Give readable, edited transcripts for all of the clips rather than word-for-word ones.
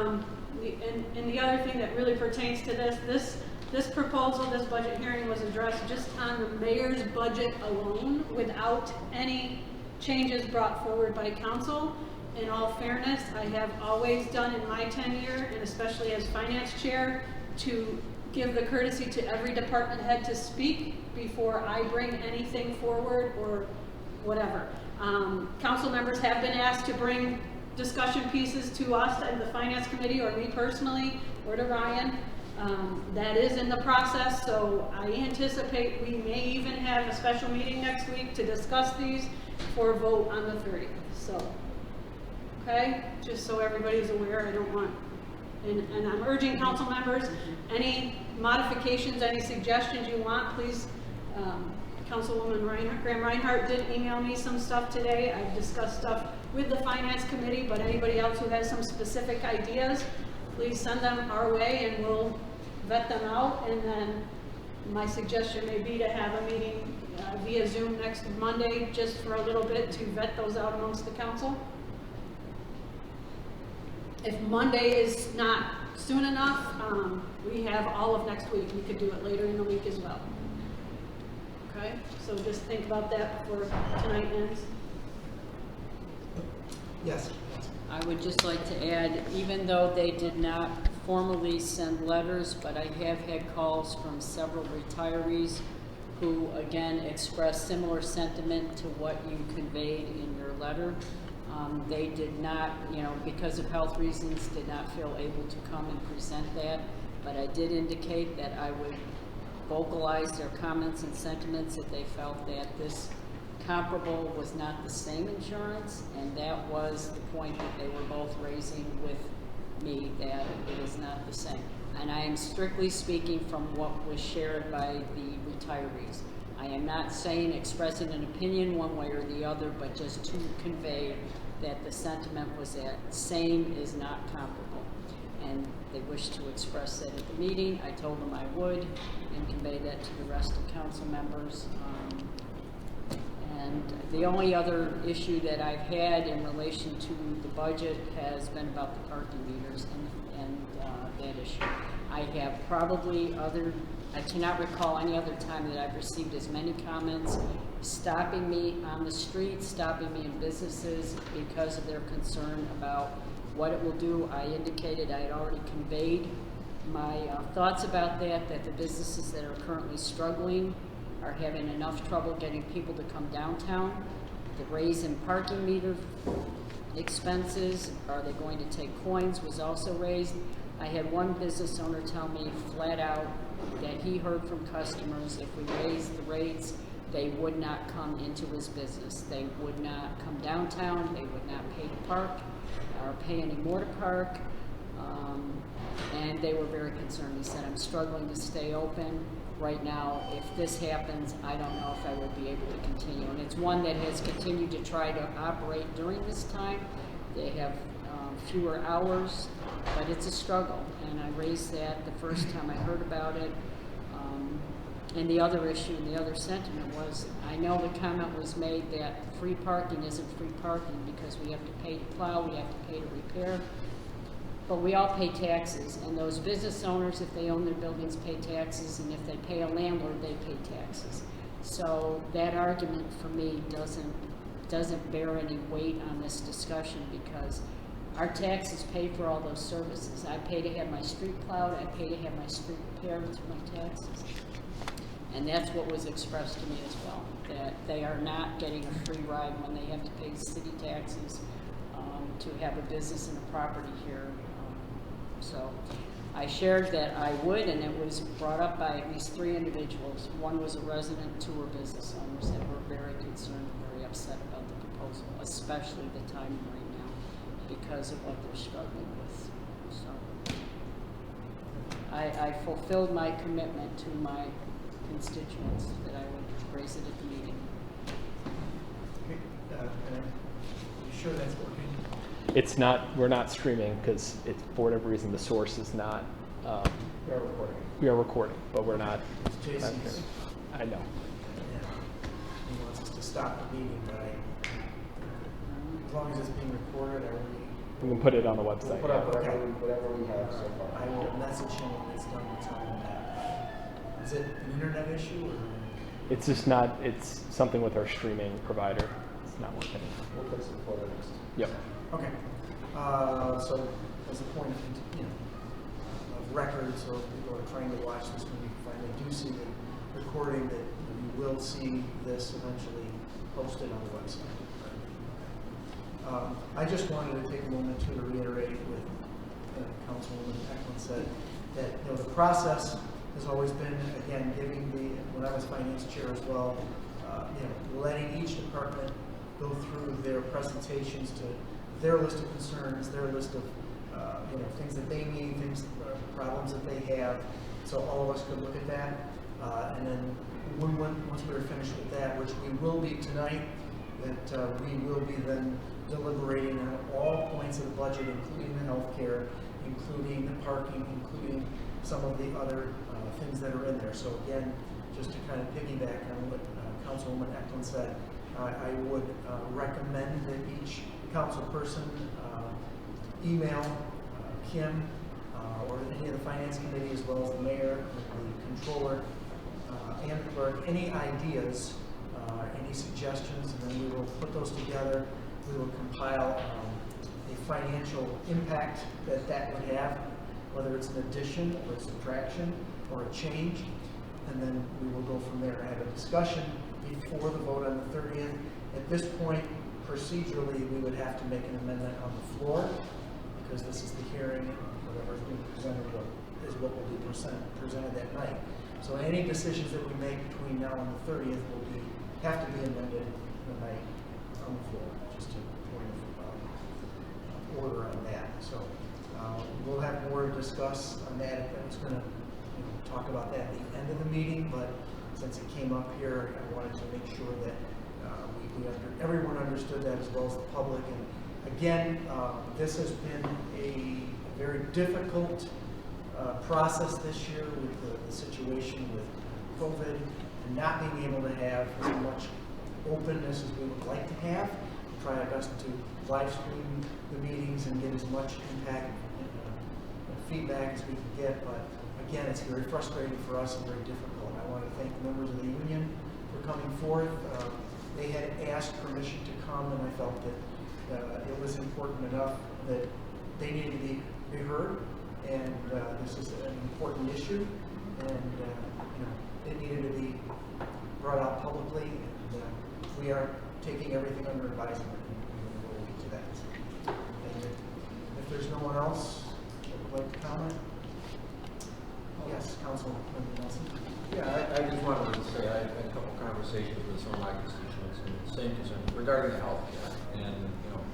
And the other thing that really pertains to this proposal, this budget hearing was addressed just on the mayor's budget alone without any changes brought forward by council. In all fairness, I have always done in my tenure, and especially as finance chair, to give the courtesy to every department head to speak before I bring anything forward or whatever. Council members have been asked to bring discussion pieces to us and the finance committee, or me personally, or to Ryan. That is in the process, so I anticipate we may even have a special meeting next week to discuss these for a vote on the 30th. So, okay, just so everybody's aware, I don't want, and I'm urging council members, any modifications, any suggestions you want, please. Councilwoman Graham Reinhardt did email me some stuff today. I've discussed stuff with the finance committee, but anybody else who has some specific ideas, please send them our way and we'll vet them out. And then my suggestion may be to have a meeting via Zoom next Monday, just for a little bit to vet those out amongst the council. If Monday is not soon enough, we have all of next week. We could do it later in the week as well. Okay, so just think about that before tonight ends. Yes. I would just like to add, even though they did not formally send letters, but I have had calls from several retirees who again expressed similar sentiment to what you conveyed in your letter. They did not, because of health reasons, did not feel able to come and present that, but I did indicate that I would vocalize their comments and sentiments if they felt that this comparable was not the same insurance, and that was the point that they were both raising with me, that it is not the same. And I am strictly speaking from what was shared by the retirees. I am not saying, expressing an opinion one way or the other, but just to convey that the sentiment was that same is not comparable. And they wished to express that at the meeting. I told them I would, and convey that to the rest of council members. And the only other issue that I've had in relation to the budget has been about the parking meters and that issue. I have probably I cannot recall any other time that I've received as many comments stopping me on the street, stopping me in businesses because of their concern about what it will do. I indicated I had already conveyed my thoughts about that the businesses that are currently struggling are having enough trouble getting people to come downtown. The raise in parking meter expenses, are they going to take coins, was also raised. I had one business owner tell me flat out that he heard from customers if we raised the rates, they would not come into his business. They would not come downtown, they would not pay to park or pay any more to park, and they were very concerned. He said, I'm struggling to stay open right now. If this happens, I don't know if I will be able to continue. And it's one that has continued to try to operate during this time. They have fewer hours, but it's a struggle. And I raised that the first time I heard about it. And the other issue and the other sentiment was, I know the comment was made that free parking isn't free parking because we have to pay to plow, we have to pay to repair, but we all pay taxes, and those business owners, if they own their buildings, pay taxes, and if they pay a landlord, they pay taxes. So that argument for me doesn't bear any weight on this discussion, because our taxes pay for all those services. I pay to have my street plowed, I pay to have my street repaired through my taxes. And that's what was expressed to me as well, that they are not getting a free ride when they have to pay city taxes to have a business and a property here. So I shared that I would, and it was brought up by at least 3 individuals. One was a resident, 2 were business owners that were very concerned and very upset about the proposal, especially the timing right now, because of what they're struggling with. So I fulfilled my commitment to my constituents that I would raise it at the meeting. Okay. You sure that's working? It's not, we're not streaming because it's, for whatever reason, the source is not. We are recording. We are recording, but we're not. It's Jason's. I know. Yeah. He wants us to stop the meeting, but as long as it's being recorded, are we We can put it on the We'll website. put Yeah. up whatever we have so far. I will message him when it's done with time that. Is it an internet issue or? It's just not. It's something with our streaming provider. It's not working. We'll fix it for the next. Yep. Okay. So as a point of, of record, so if people are trying to watch this when you finally do see the recording, that you will see this eventually posted on the website. I just wanted to take a moment to reiterate what Councilwoman Eklund said, that the process has always been, again, giving when I was finance chair as well, letting each department go through their presentations to their list of concerns, their list of things that they need, problems that they have. So all of us could look at that, and then once we were finished with that, which we will be tonight, that we will be then deliberating on all points of the budget, including the healthcare, including the parking, including some of the other things that are in there. So again, just to kind of piggyback on what Councilwoman Eklund said, I would recommend that each council person email Kim or any of the finance committee, as well as the mayor, the controller, and the clerk, any ideas, any suggestions, and then we will put those together. We will compile a financial impact that would have, whether it's an addition or a subtraction or a change, and then we will go from there. Have a discussion before the vote on the 30th. At this point, procedurally, we would have to make an amendment on the floor, because this is the hearing. Whatever is being presented is what will be presented that night. So any decisions that we make between now and the 30th have to be amended the night on the floor, just to point of order on that. So we'll have more to discuss on that. I was going to talk about that at the end of the meeting, but since it came up here, I wanted to make sure that everyone understood that, as well as the public. And again, this has been a very difficult process this year with the situation with COVID and not being able to have as much openness as we would like to have. We try our best to live stream the meetings and get as much impact and feedback as we can get, but again, it's very frustrating for us and very difficult. I want to thank the members of the union for coming forth. They had asked permission to come, and I felt that it was important enough that they needed to be heard, and this is an important issue, and it needed to be brought out publicly, and we are taking everything under advisement, and we will get to that. And if there's no one else that would like to comment, yes, Councilman Nelson. Yeah, I just wanted to say I had a couple conversations with some of my constituents, and the same concern regarding the health care, and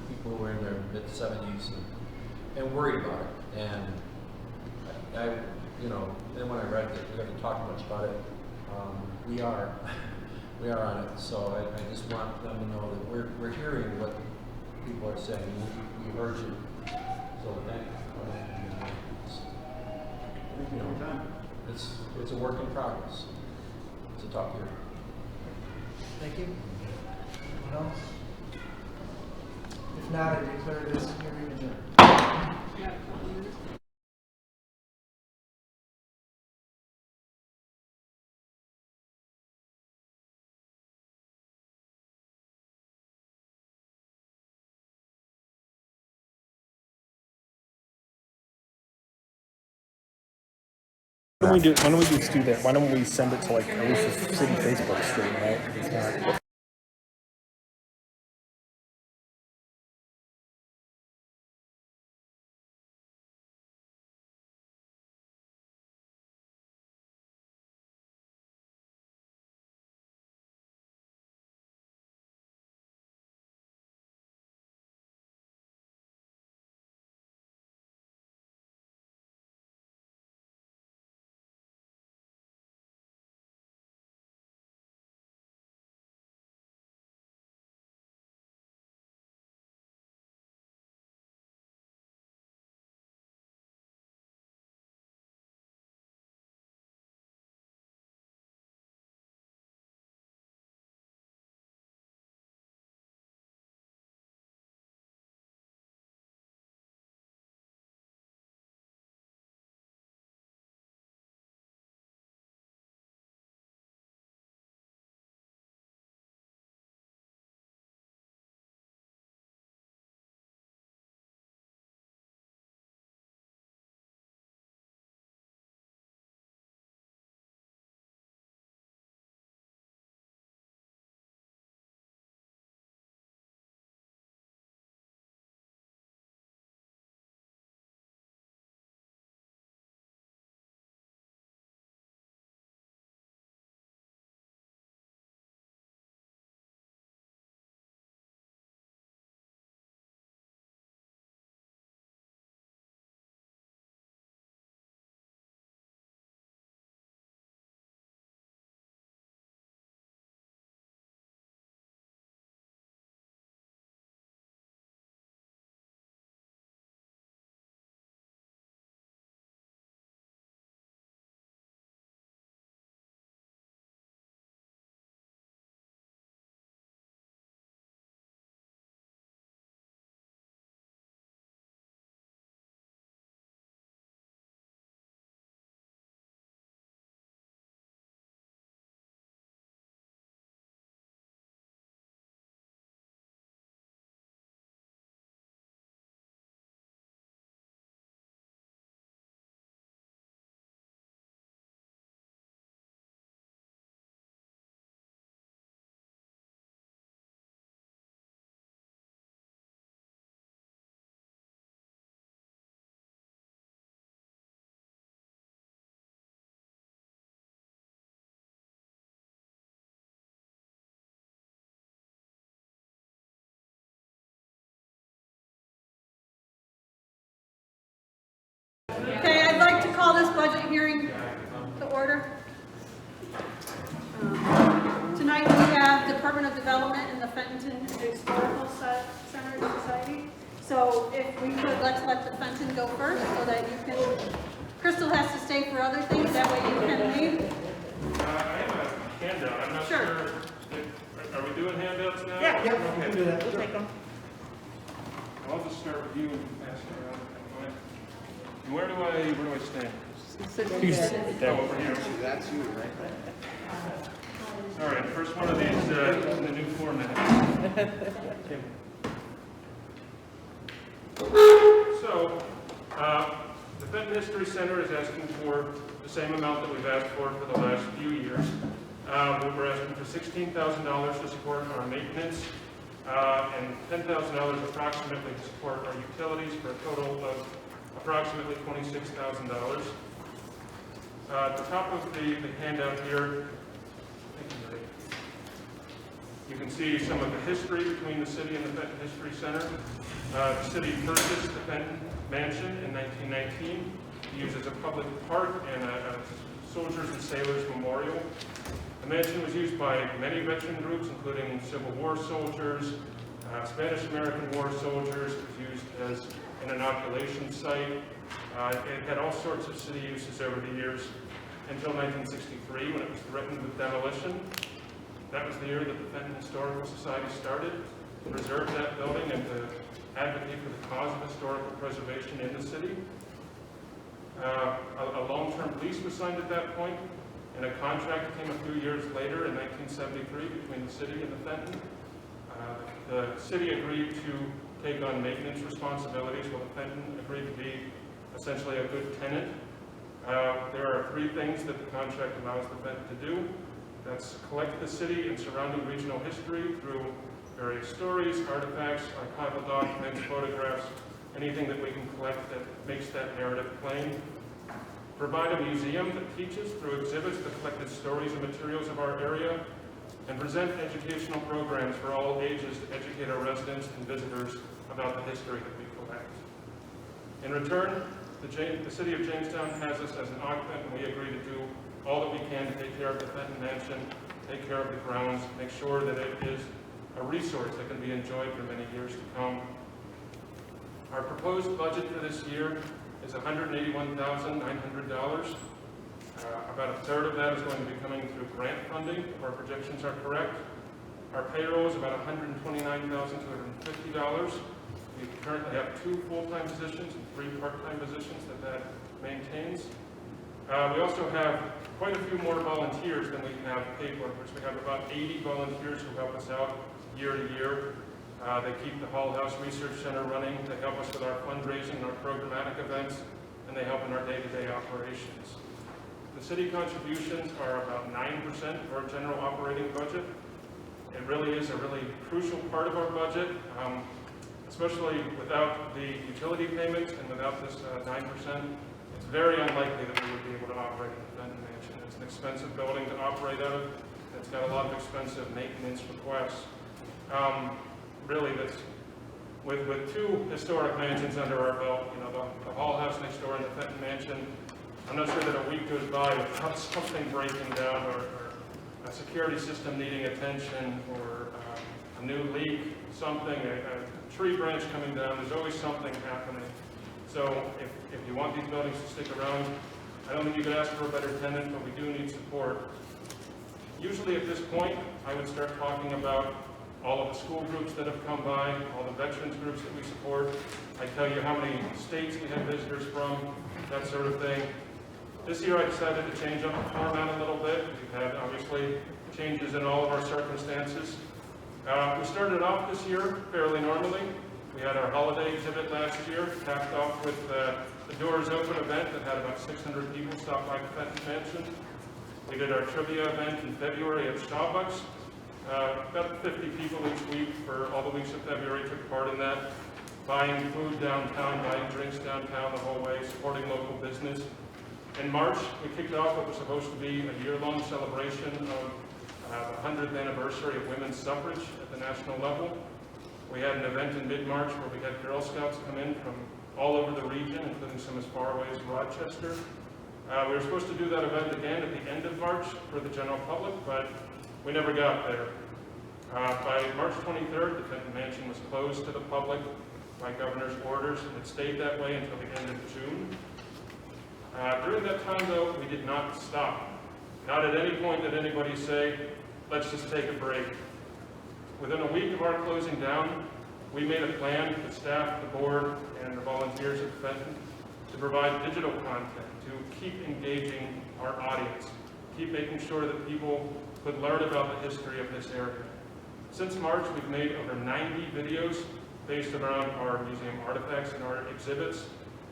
people who are in their mid-70s and worried about it. And then when I read that we haven't talked much about it, we are on it. So I just want them to know that we're hearing what people are saying. We heard you. So thank you. It's a work in progress. It's a tough year. Thank you. Anyone else? If not, I declare this hearing adjourned. Why don't we just do that? Why don't we send it to at least the city Facebook stream, right? It's not. hearing to order. Tonight we have Department of Development and the Fenton Historical Center Society. So if we could, let's let the Fenton go first so that you can, Crystal has to stay for other things, that way you can leave. I have a handout. I'm not Sure. sure. Are we doing handouts now? Yeah, we can Okay. do that. We'll take them. I'll just start with you and pass it around. And where do I stand? You sit Oh, there. over here. That's you, right? Sorry, first one of these in the new format. So, the Fenton History Center is asking for the same amount that we've asked for the last few years. We're asking for $16,000 to support our maintenance and $10,000 approximately to support our utilities for a total of approximately $26,000. At the top of the handout here, you can see some of the history between the city and the Fenton History Center. The city purchased the Fenton Mansion in 1919 to use as a public park and a soldiers and sailors memorial. The mansion was used by many veteran groups, including Civil War soldiers, Spanish-American War soldiers. It was used as an inoculation site. It had all sorts of city uses over the years until 1963 when it was threatened with demolition. That was the year that the Fenton Historical Society started to preserve that building and to advocate for the cause of historical preservation in the city. A long-term lease was signed at that point, and a contract came a few years later in 1973 between the city and the Fenton. The city agreed to take on maintenance responsibilities while the Fenton agreed to be essentially a good tenant. There are three things that the contract allows the Fenton to do. That's collect the city and surrounding regional history through various stories, artifacts, archival documents, photographs, anything that we can collect that makes that narrative plain. Provide a museum that teaches through exhibits the collected stories and materials of our area, and present educational programs for all ages to educate our residents and visitors about the history that we collect. In return, the city of Jamestown has us as an occupant, and we agree to do all that we can to take care of the Fenton Mansion, take care of the grounds, make sure that it is a resource that can be enjoyed for many years to come. Our proposed budget for this year is $181,900. About a third of that is going to be coming through grant funding, if our projections are correct. Our payroll is about $129,250. We currently have 2 full-time positions and 3 part-time positions that maintains. We also have quite a few more volunteers than we have paid workers. We have about 80 volunteers who help us out year to year. They keep the Hall House Research Center running. They help us with our fundraising and our programmatic events, and they help in our day-to-day operations. The city contributions are about 9% of our general operating budget. It really is a really crucial part of our budget, especially without the utility payments and without this 9%. It's very unlikely that we would be able to operate in the Fenton Mansion. It's an expensive building to operate out of. It's got a lot of expensive maintenance requests. Really, that's with 2 historic mansions under our belt, you know, the Hall House next door and the Fenton Mansion. I'm not sure that a week goes by without something breaking down or a security system needing attention or a new leak, something, a tree branch coming down. There's always something happening. So if you want these buildings to stick around, I don't think you could ask for a better tenant, but we do need support. Usually at this point, I would start talking about all of the school groups that have come by, all the veterans groups that we support. I tell you how many states we have visitors from, that sort of thing. This year I decided to change up the format a little bit. We've had obviously changes in all of our circumstances. We started off this year fairly normally. We had our holiday exhibit last year, capped off with the Doors Open event that had about 600 people stop by the Fenton Mansion. We did our trivia event in February at Starbucks. About 50 people each week for all the weeks of February took part in that, buying food downtown, buying drinks downtown the whole way, supporting local business. In March, we kicked off what was supposed to be a year-long celebration of the 100th anniversary of women's suffrage at the national level. We had an event in mid-March where we had Girl Scouts come in from all over the region, including some as far away as Rochester. We were supposed to do that event again at the end of March for the general public, but we never got there. By March 23rd, the Fenton Mansion was closed to the public by governor's orders, and it stayed that way until the end of June. During that time, though, we did not stop. Not at any point did anybody say, let's just take a break. Within a week of our closing down, we made a plan, the staff, the board, and the volunteers at Fenton, to provide digital content, to keep engaging our audience, keep making sure that people could learn about the history of this area. Since March, we've made over 90 videos based around our museum artifacts and our exhibits,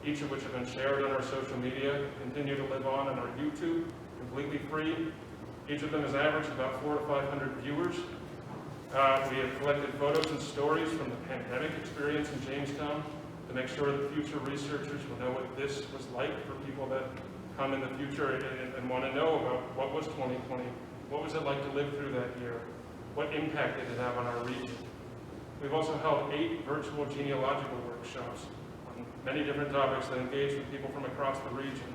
each of which have been shared on our social media, continue to live on our YouTube, completely free. Each of them has averaged about 400 to 500 viewers. We have collected photos and stories from the pandemic experience in Jamestown to make sure that future researchers will know what this was like for people that come in the future and want to know about what was 2020, what was it like to live through that year, what impact did it have on our region. We've also held 8 virtual genealogical workshops on many different topics that engage with people from across the region.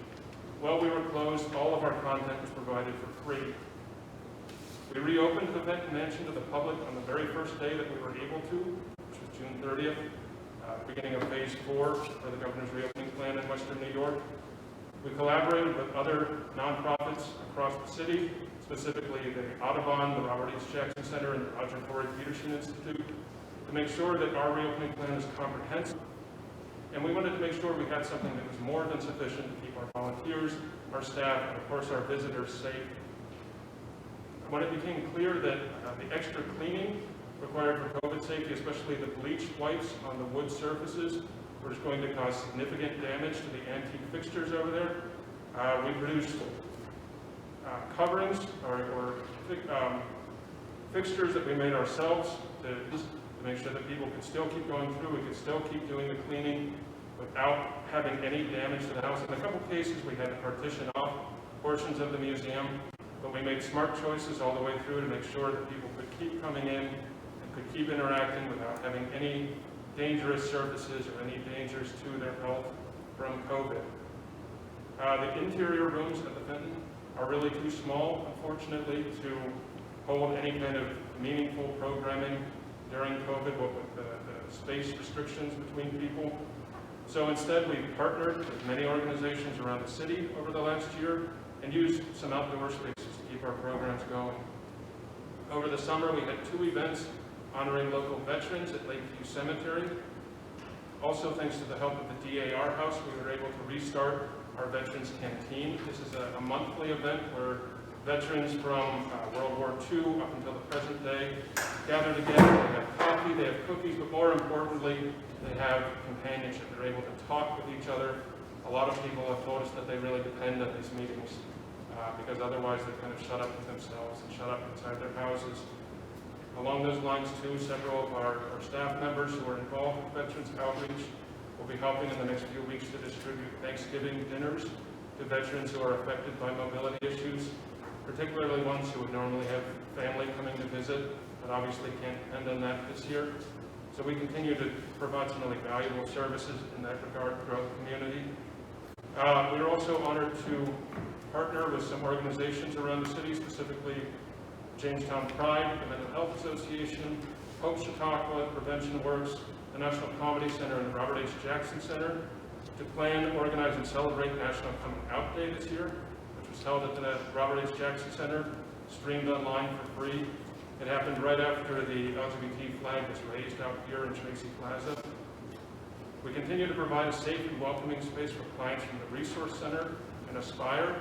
While we were closed, all of our content was provided for free. We reopened the Fenton Mansion to the public on the very first day that we were able to, which was June 30th, beginning of phase 4 for the governor's reopening plan in Western New York. We collaborated with other nonprofits across the city, specifically the Audubon, the Robert H. Jackson Center, and the Roger Ford Peterson Institute, to make sure that our reopening plan is comprehensive. And we wanted to make sure we had something that was more than sufficient to keep our volunteers, our staff, and of course our visitors safe. When it became clear that the extra cleaning required for COVID safety, especially the bleached wipes on the wood surfaces, were just going to cause significant damage to the antique fixtures over there, we produced coverings or fixtures that we made ourselves to make sure that people could still keep going through, we could still keep doing the cleaning without having any damage to the house. In a couple cases, we had to partition off portions of the museum, but we made smart choices all the way through to make sure that people could keep coming in and could keep interacting without having any dangerous surfaces or any dangers to their health from COVID. The interior rooms at the Fenton are really too small, unfortunately, to hold any kind of meaningful programming during COVID, what with the space restrictions between people. So instead, we've partnered with many organizations around the city over the last year and used some outdoor spaces to keep our programs going. Over the summer, we had 2 events honoring local veterans at Lakeview Cemetery. Also, thanks to the help of the DAR House, we were able to restart our Veterans Canteen. This is a monthly event where veterans from World War II up until the present day gather together. They have coffee, they have cookies, but more importantly, they have companionship. They're able to talk with each other. A lot of people have told us that they really depend on these meetings because otherwise they're kind of shut up with themselves and shut up inside their houses. Along those lines, too, several of our staff members who are involved with Veterans Outreach will be helping in the next few weeks to distribute Thanksgiving dinners to veterans who are affected by mobility issues, particularly ones who would normally have family coming to visit, but obviously can't depend on that this year. So we continue to provide some really valuable services in that regard throughout the community. We are also honored to partner with some organizations around the city, specifically Jamestown Pride, the Mental Health Association, Hope Chautauqua, Prevention Works, the National Comedy Center, and the Robert H. Jackson Center to plan, organize, and celebrate National Coming Out Day this year, which was held at the Robert H. Jackson Center, streamed online for free. It happened right after the LGBT flag was raised out here in Tracy Plaza. We continue to provide a safe and welcoming space for clients from the Resource Center and Aspire,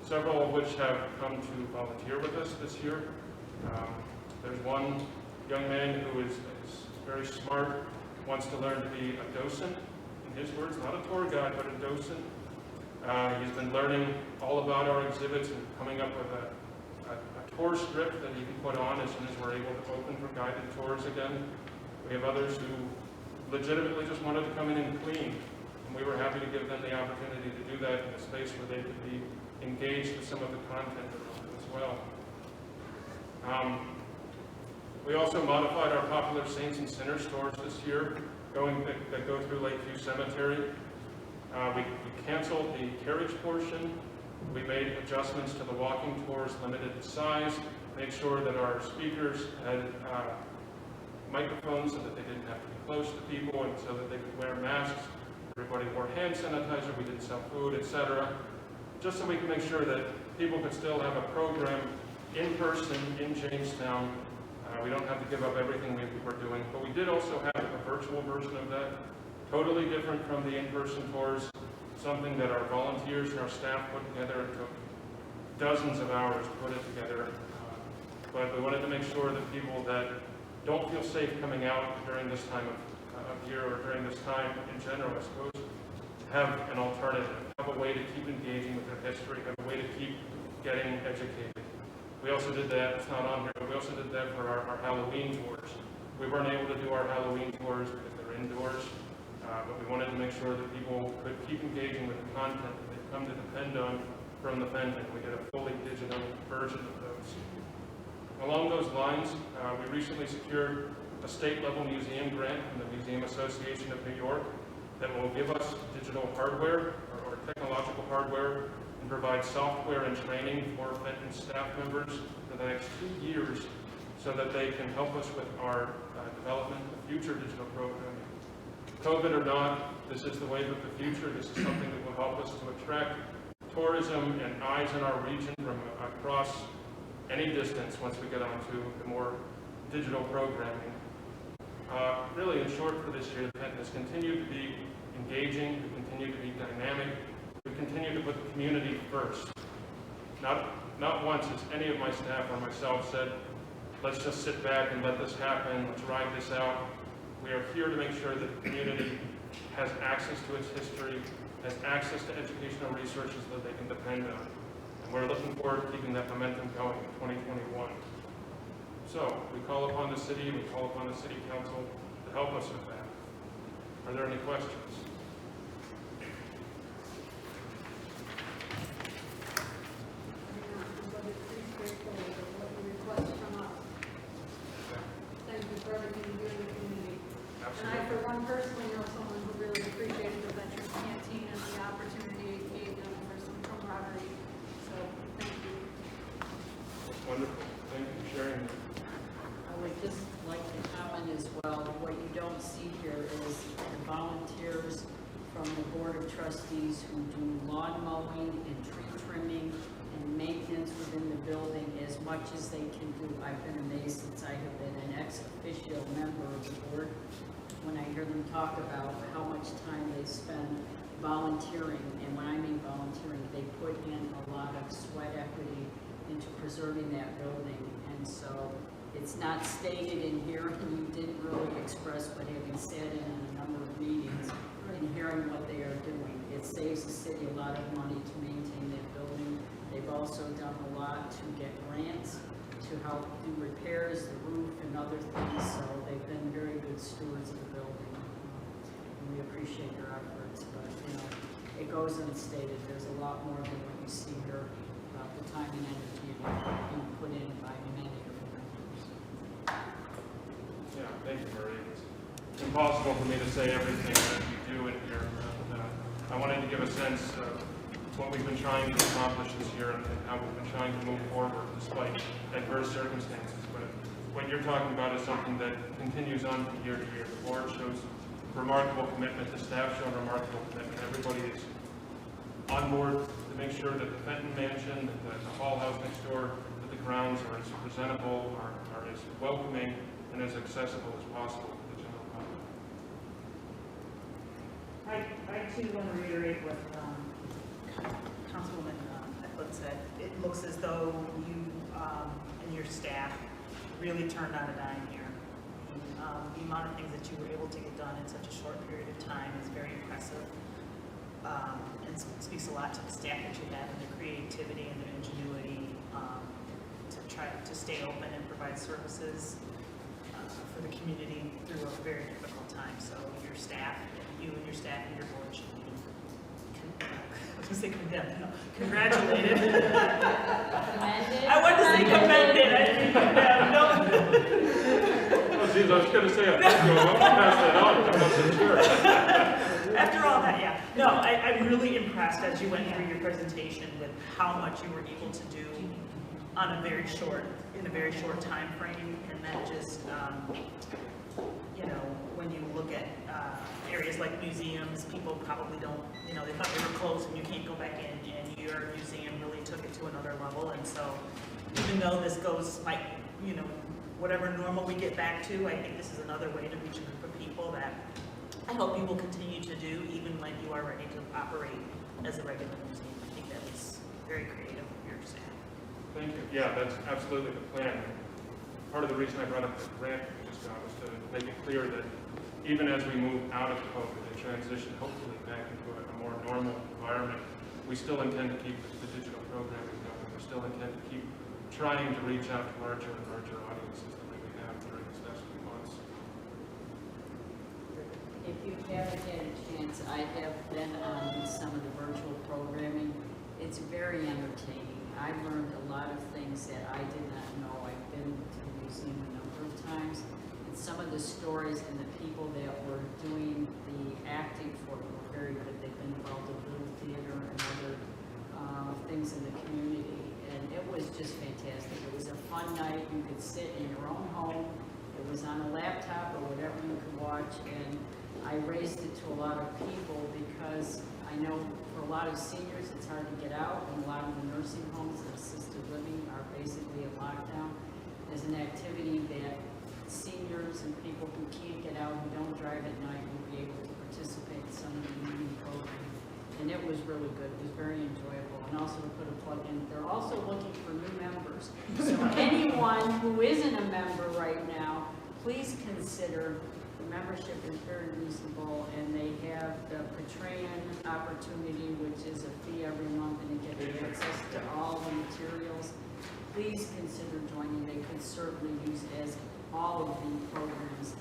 several of which have come to volunteer with us this year. There's one young man who is very smart, wants to learn to be a docent, in his words, not a tour guide, but a docent. He's been learning all about our exhibits and coming up with a tour script that he can put on as soon as we're able to open for guided tours again. We have others who legitimately just wanted to come in and clean, and we were happy to give them the opportunity to do that in a space where they could be engaged with some of the content around it as well. We also modified our popular Saints and Sinners stores this year, that go through Lakeview Cemetery. We canceled the carriage portion We made adjustments to the walking tours, limited the size, made sure that our speakers had microphones so that they didn't have to be close to people and so that they could wear masks. Everybody wore hand sanitizer, we didn't sell food, etc. Just so we could make sure that people could still have a program in person in Jamestown. We don't have to give up everything we were doing, but we did also have a virtual version of that, totally different from the in-person tours, something that our volunteers and our staff put together. It took dozens of hours to put it together, but we wanted to make sure that people that don't feel safe coming out during this time of year or during this time in general, I suppose, have an alternative, have a way to keep engaging with their history, have a way to keep getting educated. We also did that, it's not on here, but we also did that for our Halloween tours. We weren't able to do our Halloween tours because they're indoors, but we wanted to make sure that people could keep engaging with the content that they've come to depend on from the Fenton. We did a fully digital version of those. Along those lines, we recently secured a state-level museum grant from the Museum Association of New York that will give us digital hardware or technological hardware and provide software and training for Fenton staff members for the next 2 years so that they can help us with our development of future digital programming. COVID or not, this is the wave of the future. This is something that will help us to attract tourism and eyes in our region from across any distance once we get onto the more digital programming. Really, in short, for this year, the Fenton has continued to be engaging, we continue to be dynamic, we continue to put the community first. Not once has any of my staff or myself said, let's just sit back and let this happen, let's ride this out. We are here to make sure that the community has access to its history, has access to educational resources that they can depend on. And we're looking forward to keeping that momentum going in 2021. So, we call upon the city, we call upon the city council to help us with that. Are there any questions? Thank you for everything you do in the community. And Absolutely. I, for one, personally know someone who really appreciated the Veterans Canteen and the opportunity it gave them for some camaraderie. So, thank you. Wonderful. Thank you for sharing that. I would just like to comment as well, what you don't see here is the volunteers from the Board of Trustees who do lawn mowing and tree trimming and maintenance within the building as much as they can do. I've been amazed since I have been an ex officio member of the board when I hear them talk about how much time they spend volunteering. And when I mean volunteering, they put in a lot of sweat equity into preserving that building. And so it's not stated in here, and you didn't really express, but having sat in a number of meetings and hearing what they are doing, it saves the city a lot of money to maintain that building. They've also done a lot to get grants to help do repairs, the roof and other things, so they've been very good stewards of the building. And we appreciate their efforts, but you know, it goes unstated. There's a lot more than what you see here about the time and energy being put in by many of the members. Yeah, thank you, Marie. It's impossible for me to say everything that we do in here. I wanted to give a sense of what we've been trying to accomplish this year and how we've been trying to move forward despite adverse circumstances. But what you're talking about is something that continues on from year to year. The board shows remarkable commitment, the staff show remarkable commitment. Everybody is on board to make sure that the Fenton Mansion, that the Hall House next door, that the grounds are as presentable, are as welcoming, and as accessible as possible to the general public. I too want to reiterate what Councilwoman Eklund said. It looks as though you and your staff really turned on a dime here. The amount of things that you were able to get done in such a short period of time is very impressive, and speaks a lot to the staff that you have and the creativity and the ingenuity to try to stay open and provide services for the community through a very difficult time. So your staff, you and your staff and your board should be, I was going to say condemned, no, congratulated. Commended? I wanted to say commended, I didn't mean condemned, no. Oh, geez, I was going to say, I think I'm going to pass that on, but I'm not so sure. After all that, yeah. No, I'm really impressed as you went through your presentation with how much you were able to do on a very short time frame, and then just, you know, when you look at areas like museums, people probably don't, you know, they thought they were closed and you can't go back in, and your museum really took it to another level. And so even though this goes like, you know, whatever normal we get back to, I think this is another way to reach a group of people that I hope you will continue to do even when you are ready to operate as a regular museum. I think that was very creative of your staff. Thank you. Yeah, that's absolutely the plan. Part of the reason I brought up the grant we just got was to make it clear that even as we move out of COVID and transition hopefully back into a more normal environment, we still intend to keep the digital programming going. We still intend to keep trying to reach out to larger and larger audiences than we have during these last few months. If you haven't had a chance, I have been on some of the virtual programming. It's very entertaining. I've learned a lot of things that I did not know. I've been to the museum a number of times, and some of the stories and the people that were doing the acting for it were very good. They've been involved in little theater and other things in the community, and it was just fantastic. It was a fun night. You could sit in your own home. It was on a laptop or whatever you could watch, and I raised it to a lot of people because I know for a lot of seniors it's hard to get out, and a lot of the nursing homes and assisted living are basically in lockdown. There's an activity that seniors and people who can't get out, who don't drive at night, will be able to participate in some of the evening programming. And it was really good. It was very enjoyable. And also to put a plug in, they're also looking for new members. So anyone who isn't a member right now, please consider. The membership is very reasonable, and they have the Patreon opportunity, which is a fee every month, and it gets access to all the materials. Please consider joining. They could certainly use as all of the programs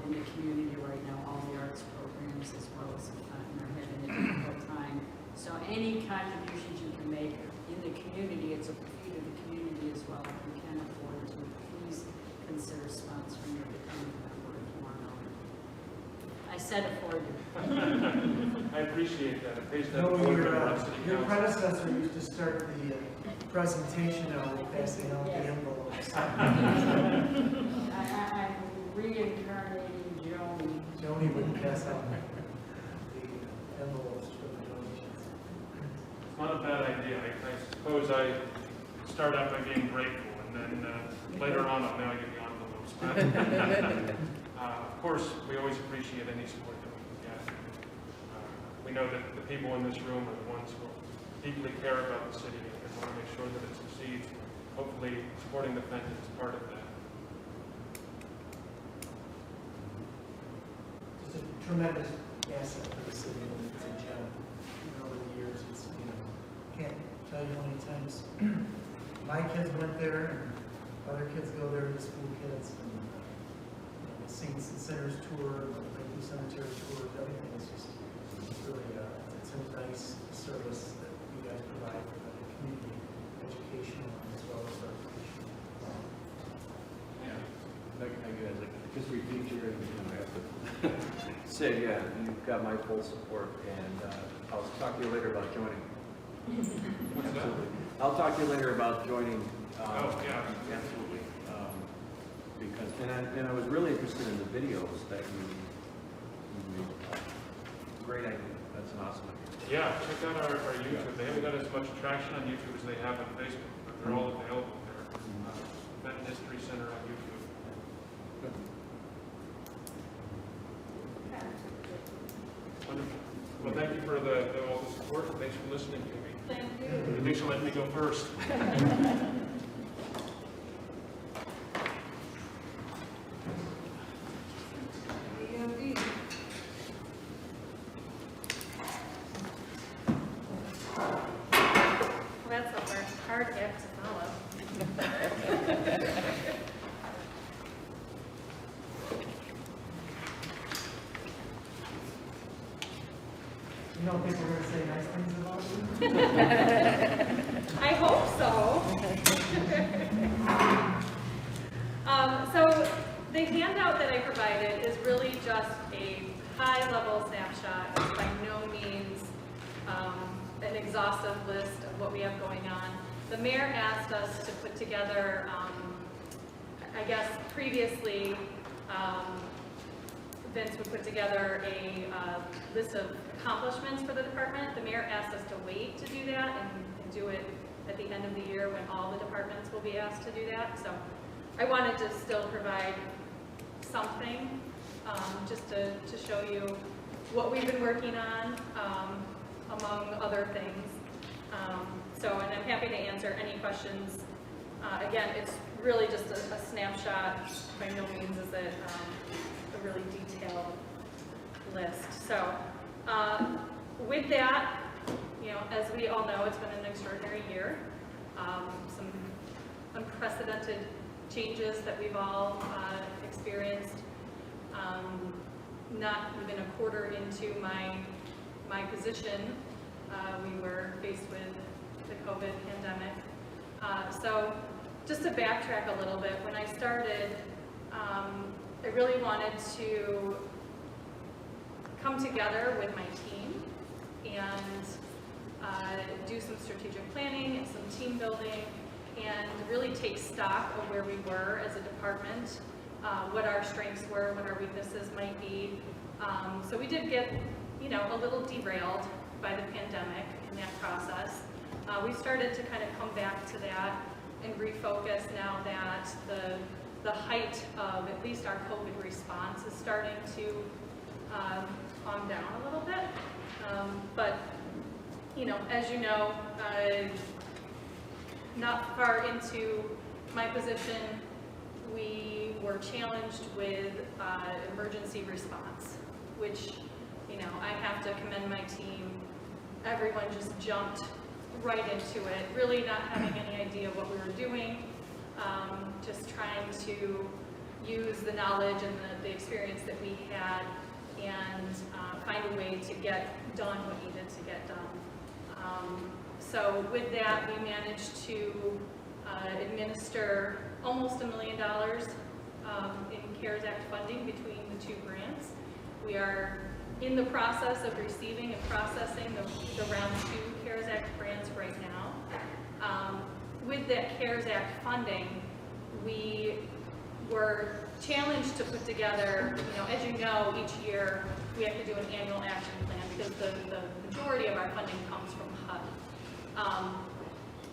in the community right now, all the arts programs as well as Fenton are having a difficult time. So any contributions you can make in the community, it's a fee to the community as well. If you can afford to, please consider sponsoring or becoming a member if you want to. I said it for you. I appreciate that. It pays that No, forward on city your council. predecessor used to start the presentation out with passing out the envelopes. I'm reincarnating Joni. Joni would pass out the envelopes for the donations. It's not a bad idea. I suppose I start out by being grateful, and then later on I'll now give the envelopes. Of course, we always appreciate any support that we can get. We know that the people in this room are the ones who deeply care about the city and want to make sure that it succeeds. Hopefully, supporting the Fenton is part of that. It's a tremendous asset for the city, and it's a gem. Over the years, it's, you know, can't tell you how many times my kids went there, and other kids go there, the school kids, and the Saints and Sinners tour, the Lakeview Cemetery tour, everything is just, it's really, it's a nice service that you guys provide for the community, educational as well as recreational. Yeah. I guess, just repeat your, you know, have to say, yeah, you've got my full support, and I'll talk to you later about joining. Absolutely. I'll talk to you later about joining. Oh, yeah. Absolutely. Because, and I was really interested in the videos that you made. Great idea. That's an awesome idea. Yeah, check out our YouTube. They haven't got as much traction on YouTube as they have on Facebook, but they're all available there. Fenton History Center on YouTube. Wonderful. Well, thank you for all the support, and thanks for listening to me. Thank you. And thanks for letting me go first. That's a hard act to follow. You don't think we're going to say nice things about you? I hope so. So the handout that I provided is really just a high-level snapshot. It's by no means an exhaustive list of what we have going on. The mayor asked us to put together, I guess previously, Vince would put together a list of accomplishments for the department. The mayor asked us to wait to do that and do it at the end of the year when all the departments will be asked to do that. So I wanted to still provide something just to show you what we've been working on, among other things. And I'm happy to answer any questions. Again, it's really just a snapshot. By no means is it a really detailed list. So with that, as we all know, it's been an extraordinary year. Some unprecedented changes that we've all experienced. Not even a quarter into my position, we were faced with the COVID pandemic. So just to backtrack a little bit, when I started, I really wanted to come together with my team and do some strategic planning and some team building and really take stock of where we were as a department, what our strengths were, what our weaknesses might be. So we did get, a little derailed by the pandemic in that process. We started to kind of come back to that and refocus now that the height of at least our COVID response is starting to calm down a little bit. But, as you know, not far into my position, we were challenged with emergency response, which, I have to commend my team. Everyone just jumped right into it, really not having any idea what we were doing, just trying to use the knowledge and the experience that we had and find a way to get done what needed to get done. So with that, we managed to administer almost $1 million in CARES Act funding between the two grants. We are in the process of receiving and processing the round 2 CARES Act grants right now. With that CARES Act funding, we were challenged to put together, as you know, each year we have to do an annual action plan because the majority of our funding comes from HUD.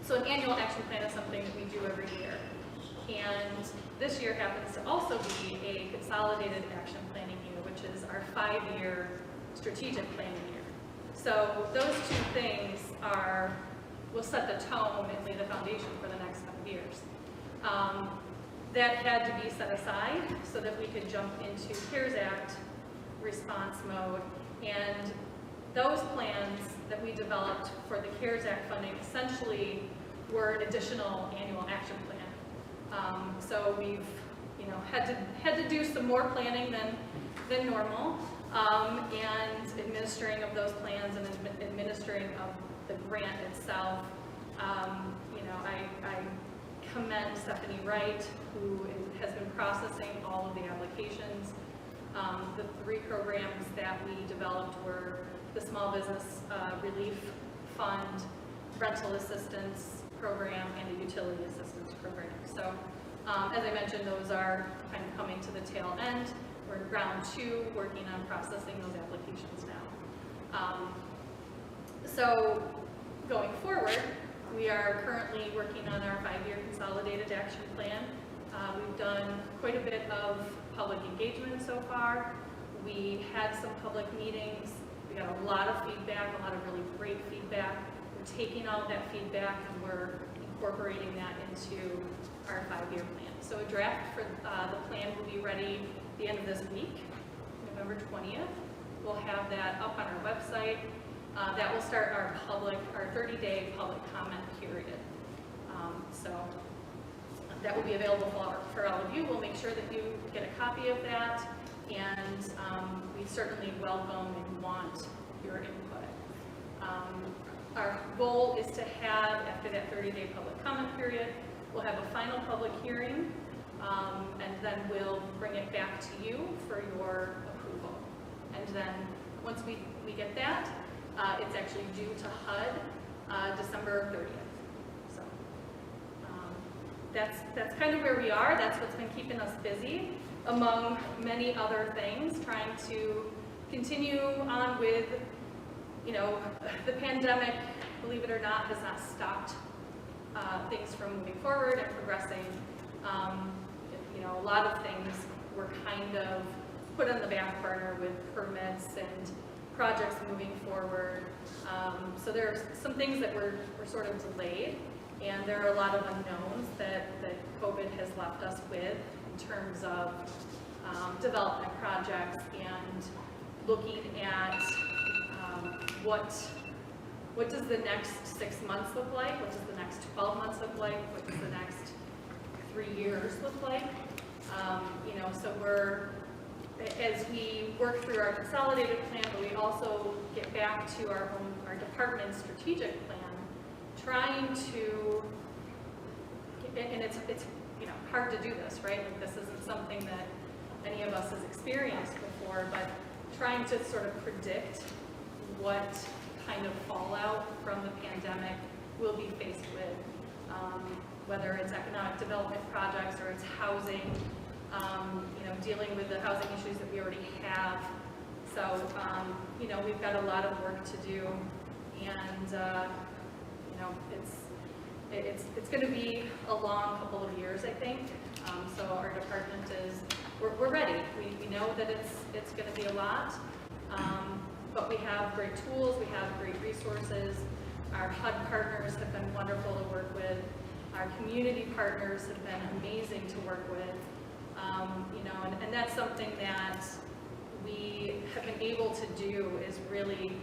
So an annual action plan is something that we do every year. And this year happens to also be a consolidated action planning year, which is our 5-year strategic planning year. So those two things will set the tone and lay the foundation for the next 5 years. That had to be set aside so that we could jump into CARES Act response mode. And those plans that we developed for the CARES Act funding essentially were an additional annual action plan. So we've, had to do some more planning than normal, and administering of those plans and administering of the grant itself. I commend Stephanie Wright, who has been processing all of the applications. The 3 programs that we developed were the Small Business Relief Fund, Rental Assistance Program, and the Utility Assistance Program. So, as I mentioned, those are kind of coming to the tail end. We're in round 2, working on processing those applications now. So, going forward, we are currently working on our 5-year consolidated action plan. We've done quite a bit of public engagement so far. We had some public meetings. We got a lot of feedback, a lot of really great feedback. We're taking all of that feedback and we're incorporating that into our 5-year plan. So a draft for the plan will be ready at the end of this week, November 20th. We'll have that up on our website. That will start our 30-day public comment period. So that will be available for all of you. We'll make sure that you get a copy of that, and we certainly welcome and want your input. Our goal is to have, after that 30-day public comment period, we'll have a final public hearing, and then we'll bring it back to you for your approval. and then once we get that, it's actually due to HUD December 30th. So that's kind of where we are. That's what's been keeping us busy, among many other things, trying to continue on with, you know, the pandemic, believe it or not, has not stopped things from moving forward and progressing. You know, a lot of things were kind of put on the back burner with permits and projects moving forward. So there's some things that were sort of delayed, and there are a lot of unknowns that COVID has left us with in terms of development projects and looking at what does the next 6 months look like? What does the next 12 months look like? What does the next 3 years look like? You know, so as we work through our consolidated plan, but we also get back to our department's strategic plan, trying to, and it's you know, hard to do this, right? Like, this isn't something that any of us has experienced before, but trying to sort of predict what kind of fallout from the pandemic we'll be faced with, whether it's economic development projects or it's housing, you know, dealing with the housing issues that we already have. So, you know, we've got a lot of work to do, and you know, it's going to be a long couple of years, I think. So our department we're ready. We know that it's going to be a lot. But we have great tools, we have great resources. Our HUD partners have been wonderful to work with. Our community partners have been amazing to work with. You know, and that's something that we have been able to do, is really,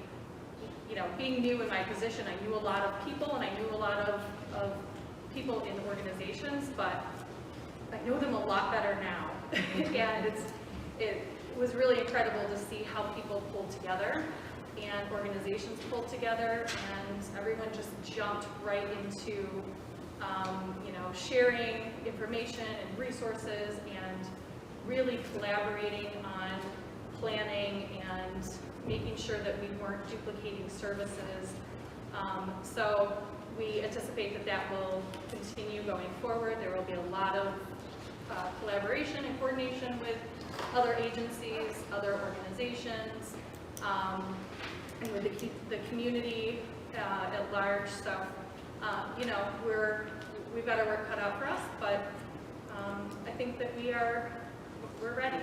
you know, being new in my position, I knew a lot of people and I knew a lot of people in organizations, but I know them a lot better now. And it was really incredible to see how people pulled together and organizations pulled together, and everyone just jumped right into you know, sharing information and resources and really collaborating on planning and making sure that we weren't duplicating services. So we anticipate that will continue going forward. There will be a lot of collaboration and coordination with other agencies, other organizations, and with the community at large. So, you know, we've got our work cut out for us, but I think that we're ready.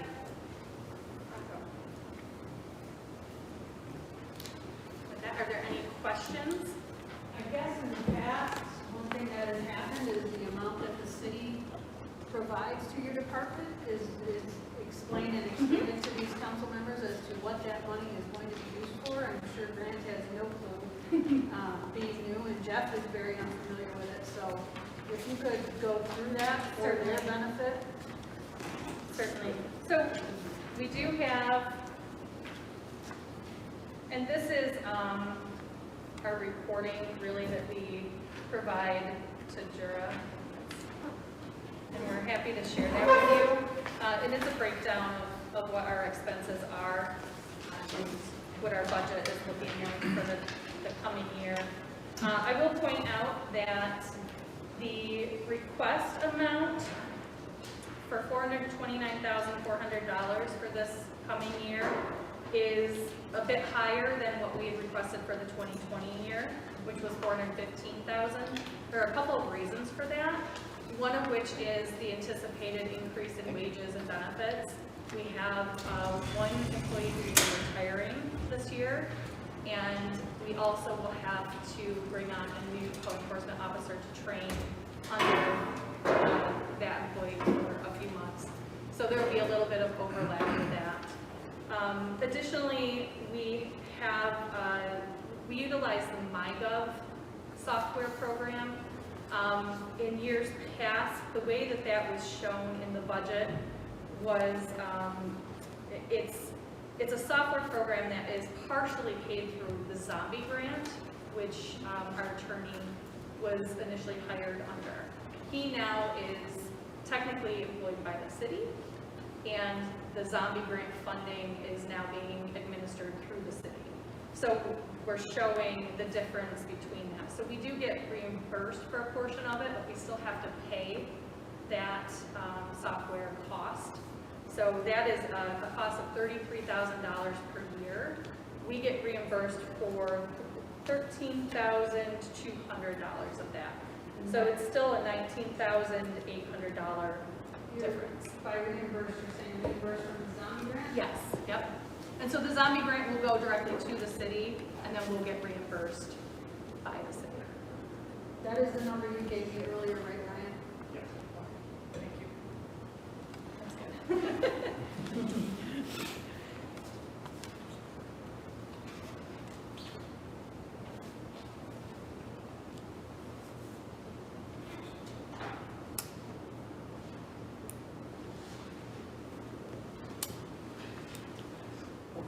With that, are there any questions? I guess in the past, one thing that has happened is the amount that the city provides to your department is explained and explained to these council members as to what that money is going to be used for. I'm sure Grant has no clue, being new, and Jeff is very unfamiliar with it. So if you could go through that for their benefit. Certainly. So we do have, and this is our reporting really that we provide to Jura. And we're happy to share that with you. And it's a breakdown of what our expenses are and what our budget is looking like for the coming year. I will point out that the request amount for $429,400 for this coming year is a bit higher than what we had requested for the 2020 year, which was $415,000. There are a couple of reasons for that. One of which is the anticipated increase in wages and benefits. We have one employee who is retiring this year, and we also will have to bring on a new code enforcement officer to train under that employee for a few months. So there will be a little bit of overlap with that. Additionally, we utilize the MyGov software program. In years past, the way that was shown in the budget was it's a software program that is partially paid through the Zombie grant, which our attorney was initially hired under. He now is technically employed by the city, and the zombie grant funding is now being administered through the city. So we're showing the difference between that. So we do get reimbursed for a portion of it, but we still have to pay that software cost. So that is a cost of $33,000 per year. We get reimbursed for $13,200 of that. So it's still a $19,800 difference. By reimbursed, you're saying reimbursed from the zombie grant? Yes, yep. And so the zombie grant will go directly to the city, and then we'll get reimbursed by the city. That is the number you gave me earlier, right, Ryan? Yes. Thank you. That's good.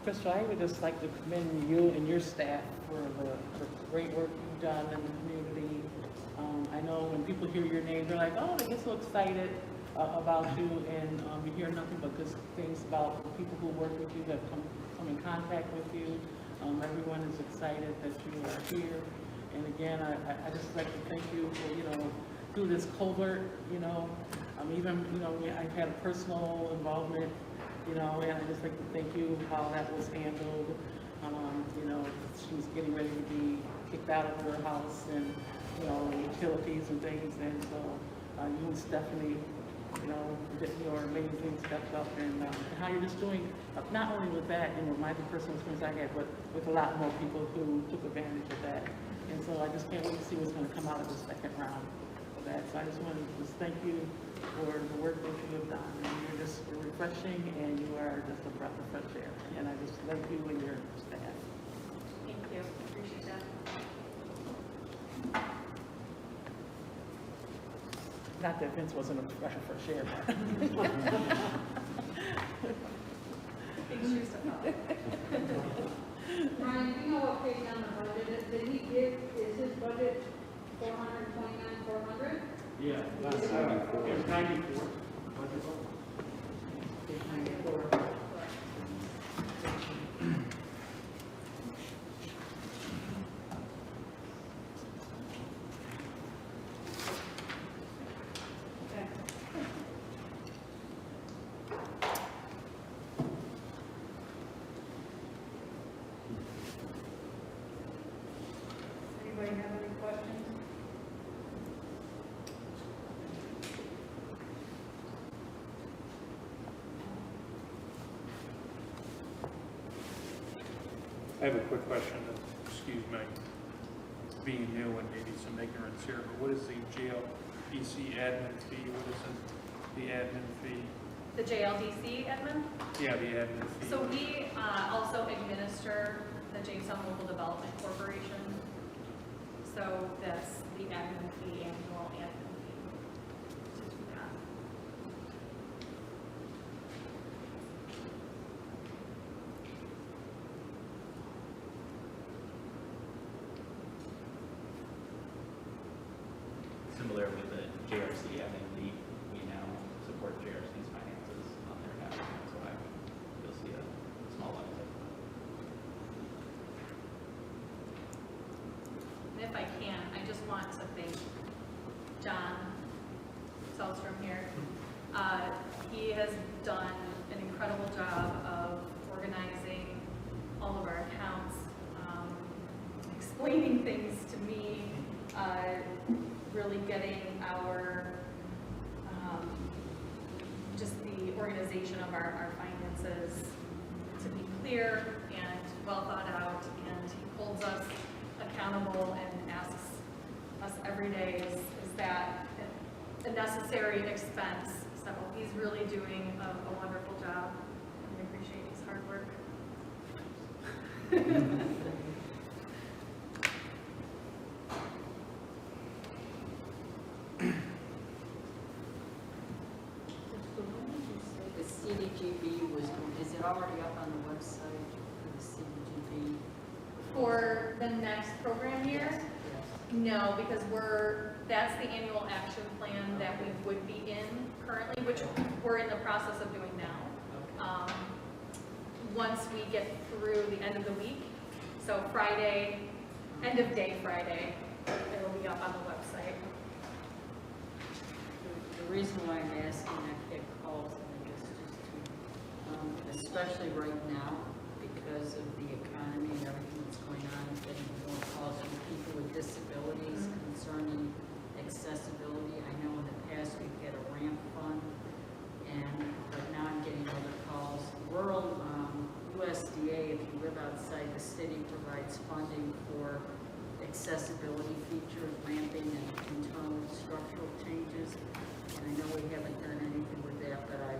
Crystal, I would just like to commend you and your staff for the great work you've done in the community. I know when people hear your name, they're like, oh, they get so excited about you, and you hear nothing but good things about the people who work with you, that come in contact with you. Everyone is excited that you are here. And again, I just like to thank you for, through this covert, I've had a personal involvement, and I just like to thank you how that was handled. She was getting ready to be kicked out of her house and, utilities and things. And so you and Stephanie, you're amazing, stepped up, and how you're just doing, not only with that, my personal experience I had, but with a lot more people who took advantage of that. And so I just can't wait to see what's going to come out of the second round of that. So I just want to just thank you for the work that you have done. And you're refreshing, and you are just a breath of fresh air. And I just thank you and your staff. Thank you, appreciate that. Not that Vince wasn't a breath of fresh air, but. Big shoes to fill. Ryan, do you know what page on the budget is? Did he give, is his budget 429,400? Yeah, that's, it was 94. Page 94. Anybody have any questions? I have a quick question, excuse me, being new and maybe some ignorance here, but what is the JLDC admin fee? What is the admin fee? The JLDC, Edmund? Yeah, the admin fee. So we also administer the Jamestown Local Development Corporation. So that's the admin fee, annual admin fee to do that. Similar with the JRC, I think we now support JRC's finances on their behalf, so you'll see a small uptick. And if I can, I just want to thank John Selstrom here. He has done an incredible job of organizing all of our accounts, explaining things to me, really getting our, just the organization of our finances to be clear and well thought out, and he holds us accountable and asks us every day, is that a necessary expense? So he's really doing a wonderful job, and we appreciate his hard work. The CDGB is it already up on the website for the CDGB? For the next program year? Yes. No, because that's the annual action plan that we would be in currently, which we're in the process of doing now. once we get through the end of the week. So Friday, end of day Friday, it'll be up on the website. The reason why I'm asking, I've had calls, and just to, especially right now, because of the economy and everything that's going on, I'm getting more calls from people with disabilities concerning accessibility. I know in the past we've had a ramp fund, but now I'm getting other calls. Rural USDA, if you live outside the city, provides funding for accessibility features, ramping, and internal structural changes. And I know we haven't done anything with that, but I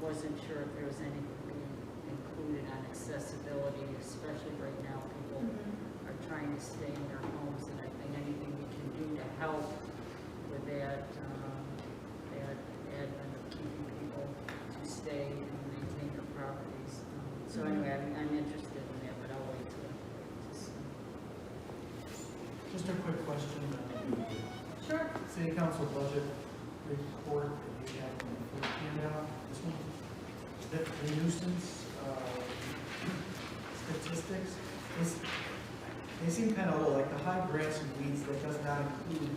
wasn't sure if there was anything being included on accessibility, especially right now. People are trying to stay in their homes, and I think anything we can do to help with that, that advent of keeping people to stay and maintain their properties. So anyway, I'm interested in that, but I'll wait to see. Just a quick question. Sure. City Council budget report that you have in the first handout. This one, the nuisance statistics, they seem kind of low. Like the high grass and weeds, that does not include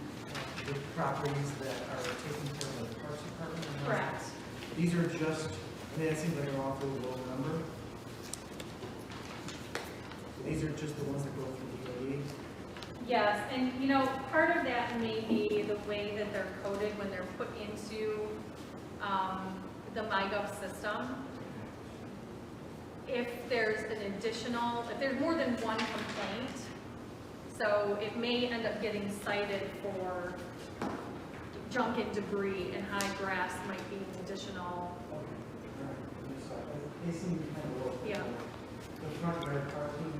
the properties that are taken care of by the Parks Department. Correct. These are just, I mean, it seems like an awfully low number. These are just the ones that go through DOE. Yes, and you know, part of that may be the way that they're coded when they're put into the MyGov system. If there's if there's more than one complaint, so it may end up getting cited for junk and debris, and high grass might be an additional. They seem kind of low. Yeah. The front yard parking,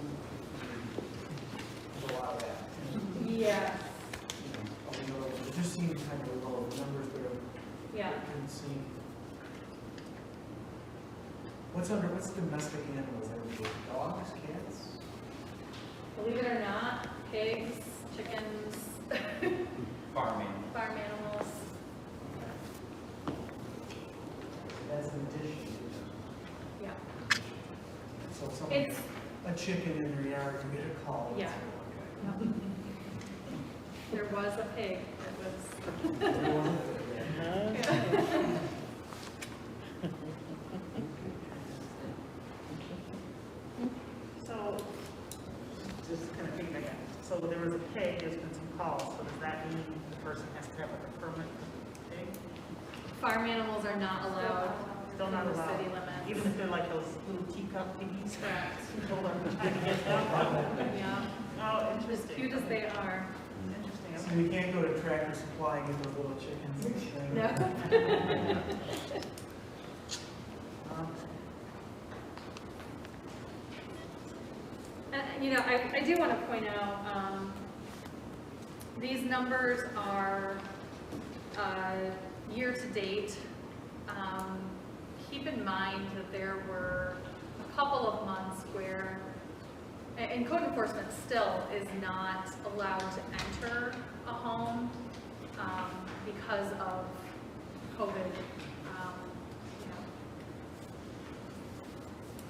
there's a lot of that. Yes. It just seems kind of low. The numbers there. Yeah. I couldn't see. What's domestic animals? Dogs, cats? Believe it or not, pigs, chickens, Farm animals. farm animals. That's an addition. Yeah. So someone, It's a chicken in their yard, you get a call. Yeah. Okay. There was a pig that was. So, just kind of thinking again, so there was a pig, there's been some calls, so does that mean the person has to have like a permit pig? Farm animals are not allowed Still not in the allowed, city limits. even if they're like those little teacup piggies? Correct. Hold on, I'm trying to get them. Yeah, Oh, as interesting. cute as they are. Interesting, So okay. we can't go to Tractor Supply and get those little chickens and things. No. You know, I do want to point out, these numbers are year to date. Keep in mind that there were a couple of months where, and code enforcement still is not allowed to enter a home because of COVID, you know,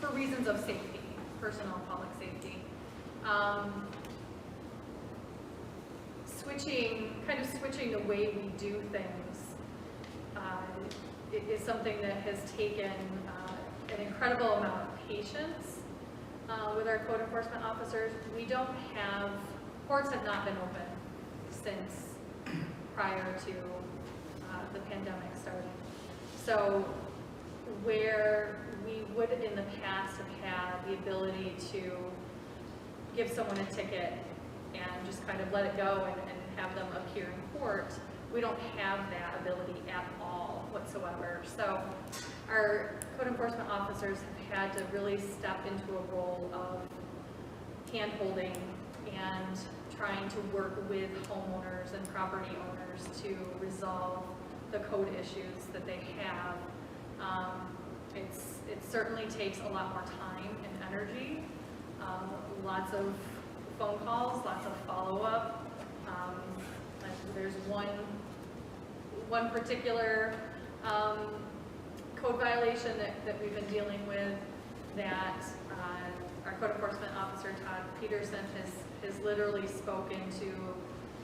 for reasons of safety, personal and public safety. Switching the way we do things is something that has taken an incredible amount of patience with our code enforcement officers. We don't have, courts have not been open since prior to the pandemic starting. So where we would in the past have had the ability to give someone a ticket and just kind of let it go and have them appear in court, we don't have that ability at all whatsoever. So our code enforcement officers have had to really step into a role of hand-holding and trying to work with homeowners and property owners to resolve the code issues that they have. It certainly takes a lot more time and energy, lots of phone calls, lots of follow-up. There's one particular code violation that we've been dealing with, that our code enforcement officer, Todd Peterson, has literally spoken to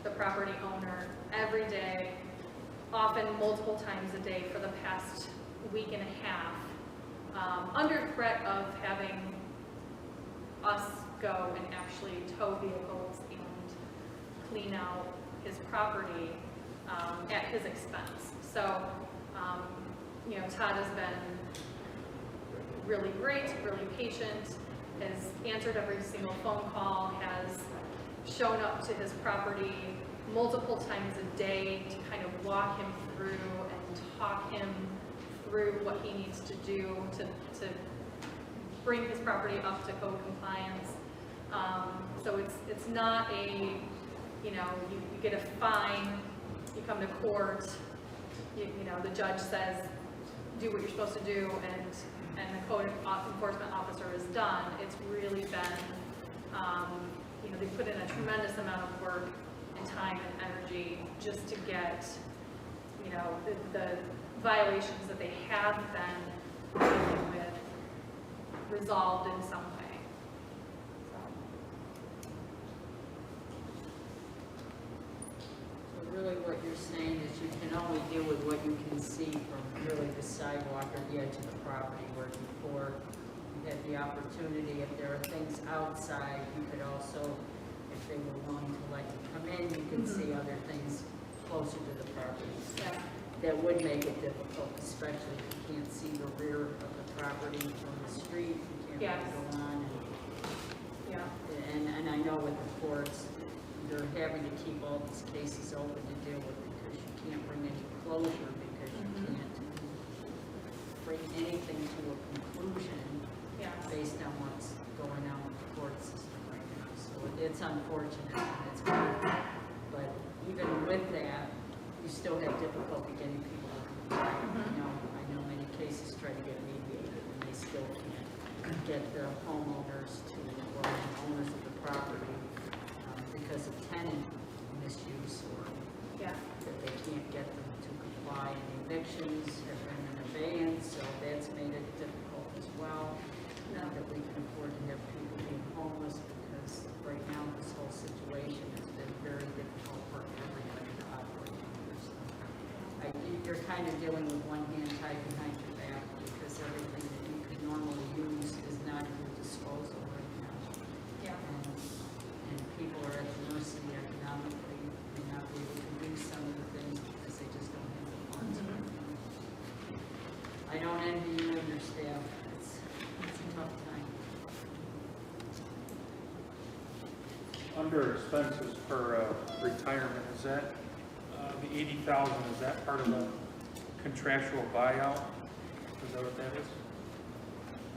the property owner every day, often multiple times a day for the past week and a half, under threat of having us go and actually tow vehicles and clean out his property at his expense. So, you know, Todd has been really great, really patient, has answered every single phone call, has shown up to his property multiple times a day to kind of walk him through and talk him through what he needs to do to bring his property up to code compliance. So it's not a, you know, you get a fine, you come to court, you know, the judge says, do what you're supposed to do, and the code enforcement officer is done. It's really been, you know, they put in a tremendous amount of work and time and energy just to get, you know, the violations that they have been dealing with resolved in some way. So really what you're saying is you can only deal with what you can see from really the sidewalk or the edge of the property, where before you had the opportunity, if there are things outside, you could also, if they were willing to let you come in, you could see other things closer to the property. Yeah. That would make it difficult, especially if you can't see the rear of the property from the street, you can't Yes. really go on. Yeah. And I know with the courts, they're having to keep all these cases open to deal with, because you can't bring any closure, because you can't bring anything to a conclusion Yeah. based on what's going on with the court system right now. So it's unfortunate, and it's hard, but even with that, you still have difficulty getting people to comply. I know many cases try to get mediated, and they still can't get the homeowners to, or the owners of the property, because of tenant misuse, or Yeah. that they can't get them to comply. And evictions have been in abeyance, so that's made it difficult as well. Not that we can afford to have people being homeless, because right now this whole situation has been very difficult for everybody to operate under. So you're kind of dealing with one hand tied behind your back, because everything that you could normally use is not at your disposal right now. Yeah. And people are at the mercy economically, and not be able to do some of the things because they just don't have the funds right now. I don't envy you and your staff. It's a tough time. Under expenses for retirement, is that, the 80,000, is that part of the contractual buyout? Is that what that is?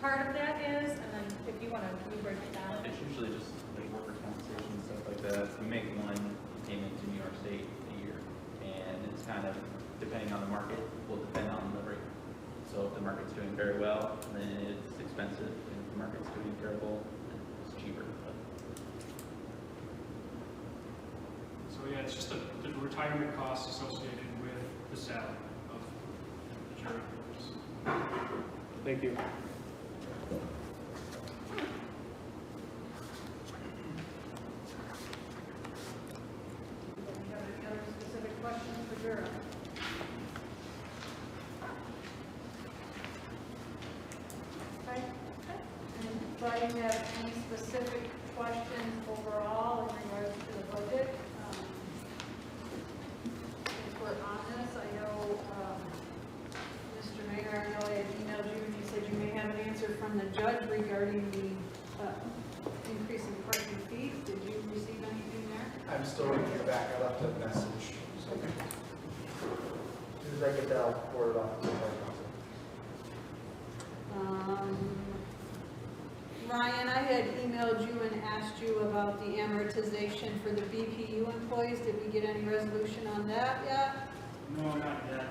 Part of that is, and then if you want to, can you break it down? It's usually just like workers' compensation and stuff like that. We make one payment to New York State a year, and it's kind of, depending on the market, will depend on the rate. So if the market's doing very well, then it's expensive, and if the market's doing terrible, then it's cheaper. But So yeah, it's just the retirement costs associated with the salary of the jury members. Thank you. Anybody have any other specific questions for Vera? Okay. Anybody have any specific questions overall in regards to the budget? Since we're on this, I know, Mr. Mayor, I know I had emailed you and you said you may have an answer from the judge regarding the increase in parking fees. Did you receive anything there? I'm still waiting to hear back. I left a message. So as soon as I get that, I'll forward it off to the council. Ryan, I had emailed you and asked you about the amortization for the BPU employees. Did we get any resolution on that yet? No, not yet.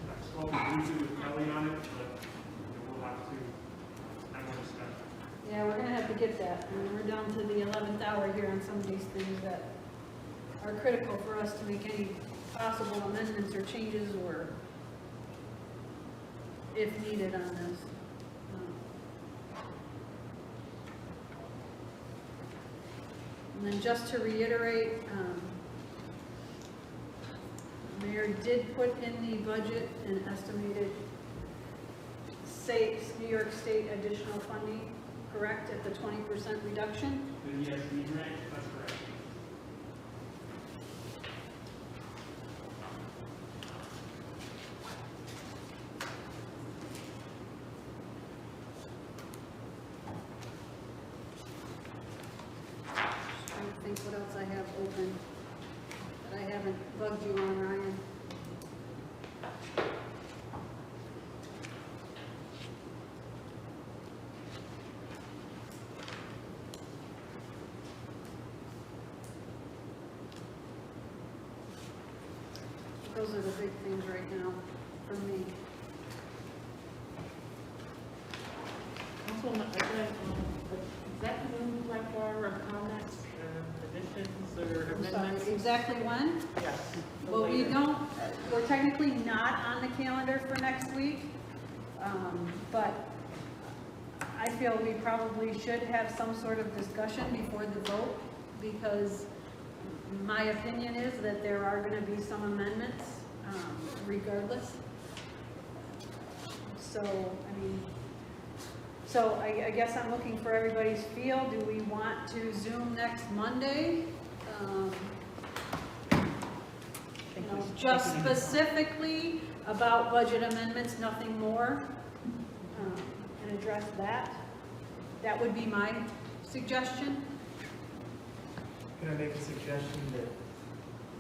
I spoke briefly with Kelly on it, but we'll have to, I'm going to start. Yeah, we're gonna have to get that. I mean, we're down to the 11th hour here on some of these things that are critical for us to make any possible amendments or changes or if needed on this. And then just to reiterate, Mayor did put in the budget an estimated New York State additional funding, correct, at the 20% reduction? Yes, the grant, that's correct. Trying to think what else I have open that I haven't bugged you on, Ryan. Those are the big things right now for me. Also, exactly when like our comments or additions or I'm amendments? sorry, exactly when? Yes. Well, we don't, we're technically not on the calendar for next week, but I feel we probably should have some sort of discussion before the vote, because my opinion is that there are going to be some amendments regardless. So, I mean, I guess I'm looking for everybody's feel. Do we want to Zoom next Monday? Just specifically about budget amendments, nothing more, and address that. That would be my suggestion. Can I make a suggestion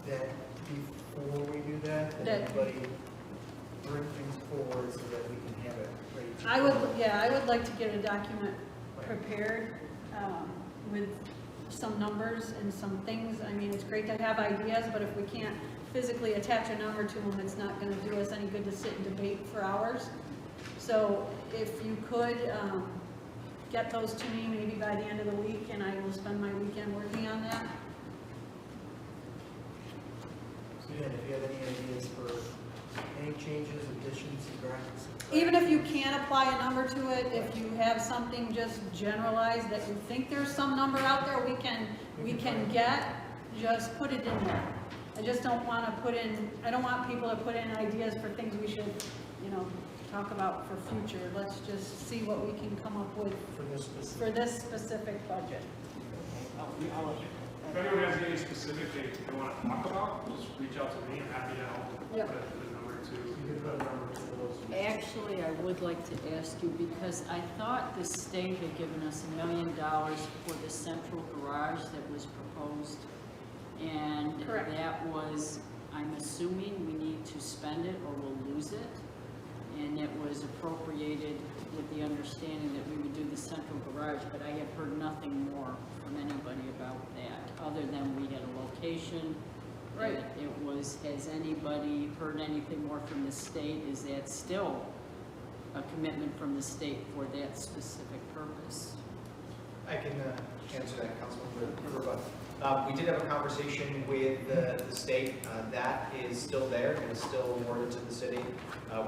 that before we do that everybody bring things forward so that we can have it ready to I would like to get a document prepared with some numbers and some things. I mean, it's great to have ideas, but if we can't physically attach a number to them, it's not going to do us any good to sit and debate for hours. So if you could get those to me maybe by the end of the week, and I will spend my weekend working on that. So yeah, if you have any ideas for any changes, additions, subtractions. Even if you can't apply a number to it, if you have something just generalized that you think there's some number out there we can get, just put it in there. I just don't want to I don't want people to put in ideas for things we should, talk about for future. Let's just see what we can come up with for this specific budget. If anyone has any specific they want to talk about, just reach out to me. I'm happy to help Yep. put the number to. You can put a number to those. Actually, I would like to ask you, because I thought the state had given us $1 million for the central garage that was proposed. And Correct. that was, I'm assuming we need to spend it or we'll lose it. And it was appropriated with the understanding that we would do the central garage, but I have heard nothing more from anybody about that, other than we had a location. Right. That it was, has anybody heard anything more from the state? Is that still a commitment from the state for that specific purpose? I can answer that, Councilman. We did have a conversation with the state. That is still there and is still awarded to the city.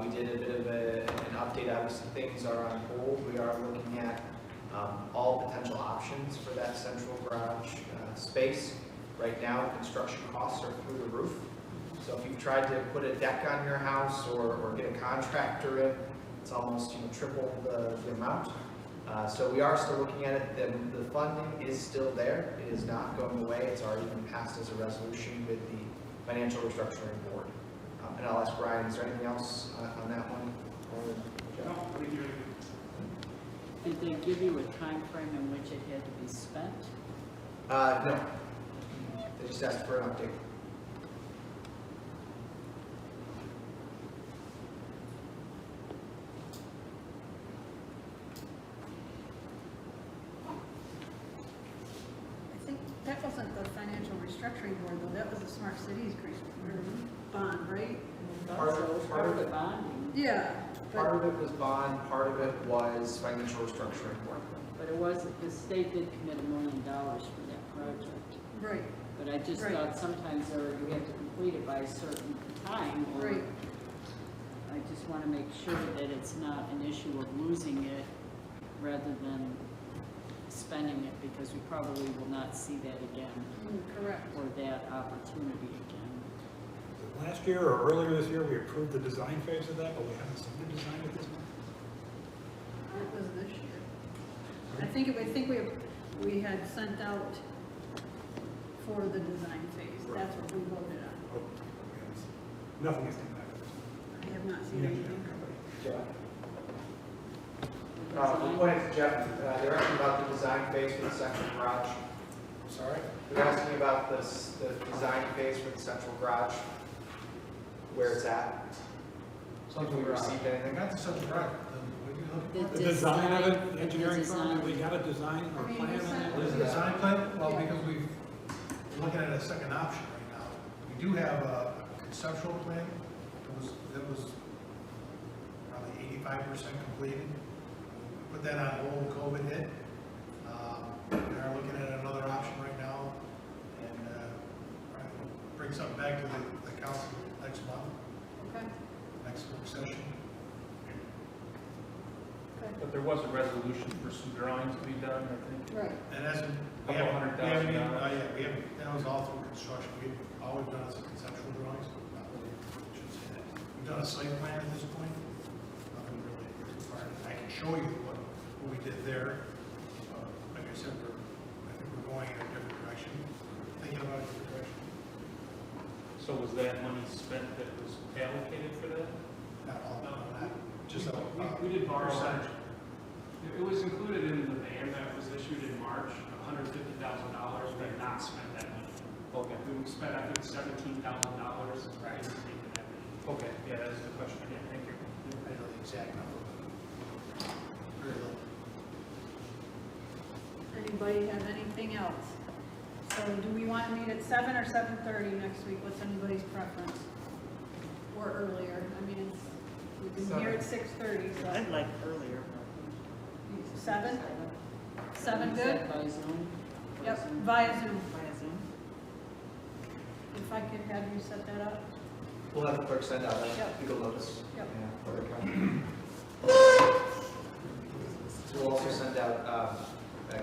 We did a bit of an update. Obviously, things are on hold. We are looking at all potential options for that central garage space. Right now, construction costs are through the roof. So if you've tried to put a deck on your house or get a contractor in, it's almost triple the amount. So we are still looking at it. The funding is still there. It is not going away. It's already been passed as a resolution with the Financial Restructuring Board. And I'll ask Brian, is there anything else on that one? No, thank you. Did they give you a time frame in which it had to be spent? No. They just asked for an update. I think that wasn't the financial restructuring board though, that was the smart cities bond, right? Part of it. Bonding, Yeah. Part of it was bond, part of it was Financial Restructuring Board. but it was, the state did commit $1 million for that project. Right, But I just Right. thought sometimes you have to complete it by a certain time, or right. I I just want to make sure that it's not an issue of losing it rather than spending it, because we probably will not see that again, Correct. or that opportunity again. Last year or earlier this year, we approved the design phase of that, but we haven't seen the design at this point. It was this year. I think we had sent out for the design phase. That's what we voted on. Oh, okay. Nothing has come back at this point. I have not seen anything. The point is, Jeff, they're asking about the design phase for the central garage. Sorry? They're asking about the design phase for the central garage, where it's at. Have we received anything? Not the subject, right? The The design of it, the engineering design. firm, we got a design or I mean, plan you on said- it? What is the design plan? Well, because we're looking at a second option right now. We do have a conceptual plan that was probably 85% completed. We put that on hold, COVID hit. We are looking at another option right now and bring something back to the council next month, Okay. next work session. But there was a resolution for some drawings to be done, I think. Right. And that's, we Couple haven't, $100,000. yeah, we haven't, that was all through construction. All we've done is conceptual drawings. Not really, shouldn't say that. We've done a site plan at this point. Nothing really required. I can show you what we did there. Like I said, I think we're going in a different direction, thinking about a different direction. So was that money spent that was allocated for that? Not all, not just a. We did borrow. percentage. It was included in the ban that was issued in March, $150,000. We have not spent that money. Okay. We spent, I think, $17,000. Right. Okay, yeah, that is the question. Yeah, thank you. I don't know the exact number, but very little. Anybody have anything else? So do we want to meet at 7 or 7:30 next week? What's anybody's preference? Or earlier? I mean, we've been here at 6:30, so. I'd like earlier. 7? 7 Is good? that by Zoom? Yep, via Zoom. Via Zoom. If I could have you set that up. We'll have the clerk send out Yep. legal notice. Yep. Yeah, for the So we'll also send out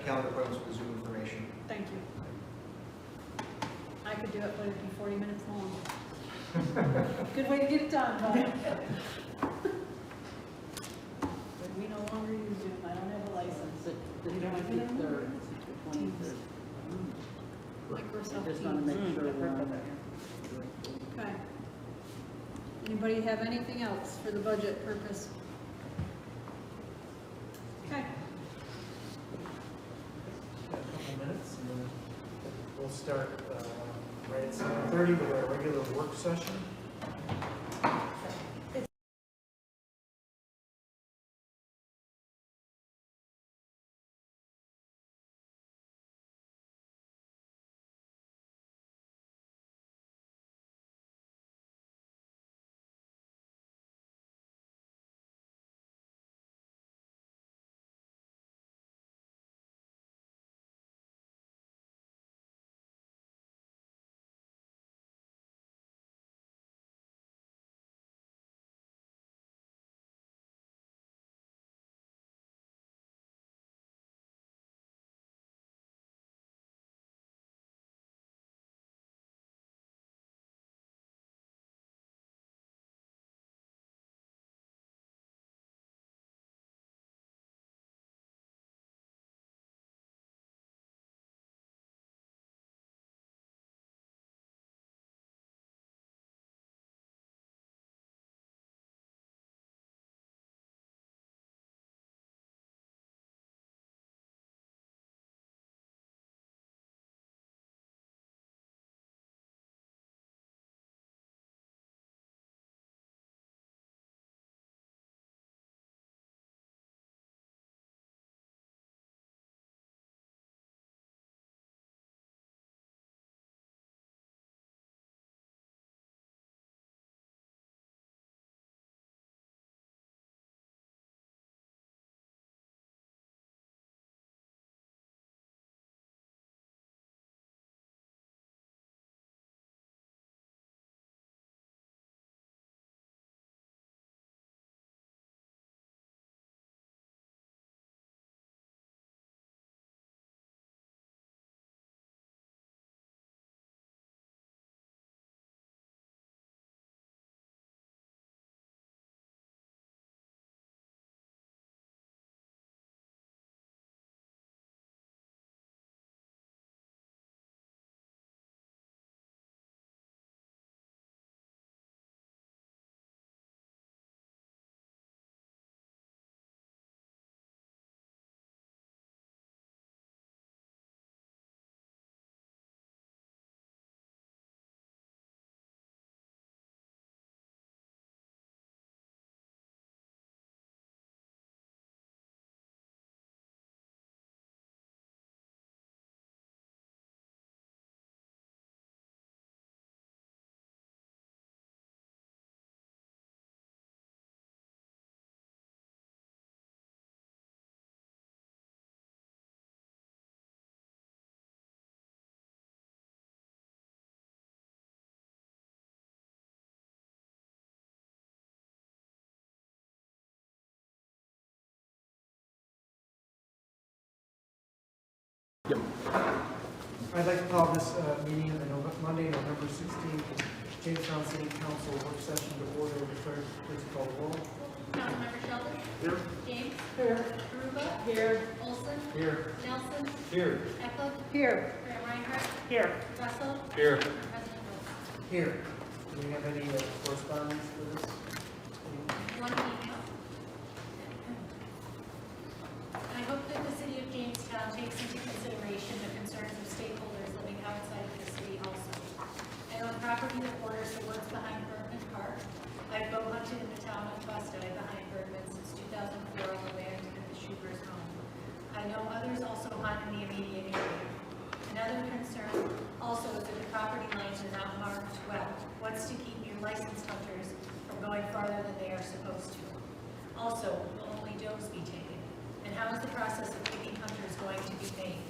calendar appointments with Zoom information. Thank you. I could do it, but it'd be 40 minutes long. Good way to get it done, but. But we no longer use Zoom. I don't have a license. The 23rd, the 23rd. Microsoft I just want to Teams. make sure we're on there. Okay. Anybody have anything else for the budget purpose? Okay. Got a couple minutes, and then we'll start right at 7:30 with our regular work session. I'd like to call this meeting on Monday, November 16th, Jamestown City Council work session to order. Clerk, please call the roll. Councilmember Sheldon. Here. James. Here. Aruba. Here. Olson. Here. Nelson. Here. Eckler. Here. Graham Reinhardt. Here. Russell. Here. And President Wilson. Here. Do we have any correspondence for this? One email. I hope that the city of Jamestown takes into consideration the concerns of stakeholders living outside of the city also. I own property that borders the woods behind Bergman Park. I've bow hunted in the town of Busti behind Bergman since 2004 on the land of the Schuber's home. I know others also hunt in the immediate area. Another concern also is that the property lines are not marked well. What's to keep your licensed hunters from going farther than they are supposed to? Also, will only does be taken? And how is the process of picking hunters going to be made?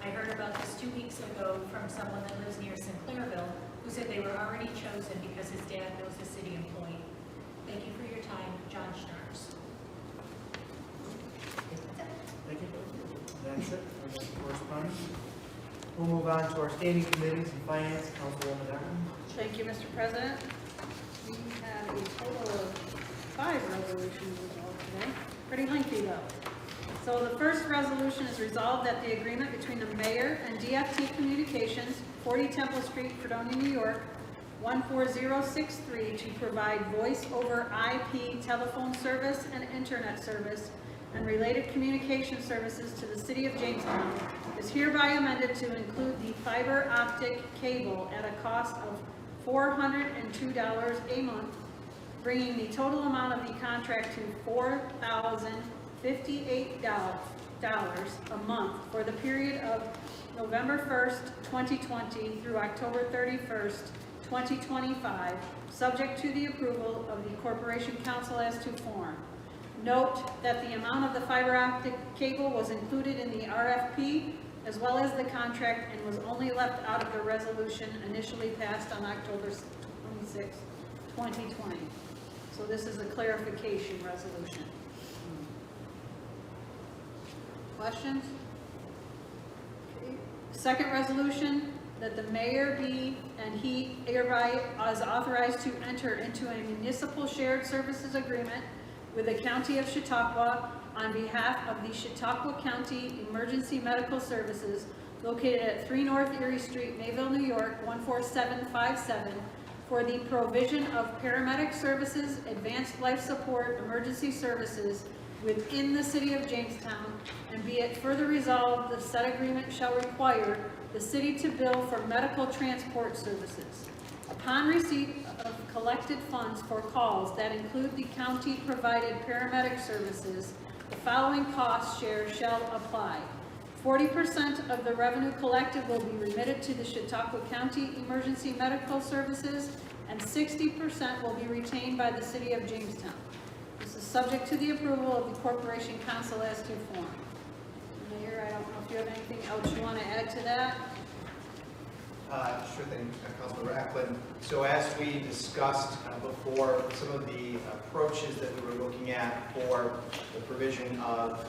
I heard about this 2 weeks ago from someone that lives near Sinclairville who said they were already chosen because his dad knows a city employee. Thank you for your time, John Schnars. Thank you. That's it for the correspondence. We'll move on to our standing committees and finance. Councilwoman Eckman. Thank you, Mr. President. We have a total of 5 resolutions resolved today. Pretty lengthy though. So the first resolution is resolved that the agreement between the mayor and DFT Communications, 40 Temple Street, Fredonia, New York, 14063 to provide voice over IP telephone service and internet service and related communication services to the city of Jamestown is hereby amended to include the fiber optic cable at a cost of $402 a month, bringing the total amount of the contract to $4,058 a month for the period of November 1st, 2020 through October 31st, 2025, subject to the approval of the Corporation Council as to form. Note that the amount of the fiber optic cable was included in the RFP as well as the contract and was only left out of the resolution initially passed on October 26, 2020. So this is a clarification resolution. Questions? Okay. Second resolution, that the mayor be and he hereby is authorized to enter into a municipal shared services agreement with the County of Chautauqua on behalf of the Chautauqua County Emergency Medical Services located at 3 North Erie Street, Mayville, New York, 14757 for the provision of paramedic services, advanced life support, emergency services within the city of Jamestown, and be it further resolved, the said agreement shall require the city to bill for medical transport services. Upon receipt of collected funds for calls that include the county-provided paramedic services, the following cost share shall apply. 40% of the revenue collected will be remitted to the Chautauqua County Emergency Medical Services, and 60% will be retained by the city of Jamestown. This is subject to the approval of the Corporation Council as to form. Mayor, I don't know if you have anything else you want to add to that? Sure thing, Councilmember Eklund. So as we discussed before, some of the approaches that we were looking at for the provision of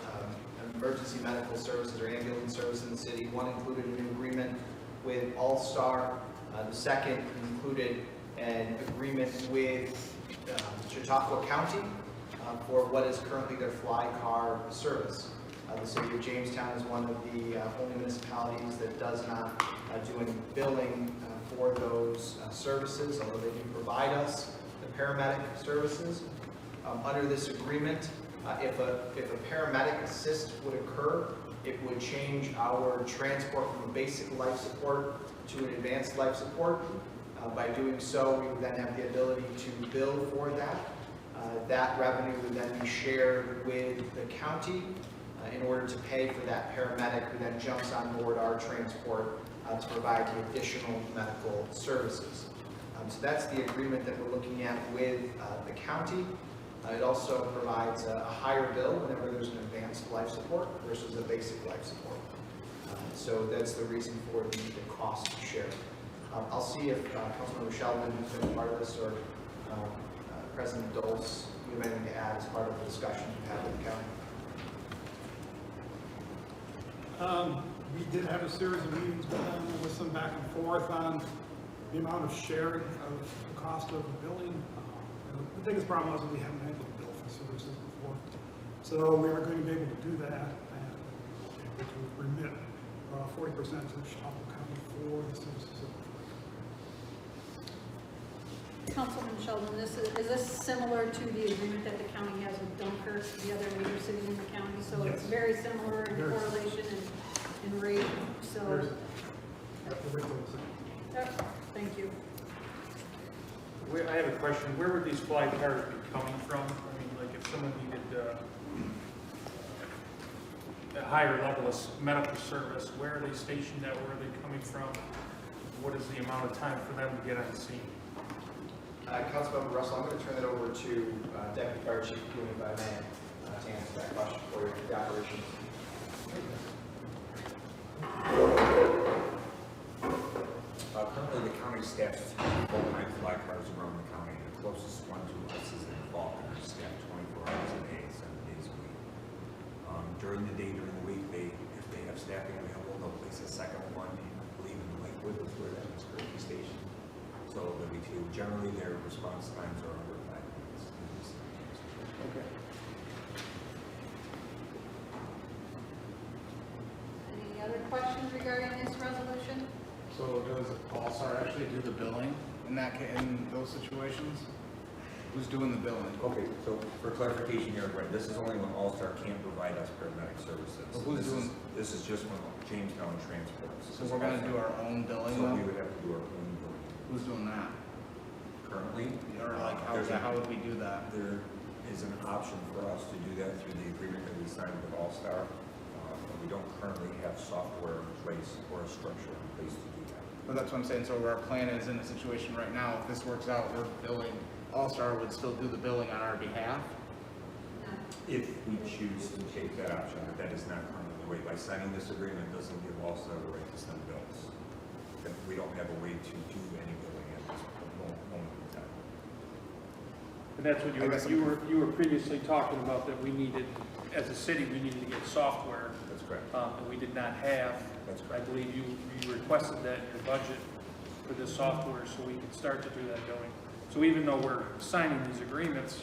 emergency medical services or ambulance service in the city, one included an agreement with All-Star. The second included an agreement with Chautauqua County for what is currently their fly car service. The city of Jamestown is one of the only municipalities that does not do any billing for those services, although they do provide us the paramedic services. Under this agreement, if a paramedic assist would occur, it would change our transport from a basic life support to an advanced life support. By doing so, we would then have the ability to bill for that. That revenue would then be shared with the county in order to pay for that paramedic who then jumps on board our transport to provide the additional medical services. So that's the agreement that we're looking at with the county. It also provides a higher bill whenever there's an advanced life support versus a basic life support. So that's the reason for the cost share. I'll see if Councilmember Sheldon has been part of this, or President Dulce, you have anything to add as part of the discussion you've had with the county. We did have a series of meetings with them, with some back and forth on the amount of sharing of the cost of the billing. The biggest problem was that we haven't been able to bill for services before. So we are going to be able to do that and be able to remit 40% to Chappaqua County for the services that we're Councilman Sheldon, is this similar to the agreement that the county has with Dunkirk, the other major cities in the county? So it's Yes. very similar in Very. correlation and rate, so. Thank you. I have a question. Where would these fly cars be coming from? I mean, like if someone needed a higher level of medical service, where are they stationed at? Where are they coming from? What is the amount of time for them to get on scene? Councilmember Russell, I'm going to turn it over to Deputy Fire Chief Kuhn, if I may, to answer that question for you, the operations. Currently, the county staffs full-time fly cars around the county. The closest one to us is in Fenton. They're staffed 24 hours a day, 7 days a week. During the day, during the week, if they have staffing available, they'll place a second one, I believe in Lakewood, is where that is currently stationed. So they'll be two. Generally, their response times are under 5 minutes. Okay. Any other questions regarding this resolution? So does All-Star actually do the billing in those situations? Who's doing the billing? Okay, so for clarification here, right, this is only when All-Star can't provide us paramedic services. So who's doing? This is just when Jamestown transports. So we're gonna do our own billing So then? we would have to do our own billing. Who's doing that? Currently, Or like, how would we do that? there is an option for us to do that through the agreement that we signed with All-Star. But we don't currently have software in place or a structure in place to do that. But that's what I'm saying, so our plan is in a situation right now, if this works out, we're billing, All-Star would still do the billing on our behalf? If we choose to take that option, but that is not currently the way. By signing this agreement, it doesn't give All-Star the right to send bills. And we don't have a way to do any billing at this moment in time. And that's what you were previously talking about, that we needed, as a city, we needed to get software. That's correct. And we did not have. That's I correct. believe you requested that in your budget for this software so we could start to do that billing. So even though we're signing these agreements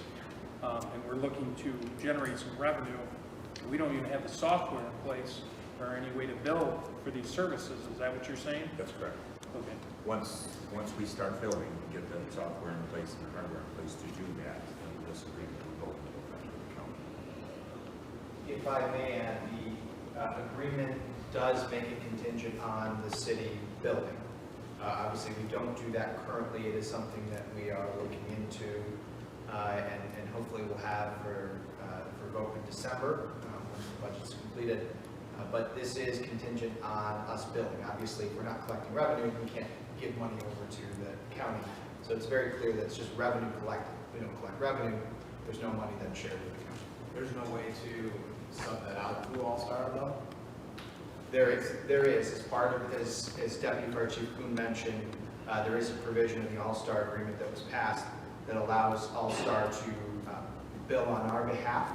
and we're looking to generate some revenue, we don't even have the software in place or any way to bill for these services. Is that what you're saying? That's correct. Okay. Once we start billing, get the software in place and the hardware in place to do that, then this agreement will go into effect with the county. If I may add, the agreement does make it contingent on the city building. Obviously, we don't do that currently. It is something that we are looking into and hopefully we'll have for vote in December when the budget's completed. But this is contingent on us billing. Obviously, if we're not collecting revenue, we can't give money over to the county. So it's very clear that it's just revenue collected. If we don't collect revenue, there's no money then shared with the county. There's no way to sub that out through All-Star though? There is, as part of, as Deputy Fire Chief Kuhn mentioned, there is a provision in the All-Star agreement that was passed that allows All-Star to bill on our behalf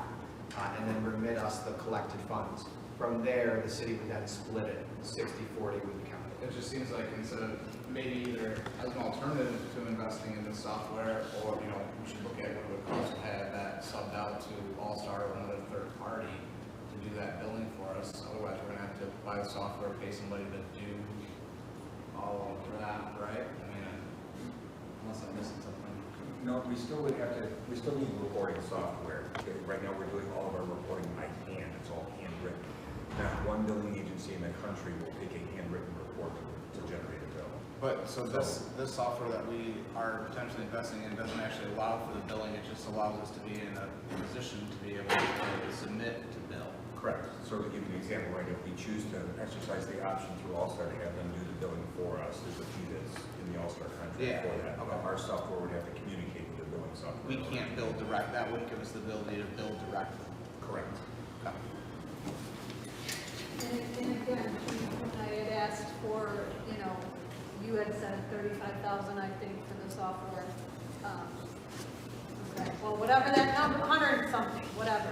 and then remit us the collected funds. From there, the city would then split it 60-40 with the county. It just seems like instead of maybe either as an alternative to investing in this software, or, we should look at what it would cost to have that subbed out to All-Star or another third party to do that billing for us. Otherwise, we're gonna have to buy the software, pay somebody to do all of that, right? I mean, unless I'm missing something. No, we still need reporting software. Okay, right now, we're doing all of our reporting by hand. It's all handwritten. Not one billing agency in the country will take a handwritten report to generate a bill. But, so this software that we are potentially investing in doesn't actually allow for the billing, it just allows us to be in a position to be able to submit to bill. Correct. So to give you an example, right, if we choose to exercise the option through All-Star to have them do the billing for us, there's a fee that's in the All-Star contract for that. Okay. Our software would have to communicate with the billing software. We can't bill direct, that wouldn't give us the ability to bill directly. Correct. Okay. And again, I had asked for, you had said 35,000, I think, for the software. Okay, well, whatever that number, 100 and something, whatever.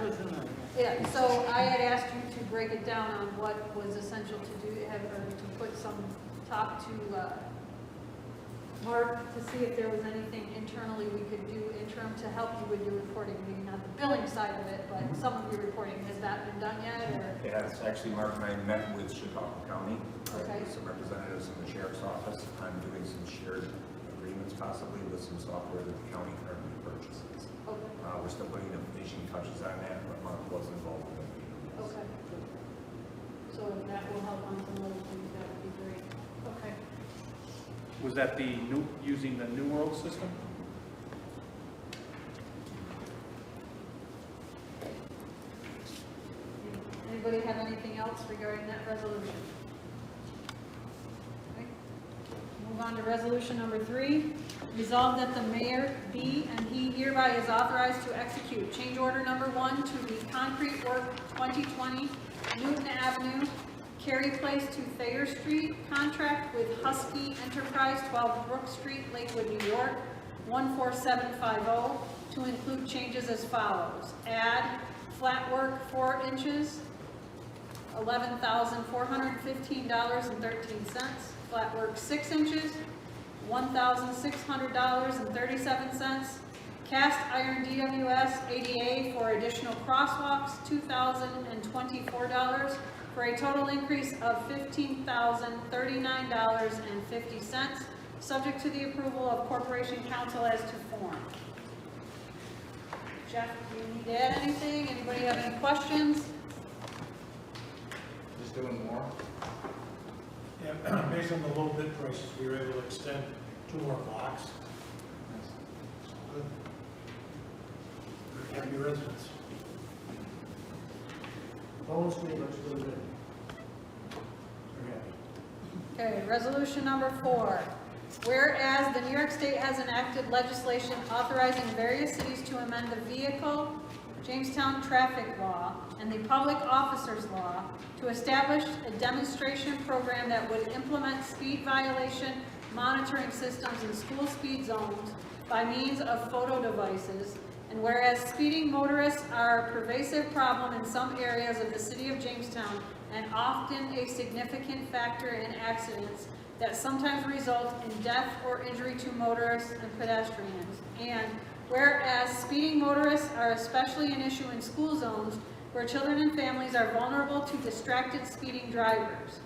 Yeah, so I had asked you to break it down on what was essential to do, or to put some, talk to Mark to see if there was anything internally we could do interim to help you with your reporting, maybe not the billing side of it, but some of your reporting. Has that been done yet, or? Yeah, it's actually Mark and I met with Chicago County, Okay. with some representatives in the sheriff's office on doing some shared agreements possibly with some software that the county currently purchases. Okay. We're still putting the finishing touches on that, but Mark was involved in it. Okay. So if that will help on some other things, that would be great. Okay. Was that the new, using the New World system? Anybody have anything else regarding that resolution? Okay. Move on to resolution number 3. Resolve that the mayor be and he hereby is authorized to execute change order number 1 to the concrete work 2020 Newton Avenue, Cary Place to Thayer Street, contract with Husky Enterprise, 12 Brook Street, Lakewood, New York, 14750, to include changes as follows. Add flat work 4 inches, $11,415.13. Flat work 6 inches, $1,600.37. Cast iron DWS ADA for additional crosswalks, $2,024, for a total increase of $15,039.50, subject to the approval of Corporation Council as to form. Jeff, do you need to add anything? Anybody have any questions? Just doing more? Yeah, based on the low bid prices, we were able to extend 2 more blocks. Good. Happy residents. Bone Street looks really good. We're happy. Okay, resolution number 4. Whereas the New York State has enacted legislation authorizing various cities to amend the Vehicle, Jamestown Traffic Law, and the Public Officers Law to establish a demonstration program that would implement speed violation monitoring systems in school speed zones by means of photo devices, and whereas speeding motorists are a pervasive problem in some areas of the city of Jamestown and often a significant factor in accidents that sometimes result in death or injury to motorists and pedestrians, and whereas speeding motorists are especially an issue in school zones where children and families are vulnerable to distracted speeding drivers.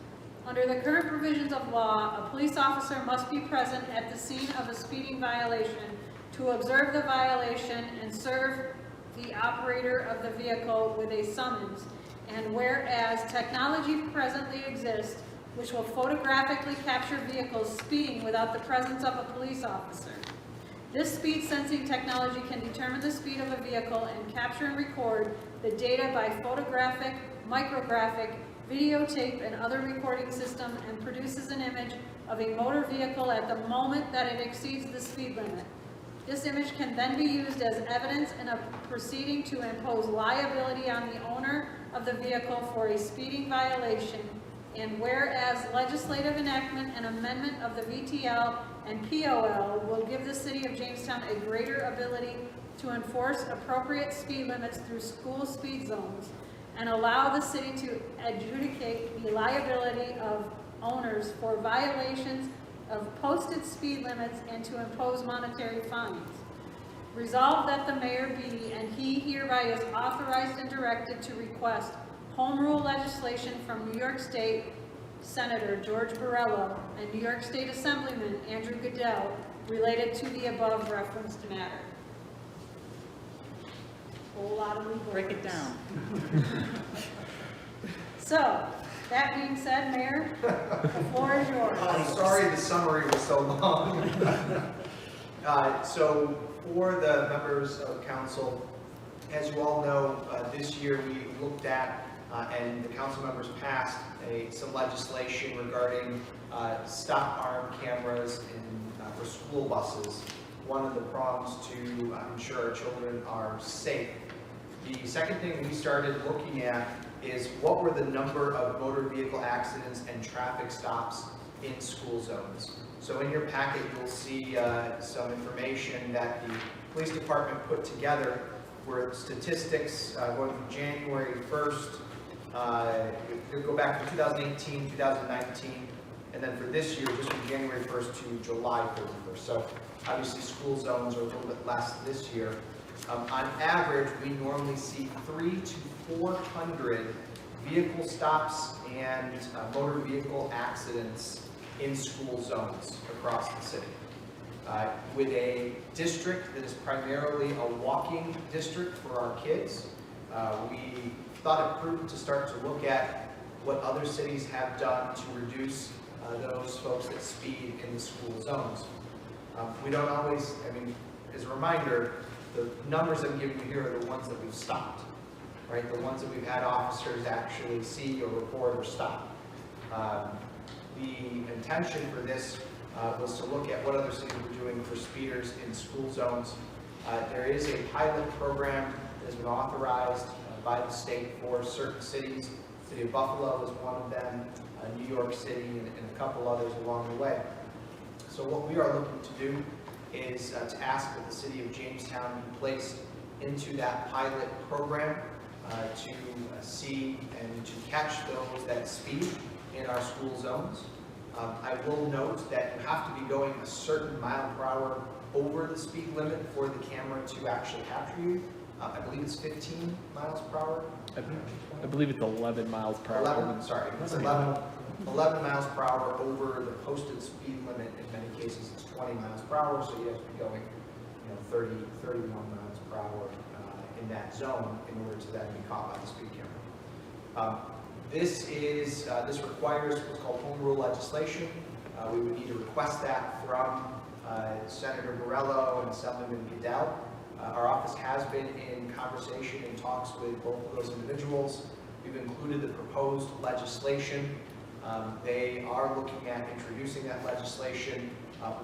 Under the current provisions of law, a police officer must be present at the scene of a speeding violation to observe the violation and serve the operator of the vehicle with a summons. And whereas technology presently exists which will photographically capture vehicles speeding without the presence of a police officer. This speed sensing technology can determine the speed of a vehicle and capture and record the data by photographic, micrographic, videotape, and other recording system, and produces an image of a motor vehicle at the moment that it exceeds the speed limit. This image can then be used as evidence in a proceeding to impose liability on the owner of the vehicle for a speeding violation. And whereas legislative enactment and amendment of the VTL and POL will give the city of Jamestown a greater ability to enforce appropriate speed limits through school speed zones and allow the city to adjudicate the liability of owners for violations of posted speed limits and to impose monetary fines. Resolved that the mayor be and he hereby is authorized and directed to request home rule legislation from New York State Senator George Borrello and New York State Assemblyman Andrew Goodell related to the above referenced matter. Whole lot of legal Break it words. down. So, that being said, Mayor, the floor is yours. Sorry the summary was so long. So for the members of council, as you all know, this year we looked at and the council members passed some legislation regarding stop arm cameras for school buses. One of the prongs to ensure our children are safe. The second thing we started looking at is what were the number of motor vehicle accidents and traffic stops in school zones. So in your packet, you'll see some information that the police department put together where statistics going from January 1st, go back from 2018, 2019, and then for this year, just from January 1st to July 31st. So obviously school zones are a little bit less this year. On average, we normally see 300 to 400 vehicle stops and motor vehicle accidents in school zones across the city. With a district that is primarily a walking district for our kids, we thought it prudent to start to look at what other cities have done to reduce those folks that speed in the school zones. We don't always, I mean, as a reminder, the numbers I'm giving you here are the ones that we've stopped, right? The ones that we've had officers actually see or report or stop. The intention for this was to look at what other cities were doing for speeders in school zones. There is a pilot program that has been authorized by the state for certain cities. The city of Buffalo is one of them, New York City, and a couple others along the way. So what we are looking to do is to ask that the city of Jamestown be placed into that pilot program to see and to catch those that speed in our school zones. I will note that you have to be going a certain mile per hour over the speed limit for the camera to actually capture you. I believe it's 15 miles per hour. I believe it's 11 miles per hour. 11, sorry, it's 11 miles per hour over the posted speed limit. In many cases, it's 20 miles per hour, so you have to be going, 31 miles per hour in that zone in order to then be caught by the speed camera. This requires what's called home rule legislation. We would need to request that from Senator Borrello and Assemblyman Goodell. Our office has been in conversation and talks with both of those individuals. We've included the proposed legislation. They are looking at introducing that legislation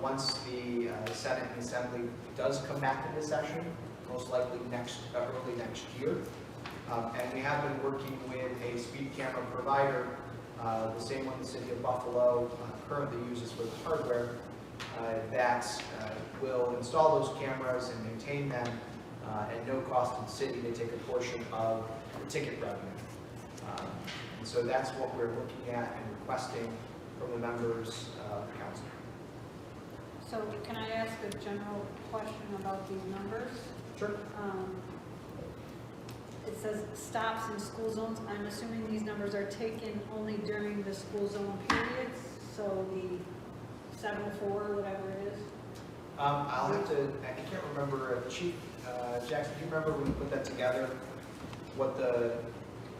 once the Senate and Assembly does come back into session, most likely early next year. And we have been working with a speed camera provider, the same one the city of Buffalo currently uses for the hardware, that will install those cameras and maintain them at no cost to the city. They take a portion of the ticket revenue. And so that's what we're looking at and requesting from the members of the council. So can I ask a general question about these numbers? Sure. It says stops in school zones. I'm assuming these numbers are taken only during the school zone periods, so the 704, whatever it is? I'll have to, I can't remember, Chief Jackson, do you remember when we put that together, what the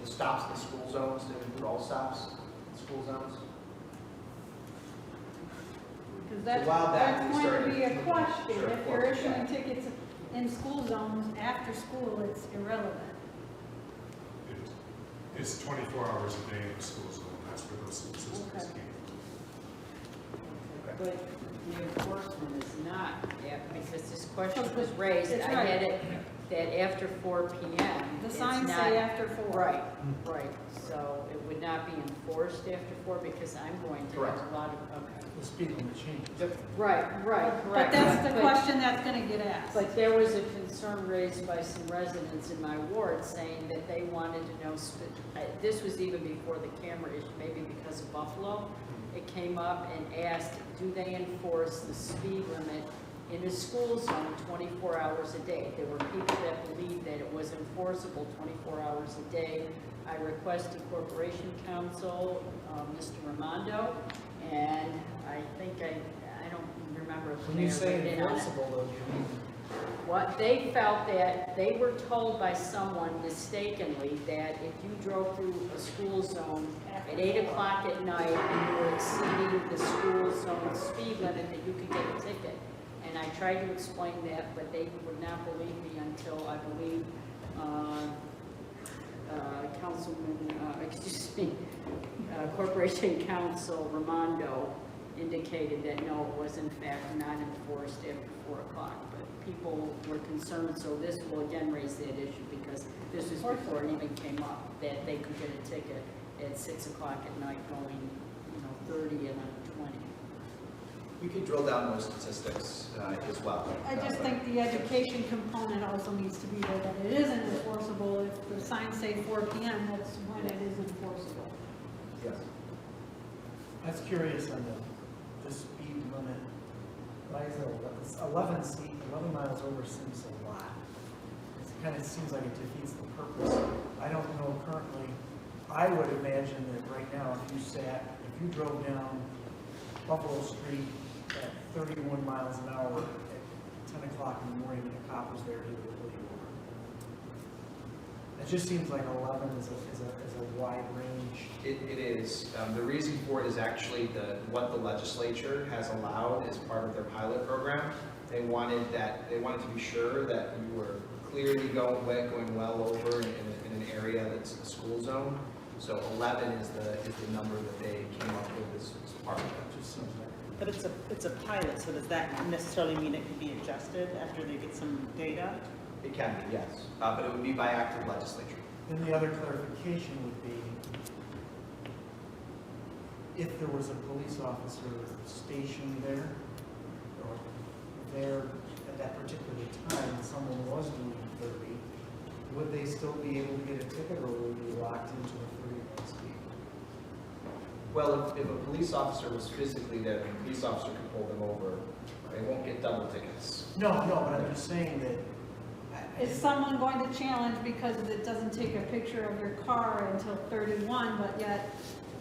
stops in the school zones, did it include all stops in school zones? Because that's going to be a question. Sure, if you're issuing tickets in school zones after school, it's irrelevant. It's 24 hours a day in the school zone. That's where those systems came. But the enforcement is not, because this question was raised, I had it that after 4 p.m. The signs say after 4. Right, right. So it would not be enforced after 4 because I'm going to have a lot of, okay. The speed limit changes. Right, correct. But that's the question that's going to get asked. But there was a concern raised by some residents in my ward saying that they wanted to know, this was even before the camera issue, maybe because of Buffalo. It came up and asked, do they enforce the speed limit in a school zone 24 hours a day? There were people that believed that it was enforceable 24 hours a day. I requested Corporation Counsel, Mr. Ramondo, and I think I don't remember. When you say enforceable, though, do you mean? What they felt that they were told by someone mistakenly that if you drove through a school zone at 8 o'clock at night and you were exceeding the school zone speed limit, that you could get a ticket. And I tried to explain that, but they would not believe me until I believe Corporation Counsel Ramondo indicated that no, it was in fact not enforced after 4 o'clock. But people were concerned, so this will again raise that issue because this was before it even came up, that they could get a ticket at 6 o'clock at night going, 30 and then 20. We could drill down those statistics as well. I just think the education component also needs to be there, that it isn't enforceable. If the signs say 4 PM, that's when it is enforceable. Yes. I was curious on the speed limit. Why is it 11 miles over seems a lot. It kind of seems like it defeats the purpose. I don't know currently. I would imagine that right now, if you drove down Buffalo Street at 31 miles an hour at 10 o'clock in the morning and a cop was there, he would pull you over. It just seems like 11 is a wide range. It is. The reason for it is actually what the legislature has allowed as part of their pilot program. They wanted to be sure that you were clearly going well over in an area that's a school zone. So 11 is the number that they came up with as part of that. Just seems like. But it's a pilot, so does that necessarily mean it can be adjusted after they get some data? It can be, yes, but it would be by act of legislature. Then the other clarification would be, if there was a police officer stationed there, or there at that particular time, and someone was doing 30, would they still be able to get a ticket, or would they be locked into a 30-mile speed? Well, if a police officer was physically there, the police officer could pull them over. They won't get double tickets. No, but I'm just saying that. Is someone going to challenge because it doesn't take a picture of your car until 31, but yet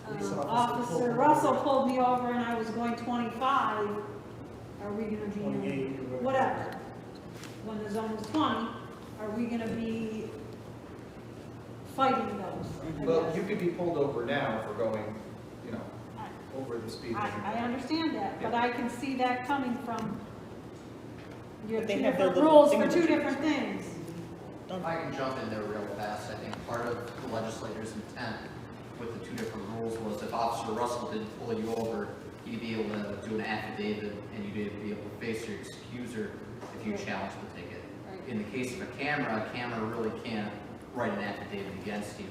Officer Russell pulled me over and I was going 25? Are we going to be, whatever, when the zone is 20, are we going to be fighting those? Well, you could be pulled over now for going, over the speed limit. I understand that, but I can see that coming from, you have They two have their different little rules for two signatures. different things. If I can jump in there real fast, I think part of the legislator's intent with the two different rules was if Officer Russell didn't pull you over, you'd be able to do an affidavit and you'd be able to face your excuser if you challenge the ticket. In the case of a camera really can't write an affidavit against you.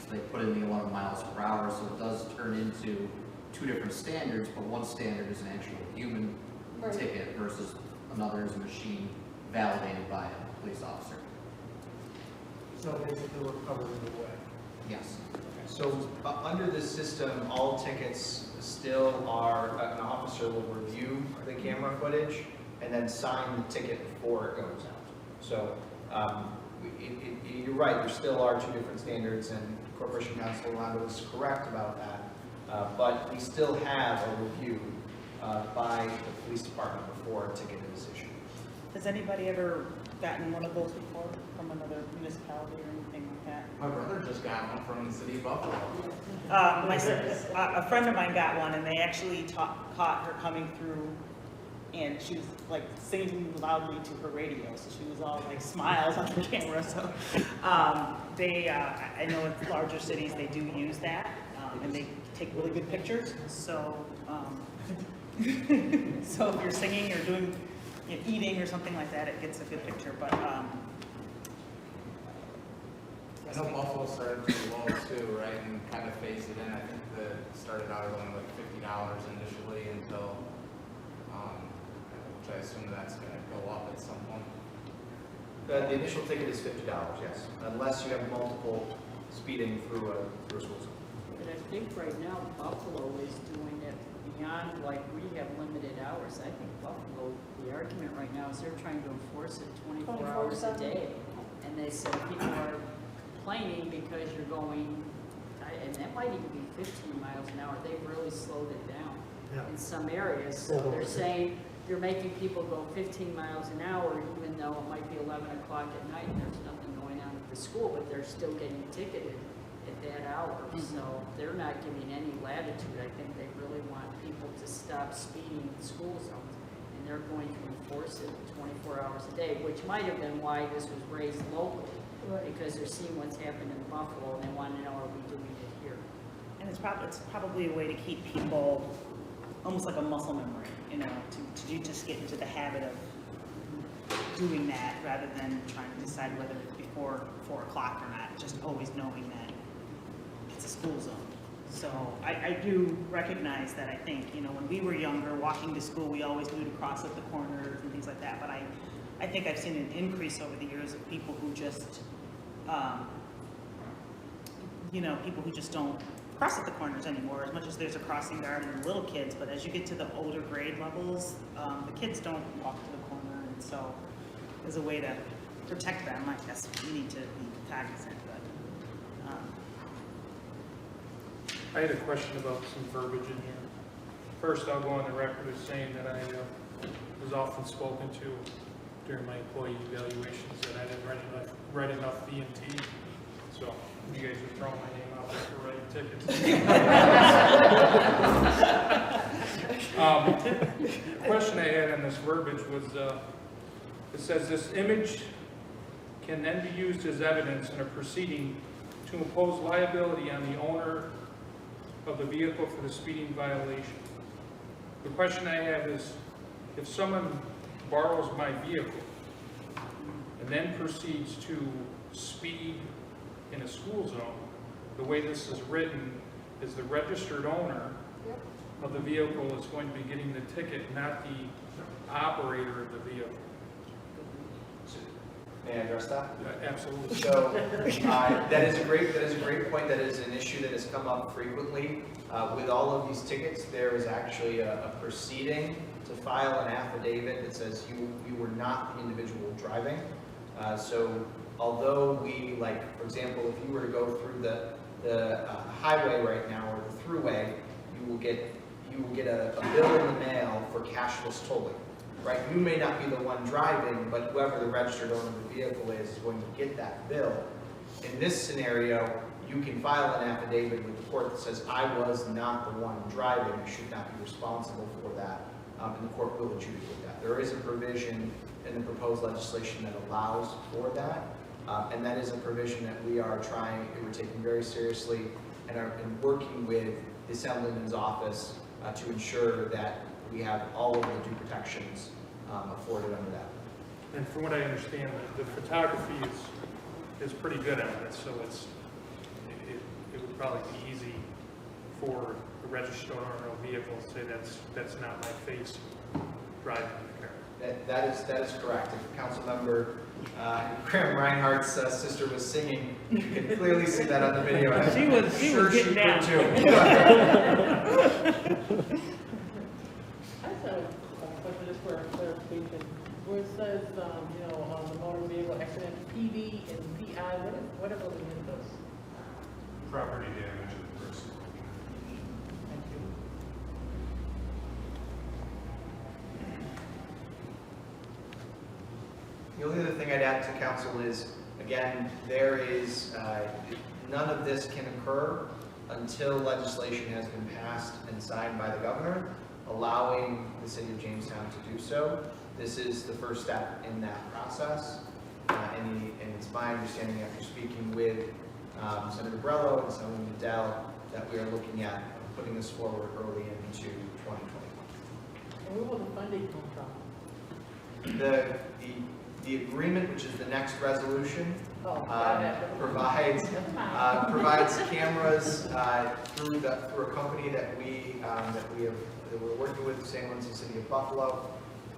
So they put in the 11 miles per hour, so it does turn into two different standards, but one standard is an actual human ticket versus another is a machine validated by a police officer. So basically we're covered either way. Yes. So under this system, all tickets still are, an officer will review the camera footage and then sign the ticket before it goes out. So you're right, there still are two different standards, and Corporation Counsel Rolando is correct about that. But we still have a review by the police department before a ticket is issued. Has anybody ever gotten one of those before from another municipality or anything like that? My brother just got one from the city of Buffalo. A friend of mine got one, and they actually caught her coming through, and she was like singing loudly to her radio, so she was all like smiles on the camera. So I know in larger cities they do use that, and they take really good pictures. So so if you're singing or doing eating or something like that, it gets a good picture. But I know Buffalo started pretty low too, right, and kind of phased it in. I think that started out at only like $50 initially until, which I assume that's going to go up at some point. The initial ticket is $50, yes, unless you have multiple speeding through a school zone. But I think right now Buffalo is doing it beyond, like, we have limited hours. I think Buffalo, the argument right now is they're trying to enforce it 24 hours a day. And they said people are complaining because you're going, and that might even be 15 miles an hour. They've really slowed it down in some areas. So they're saying you're making people go 15 miles an hour, even though it might be 11 o'clock at night and there's nothing going on at the school, but they're still getting ticketed at that hour. So they're not giving any latitude. I think they really want people to stop speeding in school zones, and they're going to enforce it 24 hours a day, which might have been why this was raised locally, because they're seeing what's happened in Buffalo and they want to know, are we doing it here? and it's probably a way to keep people almost like a muscle memory, to just get into the habit of doing that rather than trying to decide whether it's before 4 o'clock or not. Just always knowing that it's a school zone. So I do recognize that. I think, you know, when we were younger, walking to school, we always knew to cross at the corners and things like that. But I think I've seen an increase over the years of people who just, you know, people who just don't cross at the corners anymore, as much as there's a crossing guard and little kids. But as you get to the older grade levels, the kids don't walk to the corner. And so as a way to protect them, I guess we need to be cognizant. But I had a question about some verbiage in here. First, I'll go on the record as saying that I was often spoken to during my employee evaluations that I didn't write enough V&T. So you guys are throwing my name out there for writing tickets. The question I had on this verbiage was, it says this image can then be used as evidence in a proceeding to impose liability on the owner of the vehicle for the speeding violation. The question I have is, if someone borrows my vehicle and then proceeds to speed in a school zone, the way this is written is the registered owner of the vehicle is going to be getting the ticket, not the operator of the vehicle. May I address that? Absolutely. So that is a great point. That is an issue that has come up frequently. With all of these tickets, there is actually a proceeding to file an affidavit that says you were not the individual driving. So although we, like, for example, if you were to go through the highway right now or the thruway, you will get a bill in the mail for cashless tolling. Right, you may not be the one driving, but whoever the registered owner of the vehicle is going to get that bill. In this scenario, you can file an affidavit with the court that says, I was not the one driving, I should not be responsible for that, and the court will adjudicate that. There is a provision in the proposed legislation that allows for that, and that is a provision that we're taking very seriously and are working with the Assemblyman's office to ensure that we have all of the due protections afforded under that. And from what I understand, the photography is pretty good at it, so it would probably be easy for the registered owner of a vehicle to say that's not my face driving the car. That is correct. If Councilmember Graham Reinhardt's sister was singing, you can clearly see that on the video. She was getting down. Just for clarification, where it says, on the motor vehicle accident, PD and PI, what are those in those? Property damage and person. Thank you. The only other thing I'd add to council is, again, there is, none of this can occur until legislation has been passed and signed by the governor, allowing the city of Jamestown to do so. This is the first step in that process, and it's my understanding after speaking with Senator Brello and Senator Liddell that we are looking at putting this forward early into 2021. And where will the funding come from? The agreement, which is the next resolution, provides cameras through a company that we're working with, the St. Lucie City of Buffalo,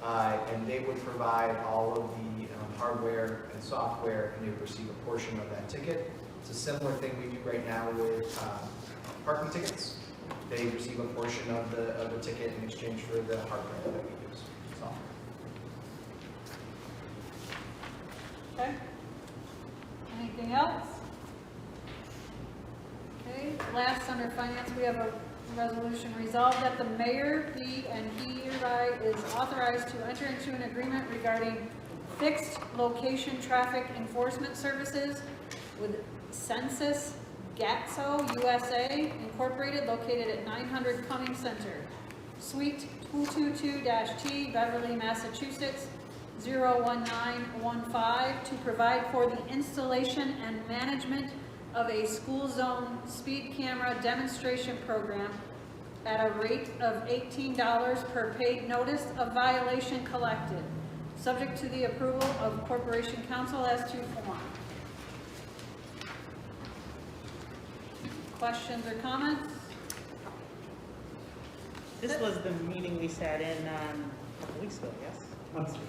and they would provide all of the hardware and software, and they would receive a portion of that ticket. It's a similar thing we do right now with parking tickets. They receive a portion of the ticket in exchange for the hardware that we use. Software. Okay. Anything else? Okay, last under finance, we have a resolution resolved that the mayor be and he hereby is authorized to enter into an agreement regarding fixed location traffic enforcement services with Census Gatso USA Incorporated, located at 900 Cumming Center, Suite 222-T, Beverly, Massachusetts 01915, to provide for the installation and management of a school zone speed camera demonstration program at a rate of $18 per paid notice of violation collected, subject to the approval of Corporation Council as to form. Questions or comments? This was the meeting we sat in, a couple weeks ago, yes? Months ago.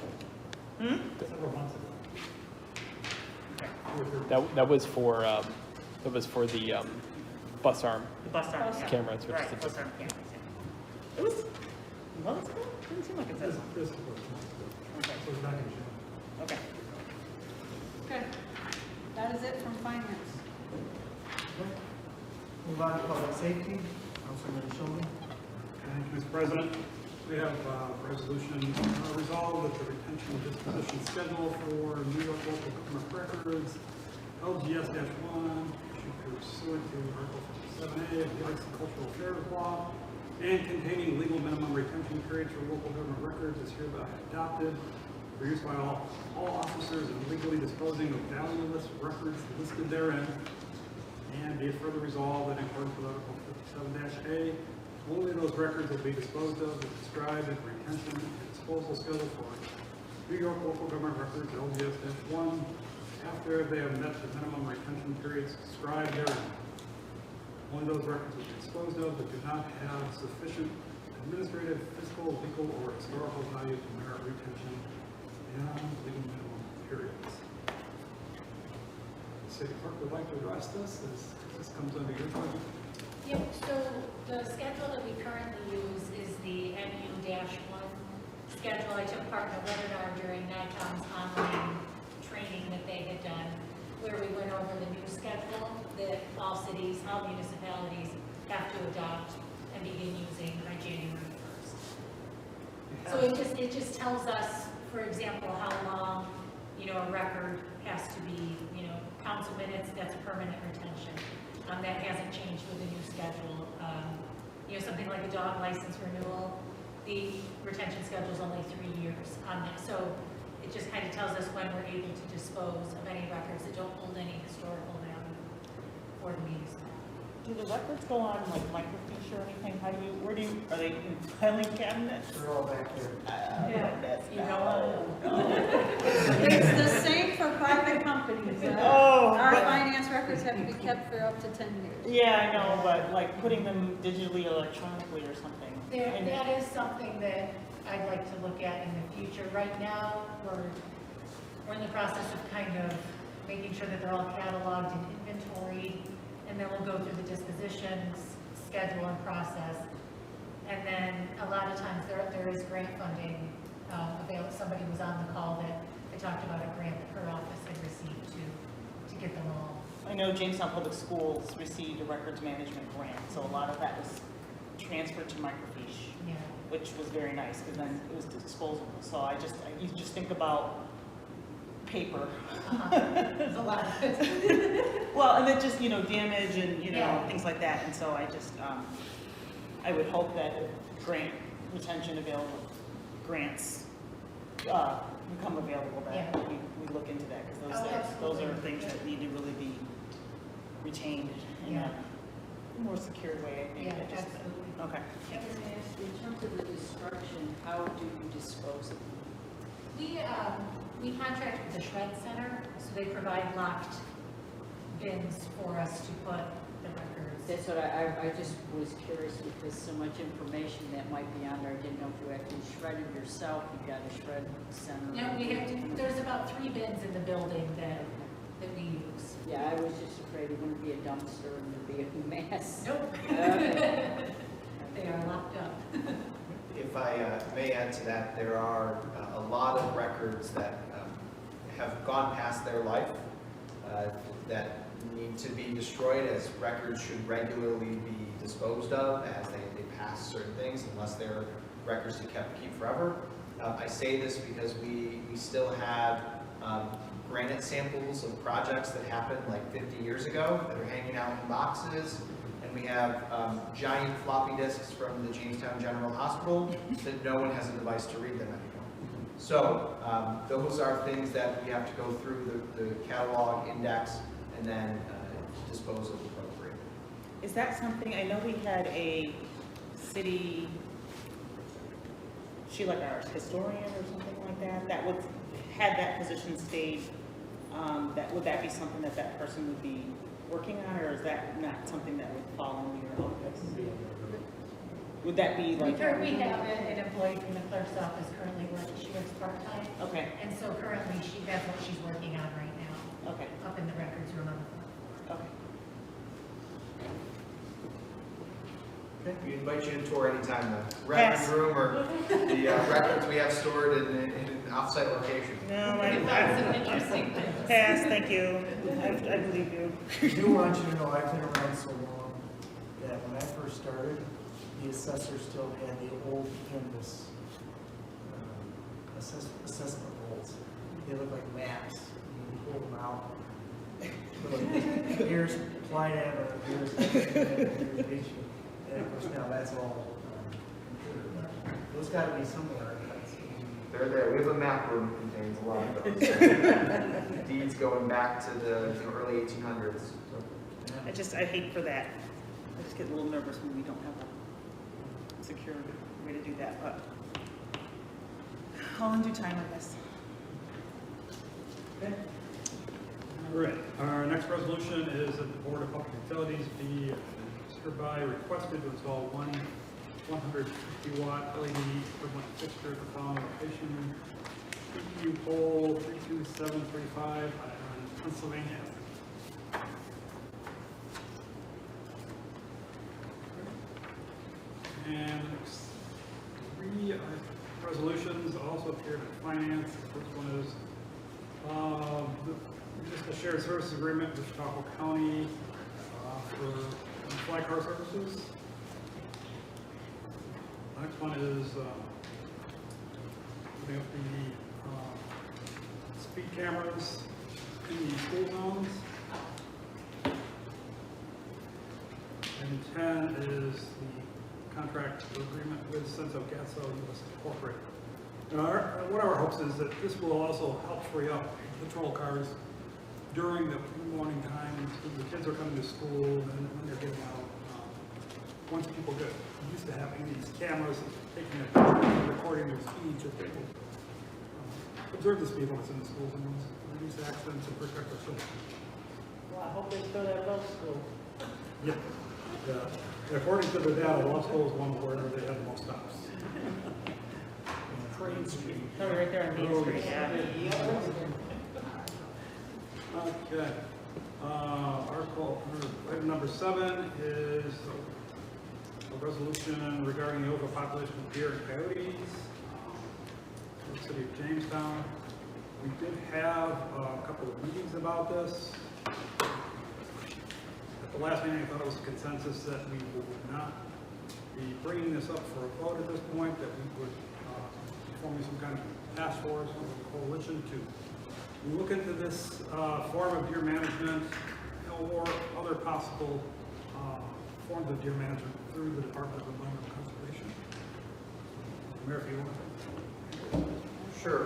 Several months ago. That was for the bus arm The bus arm. yeah. cameras, which Right, is a bus arm cameras, yeah. It was months ago? Didn't seem like it's that long. This was months ago. Okay. So it was back in June. Okay. Okay, that is it from finance. Move on to public safety, Councilman Schulman. Thank you, Mr. President. We have a resolution resolved that the retention disposition schedule for New York local government records, LGS-1, issued pursuant to Article 57A of the Arts and Cultural Affairs Law, and containing legal minimum retention periods for local government records is hereby adopted for use by all officers in legally disposing of valueless records listed therein. And be it further resolved that in accordance with Article 57-A, only those records will be disposed of as described in the retention and disposal schedule for New York local government records LGS-1 after they have met the minimum retention periods described therein. Only those records will be disposed of that do not have sufficient administrative, fiscal, legal, or historical value to merit retention beyond legal minimum periods. City clerk would like to address this as this comes under your budget. Yep, so the schedule that we currently use is the MU-1 schedule. I took part in a webinar during NICOM's online training that they had done, where we went over the new schedule that all cities, all municipalities have to adopt and begin using by January 1st. So it just tells us, for example, how long, a record has to be, council minutes, that's permanent retention. That hasn't changed with the new schedule. Something like a dog license renewal, the retention schedule is only 3 years on that. So it just kind of tells us when we're able to dispose of any records that don't hold any historical value for the municipality. Do the records go on like microfiche or anything? Are they in filing cabinets? They're all back there. It's the same for private companies. Our finance records have to be kept for up to 10 years. Yeah, I know, but like putting them digitally, electronically or something. That is something that I'd like to look at in the future. Right now, we're in the process of kind of making sure that they're all cataloged and inventoried, and then we'll go through the dispositions, schedule and process. And then a lot of times there is grant funding available. Somebody was on the call that they talked about a grant that her office had received to get them all. I know Jamestown Public Schools received a records management grant, so a lot of that was transferred to microfiche, which was very nice because then it was disposable. So you just think about paper. There's a lot of it. Well, and then just, damage and, things like that. And so I would hope that if grant retention grants become available, that we look into that because those are things that need to really be retained in a more secured way, I think. Yeah, absolutely. Okay. In terms of the destruction, how do you dispose of them? We contract with the Shred Center, so they provide locked bins for us to put the records. That's what I just was curious because so much information that might be on there. I didn't know if you actually shred it yourself. You've got a shred center. No, there's about 3 bins in the building that we use. Yeah, I was just afraid it wouldn't be a dumpster and there'd be a mess. Nope. Okay. They are locked up. If I may add to that, there are a lot of records that have gone past their life that need to be destroyed, as records should regularly be disposed of as they pass certain things, unless they're records to keep forever. I say this because we still have granite samples of projects that happened like 50 years ago that are hanging out in boxes. And we have giant floppy disks from the Jamestown General Hospital that no one has a device to read them anymore. So those are things that we have to go through the catalog, index, and then dispose of appropriately. Is that something, I know we had a city, like our historian or something like that, that had that position stayed, would that be something that person would be working on, or is that not something that would fall under your office? Would that be like? We have an employee from the clerk's office currently working, she works part-time. Okay, And so currently, that's what she's working on right now, okay, up in the records room on the front. okay. Okay, we invite you to tour anytime, the records room or the records we have stored in an offsite location. No, Some interesting things. pass, thank you. I believe you. I do want you to know I've been around so long that when I first started, the assessor still had the old canvas assessment rolls. They look like maps. You can pull them out. Here's Clyde Avenue, here's Beach. And of course now that's all computer. Those got to be somewhere. They're there. We have a map room that contains a lot of those. Deeds going back to the early 1800s. So. I hate for that. I just get a little nervous when we don't have a secure way to do that, but all in due time, I guess. Okay. All right, our next resolution is that the Board of Public Utilities be hereby requested to install one 150-watt LED equivalent fixture at the following location: PPU pole 32735 on Pennsylvania. And three resolutions also appeared in finance. The first one is just a shared services agreement with Chicago County for fly car services. The next one is putting up the speed cameras in the school zones. And 10 is the contract agreement with Senso Gasso US Incorporated. One of our hopes is that this will also help free up patrol cars during the morning times when the kids are coming to school and when they're getting out. Once people get used to having these cameras and taking a picture and recording their speeds, that they will observe the speed limits in the schools and reduce accidents and protect our children. Well, I hope they still have law school. Yeah. According to the data, law school is one where they have the most stops. Train Street. Oh, right there on Main Street. Okay. Item number 7 is a resolution regarding the overpopulation of deer and coyotes in the city of Jamestown. We did have a couple of meetings about this. At the last meeting, I thought it was a consensus that we would not be bringing this up for a vote at this point, that we would be forming some kind of task force or coalition to look into this form of deer management or other possible forms of deer management through the Department of Environmental Conservation. Mayor, if you want to. Sure.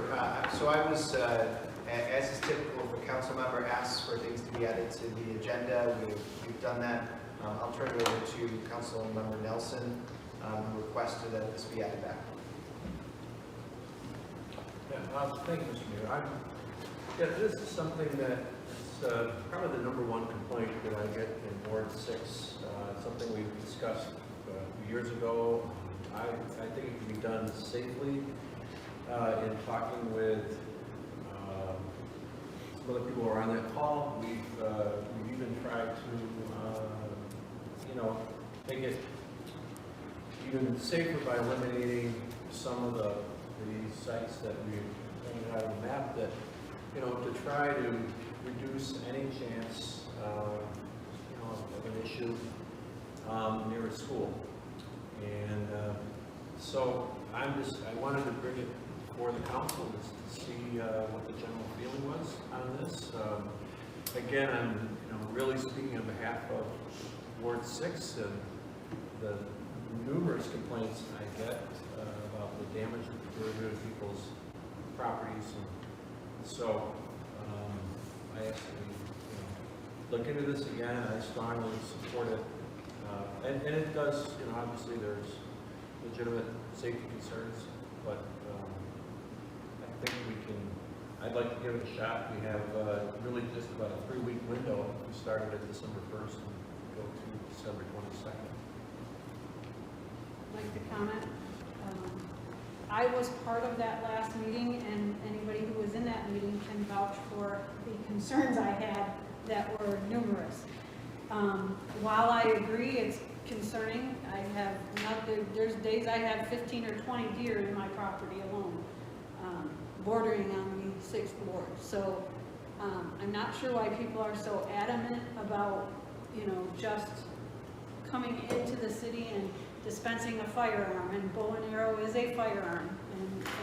So I was, as is typical, if a council member asks for things to be added to the agenda, we've done that. I'll turn it over to Council Member Nelson, who requested that this be added back. Yeah, thank you, Mr. Mayor. Yeah, this is something that is probably the #1 complaint that I get in Ward 6. Something we've discussed a few years ago. I think it can be done safely. In talking with some other people who are on that call, we've even tried to, make it even safer by eliminating some of the sites that we've pointed out on the map that, to try to reduce any chance, of an issue near a school. And so I wanted to bring it before the council just to see what the general feeling was on this. Again, I'm really speaking on behalf of Ward 6 and the numerous complaints I get about the damage that they're doing to people's properties. And so I ask that we look into this again. I strongly support it. And it does, obviously there's legitimate safety concerns, but I think I'd like to give it a shot. We have really just about a 3-week window. We started at December 1st and go to December 22nd. like to comment. I was part of that last meeting, and anybody who was in that meeting can vouch for the concerns I had that were numerous. While I agree it's concerning, I have there's days I have 15 or 20 deer in my property alone, bordering on the 6th ward. So I'm not sure why people are so adamant about, just coming into the city and dispensing a firearm, and bow and arrow is a firearm.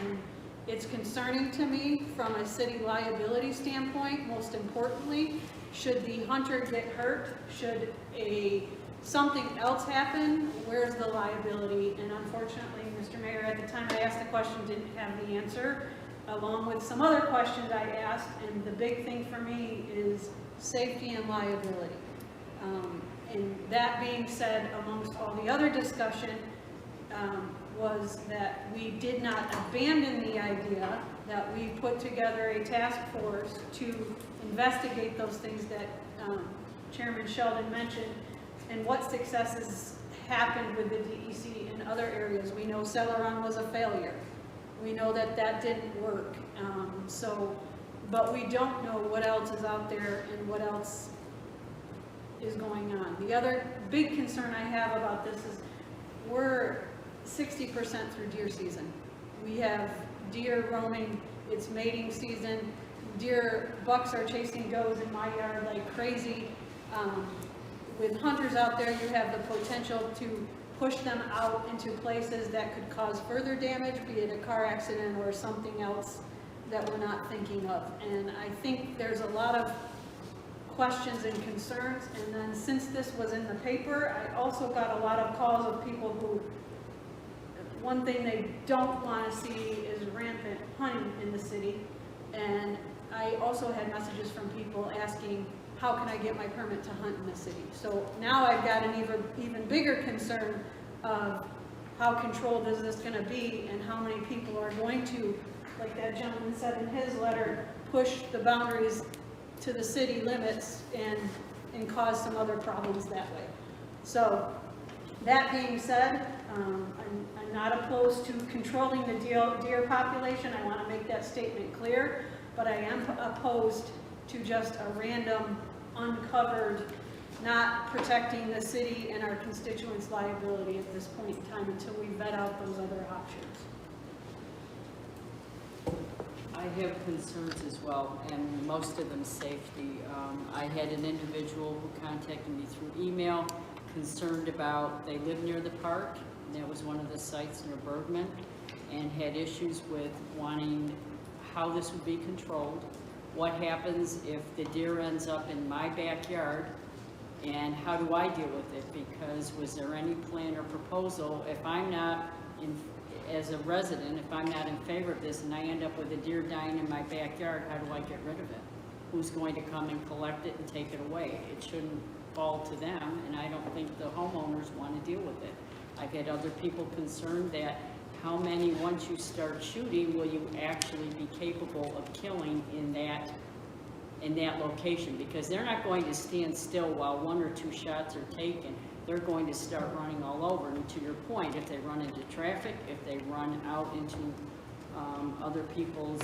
And it's concerning to me from a city liability standpoint. Most importantly, should the hunter get hurt, should something else happen, where's the liability? And unfortunately, Mr. Mayor, at the time I asked the question, didn't have the answer, along with some other questions I asked, and the big thing for me is safety and liability. And that being said, amongst all the other discussion, was that we did not abandon the idea, that we put together a task force to investigate those things that Chairman Sheldon mentioned, and what successes happened with the DEC in other areas. We know Celeron was a failure. We know that that didn't work. But we don't know what else is out there and what else is going on. The other big concern I have about this is we're 60% through deer season. We have deer roaming, it's mating season, bucks are chasing does in my yard like crazy. With hunters out there, you have the potential to push them out into places that could cause further damage, be it a car accident or something else that we're not thinking of. And I think there's a lot of questions and concerns. And then since this was in the paper, I also got a lot of calls of people who, one thing they don't want to see is rampant hunting in the city. And I also had messages from people asking, how can I get my permit to hunt in the city? So now I've got an even bigger concern of how controlled is this going to be, and how many people are going to, like that gentleman said in his letter, push the boundaries to the city limits and cause some other problems that way. So that being said, I'm not opposed to controlling the deer population. I want to make that statement clear, but I am opposed to just a random, uncovered, not protecting the city and our constituents' liability at this point in time until we vet out those other options. I have concerns as well, and most of them safety. I had an individual who contacted me through email, concerned about, they live near the park, and that was one of the sites near Bergman, and had issues with wanting how this would be controlled. What happens if the deer ends up in my backyard, and how do I deal with it? Because was there any plan or proposal, if I'm not, as a resident, if I'm not in favor of this and I end up with a deer dying in my backyard, how do I get rid of it? Who's going to come and collect it and take it away? It shouldn't fall to them, and I don't think the homeowners want to deal with it. I've had other people concerned that how many, once you start shooting, will you actually be capable of killing in that location? Because they're not going to stand still while 1 or 2 shots are taken. They're going to start running all over. And to your point, if they run into traffic, if they run out into other people's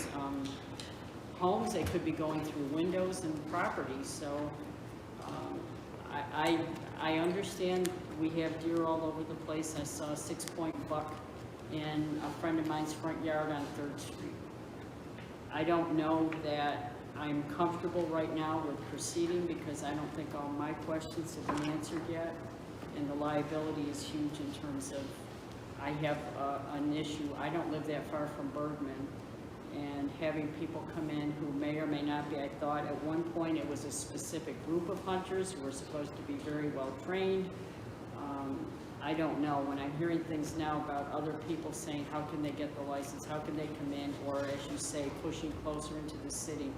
homes, they could be going through windows and properties. So I understand we have deer all over the place. I saw a 6-point buck in a friend of mine's front yard on 3rd Street. I don't know that I'm comfortable right now with proceeding, because I don't think all my questions have been answered yet, and the liability is huge in terms of, I have an issue. I don't live that far from Bergman, and having people come in who may or may not be, I thought at one point it was a specific group of hunters who were supposed to be very well trained. I don't know. When I'm hearing things now about other people saying, how can they get the license? How can they come in? Or as you say, pushing closer into the city.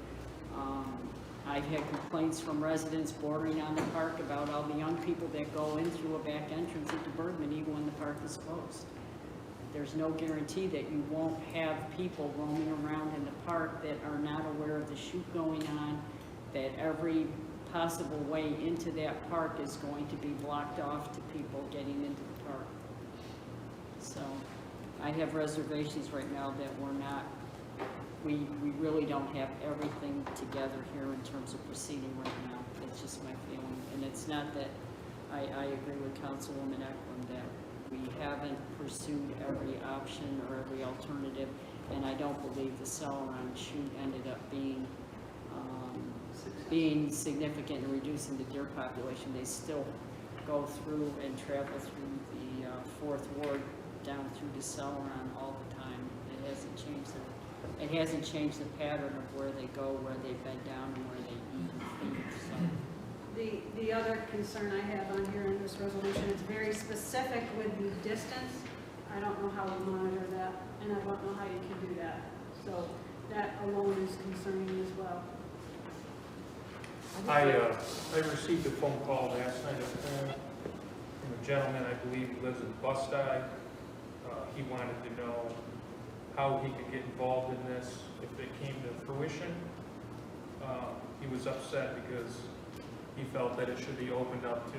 I've had complaints from residents bordering on the park about all the young people that go in through a back entrance into Bergman, even when the park is closed. There's no guarantee that you won't have people roaming around in the park that are not aware of the shoot going on, that every possible way into that park is going to be blocked off to people getting into the park. So I have reservations right now that we really don't have everything together here in terms of proceeding right now. It's just my feeling. And it's not that, I agree with Councilwoman Eklund that we haven't pursued every option or every alternative. And I don't believe the Celeron shoot ended up being significant in reducing the deer population. They still go through and travel through the 4th Ward down through the Celeron all the time. It hasn't changed the pattern of where they go, where they bed down, and where they eat and feed. So. The other concern I have on here in this resolution, it's very specific with the distance. I don't know how we monitor that, and I don't know how you can do that. So that alone is concerning as well. I received a phone call last night from a gentleman, I believe he lives in Bust Eye. He wanted to know how he could get involved in this if it came to fruition. He was upset because he felt that it should be opened up to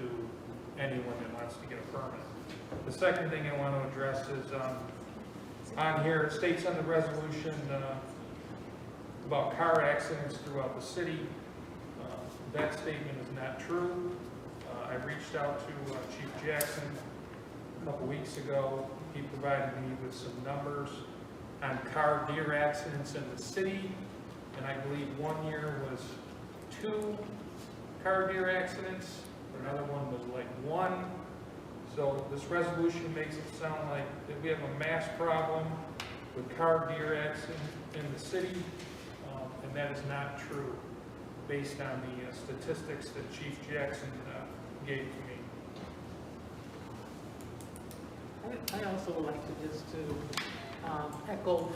anyone that wants to get a permit. The second thing I want to address is on here, it states on the resolution about car accidents throughout the city. That statement is not true. I reached out to Chief Jackson a couple weeks ago. He provided me with some numbers on car deer accidents in the city, and I believe one year was 2 car deer accidents, another one was like 1. So this resolution makes it sound like that we have a mass problem with car deer accidents in the city, and that is not true based on the statistics that Chief Jackson gave to me. I also would like to just echo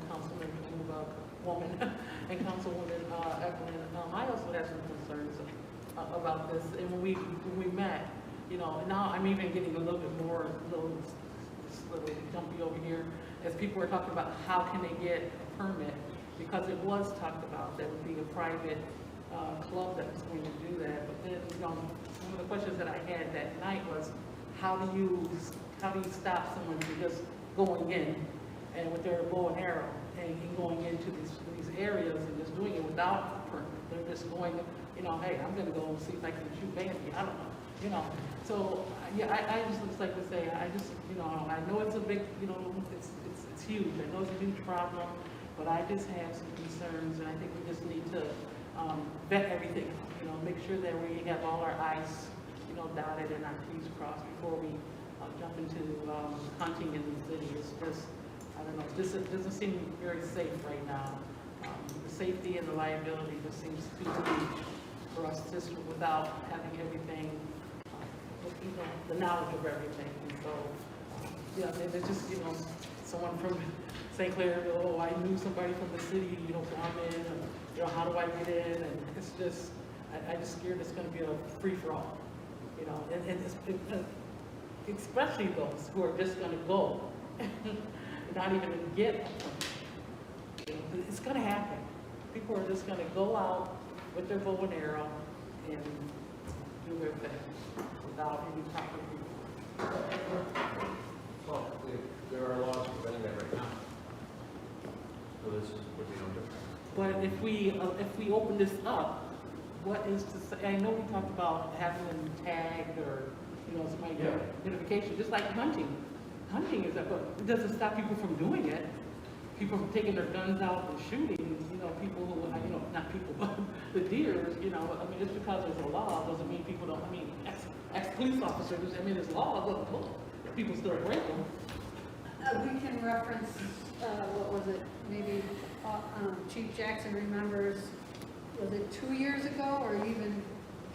Councilwoman and Councilwoman Eklund. I also had some concerns about this, and when we met, you know, now I'm even getting a little bit more little jumpy over here as people were talking about how can they get a permit, because it was talked about that would be a private club that was going to do that. But then, you know, one of the questions that I had that night was, how do you stop someone from just going in and with their bow and arrow and going into these areas and just doing it without a permit? They're just going, you know, hey, I'm going to go and see if I can shoot Bambi. I don't know, you know. So yeah, I just like to say, I just, you know, I know it's a big, you know, it's huge. I know it's a huge problem, but I just have some concerns, and I think we just need to vet everything, you know, make sure that we have all our I's, you know, dotted and our T's crossed before we jump into hunting in the city. It's just, I don't know, this doesn't seem very safe right now. The safety and the liability just seems too huge for us just without having everything, you know, the knowledge of everything. And so, yeah, there's just, you know, someone from St. Clair, oh, I knew somebody from the city, you know, so I'm in, and, you know, how do I get in? And it's just, I just scared it's going to be a free-for-all, you know, and especially those who are just going to go, not even get it. It's going to happen. People are just going to go out with their bow and arrow and do their thing without any proper people. Well, there are laws preventing that right now. So this would be no different. But if we open this up, what is to say? I know we talked about having them tagged or, you know, somebody get notification, just like hunting. Hunting is that, but it doesn't stop people from doing it. People from taking their guns out and shooting. You know, people who, you know, not people, but the deer. You know, I mean, just because there's a law doesn't mean people don't. I mean, ex-police officers. I mean, there's laws, but people still break them. We can reference, what was it, maybe Chief Jackson remembers, was it 2 years ago, or even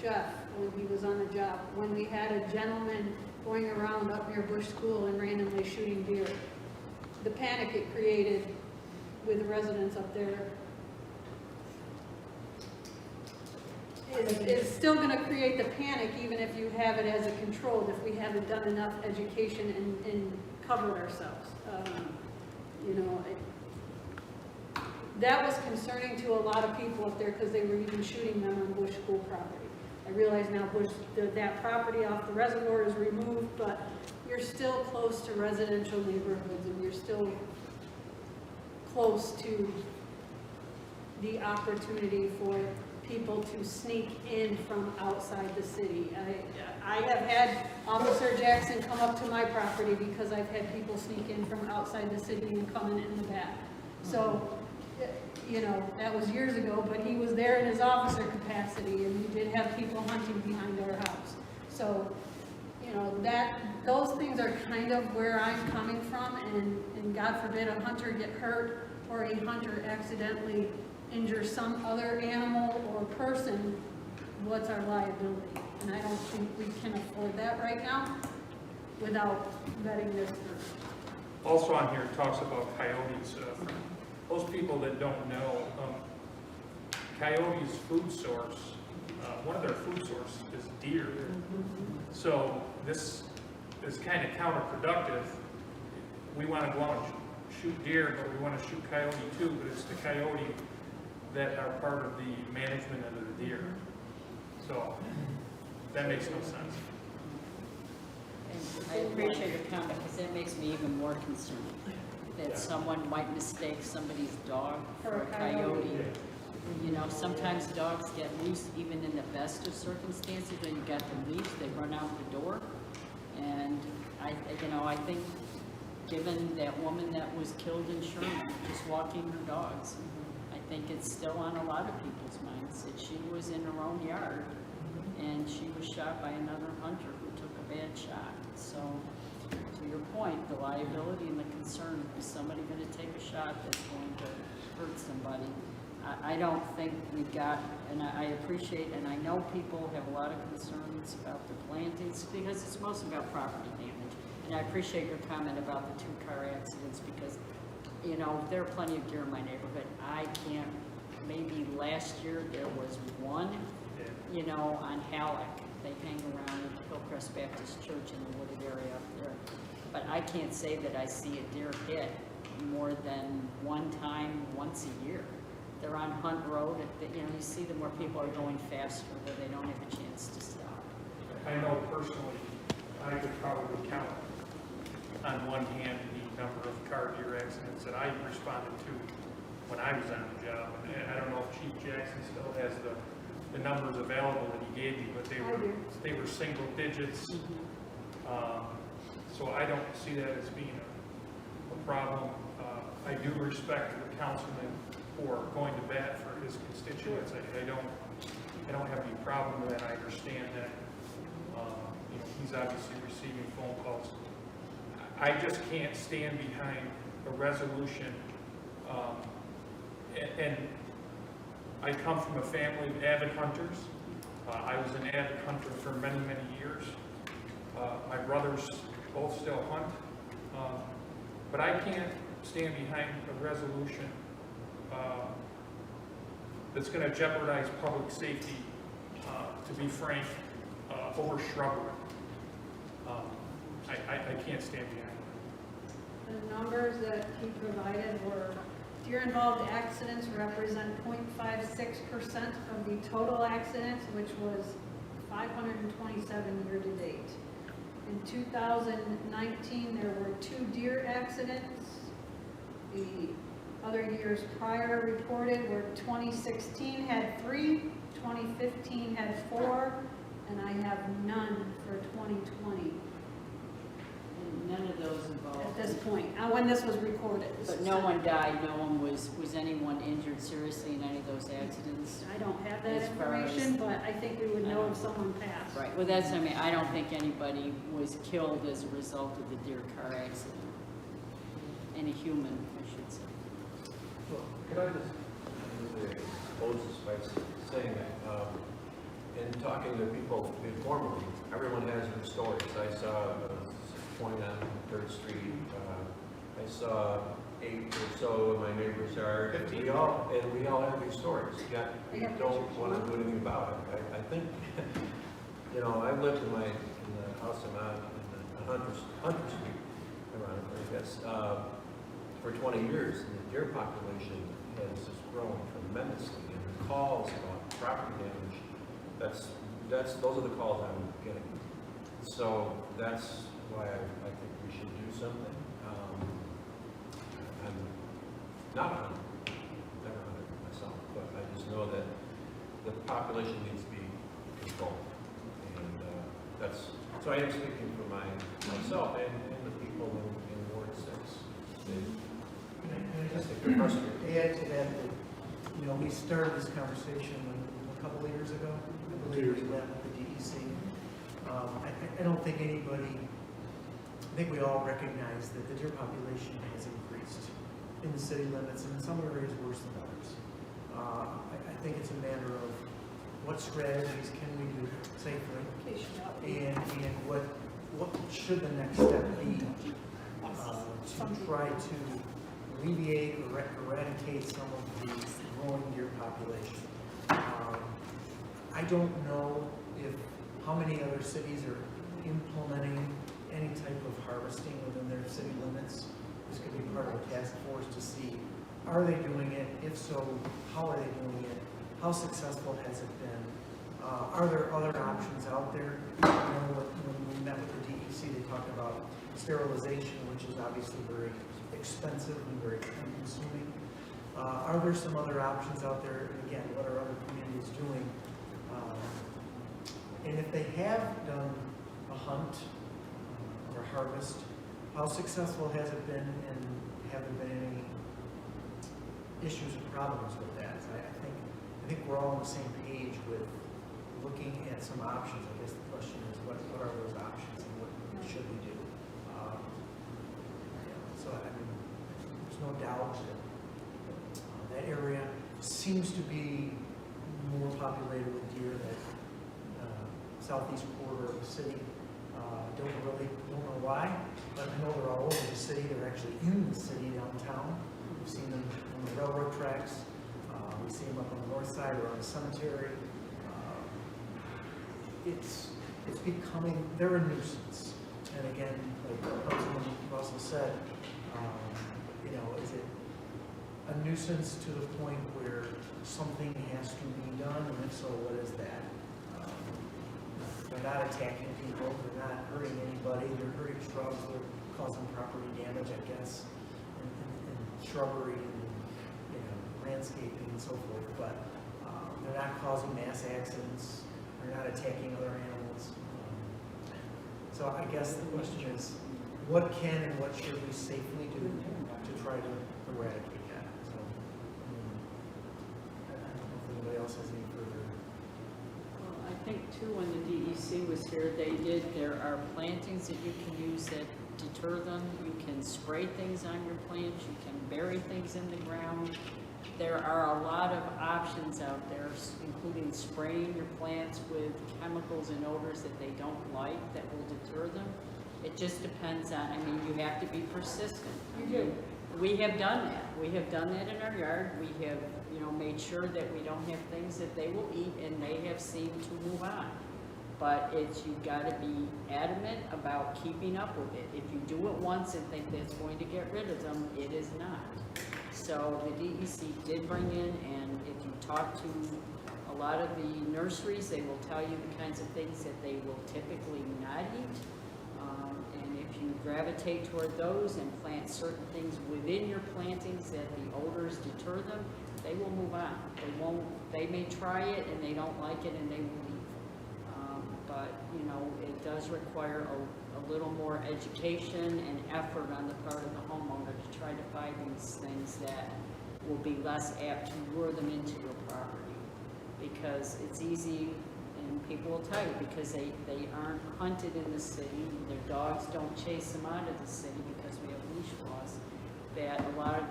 Jeff, when he was on the job, when we had a gentleman going around up near Bush School and randomly shooting deer. The panic it created with the residents up there is still going to create the panic, even if you have it as a controlled, if we haven't done enough education and covered ourselves. You know, that was concerning to a lot of people up there because they were even shooting them on Bush School property. I realize now that property off the reservoir is removed, but you're still close to residential neighborhoods, and you're still close to the opportunity for people to sneak in from outside the city. I have had Officer Jackson come up to my property because I've had people sneak in from outside the city and come in the back. So, you know, that was years ago, but he was there in his officer capacity, and we did have people hunting behind our house. So, you know, those things are kind of where I'm coming from, and God forbid a hunter get hurt or a hunter accidentally injure some other animal or person, what's our liability? And I don't think we can afford that right now without vetting this through. Also on here, it talks about coyotes. Those people that don't know, coyotes' food source, one of their food sources is deer. So this is kind of counterproductive. We want to go out and shoot deer, but we want to shoot coyote too, but it's the coyote that are part of the management of the deer. So that makes no sense. And I appreciate your comment, because that makes me even more concerned, that someone might mistake somebody's dog for a coyote. You know, sometimes dogs get loose even in the best of circumstances. When you got them leashed, they run out the door. And I think given that woman that was killed in Sherman, just walking her dogs, I think it's still on a lot of people's minds that she was in her own yard and she was shot by another hunter who took a bad shot. So, to your point, the liability and the concern, is somebody going to take a shot that's going to hurt somebody? I don't think we've got, and I appreciate, and I know people have a lot of concerns about the plantings, because it's mostly about property damage. And I appreciate your comment about the 2 car accidents, because, you know, there are plenty of deer in my neighborhood. I can't, maybe last year there was one, you know, on Halleck. They hang around Hillcrest Baptist Church in the wooded area up there. But I can't say that I see a deer hit more than one time once a year. They're on Hunt Road, you know, you see them where people are going faster, where they don't have a chance to stop. I know personally, I could probably count on one hand the number of car deer accidents that I responded to when I was on the job. And I don't know if Chief Jackson still has the numbers available that he gave you, but they were single digits. So I don't see that as being a problem. I do respect the councilman for going to bat for his constituents. I don't have any problem with that. I understand that. You know, he's obviously receiving phone calls. I just can't stand behind a resolution. And I come from a family of avid hunters. I was an avid hunter for many, many years. My brothers both still hunt. But I can't stand behind a resolution that's going to jeopardize public safety, to be frank, over shrubbery. I can't stand behind it. The numbers that he provided were deer-involved accidents represent 0.56% of the total accidents, which was 527 year-to-date. In 2019, there were 2 deer accidents. The other years prior reported were 2016 had 3, 2015 had 4, and I have none for 2020. And none of those involved. At this point, when this was recorded. But no one died, no one was anyone injured seriously in any of those accidents? I don't have that information, but I think we would know if someone passed. Right, well that's, I mean, I don't think anybody was killed as a result of the deer car accident. Any human, I should say. Well, could I just close this by saying that in talking to people informally, everyone has their stories. I saw 20 on 3rd Street. I saw 8 or so in my neighbor's yard. We all have these stories. Yet we don't want to do anything about it. I think, you know, I've lived in the house I'm on in Hunter Street, ironically, I guess, for 20 years. And the deer population has just grown tremendously. And the calls about property damage, those are the calls I'm getting. So that's why I think we should do something. I'm not a hunter, never hunted myself, but I just know that the population needs to be controlled. And so I am speaking for myself and the people in Ward 6. I think they're frustrated. Add to that, we started this conversation a couple of years ago. I believe we met with the DEC. I don't think I think we all recognize that the deer population has increased in the city limits, and in some areas worse than others. I think it's a matter of what strategies can we do safely, and what should the next step be to try to alleviate or eradicate some of the growing deer population. I don't know how many other cities are implementing any type of harvesting within their city limits. This could be part of a task force to see, are they doing it? If so, how are they doing it? How successful has it been? Are there other options out there? When we met with the DEC, they talked about sterilization, which is obviously very expensive and very time-consuming. Are there some other options out there? And again, what are other communities doing? And if they have done a hunt or harvest, how successful has it been, and have there been any issues or problems with that? I think we're all on the same page with looking at some options. I guess the question is, what are those options, and what should we do? So there's no doubt that that area seems to be more populated with deer. That southeast quarter of the city. Don't know why, but I know they're all over the city. They're actually in the city downtown. We've seen them on the railroad tracks. We see them up on the north side or on the cemetery. It's becoming, they're a nuisance. And again, like Councilman Russell said, is it a nuisance to the point where something has to be done? And if so, what is that? They're not attacking people, they're not hurting anybody, they're hurting shrubs, they're causing property damage, I guess, and shrubbery and landscaping and so forth, but they're not causing mass accidents, they're not attacking other animals. So I guess the question is, what can and what should we safely do to try to eradicate that? So, I don't know if anybody else has any further. I think too, when the DEC was here, there are plantings that you can use that deter them. You can spray things on your plants, you can bury things in the ground. There are a lot of options out there, including spraying your plants with chemicals and odors that they don't like that will deter them. It just depends on, you have to be persistent. We have done that. We have done that in our yard. We have, made sure that we don't have things that they will eat, and they have seemed to move on. But you've got to be adamant about keeping up with it. If you do it once and think that's going to get rid of them, it is not. So the DEC did bring in, and if you talk to a lot of the nurseries, they will tell you the kinds of things that they will typically not eat. And if you gravitate toward those and plant certain things within your plantings that the odors deter them, they will move on. They may try it and they don't like it and they will leave. But it does require a little more education and effort on the part of the homeowner to try to find these things that will be less apt to lure them into your property. Because it's easy, and people will tell you, because they aren't hunted in the city, their dogs don't chase them out of the city because we have leash laws, that a lot of,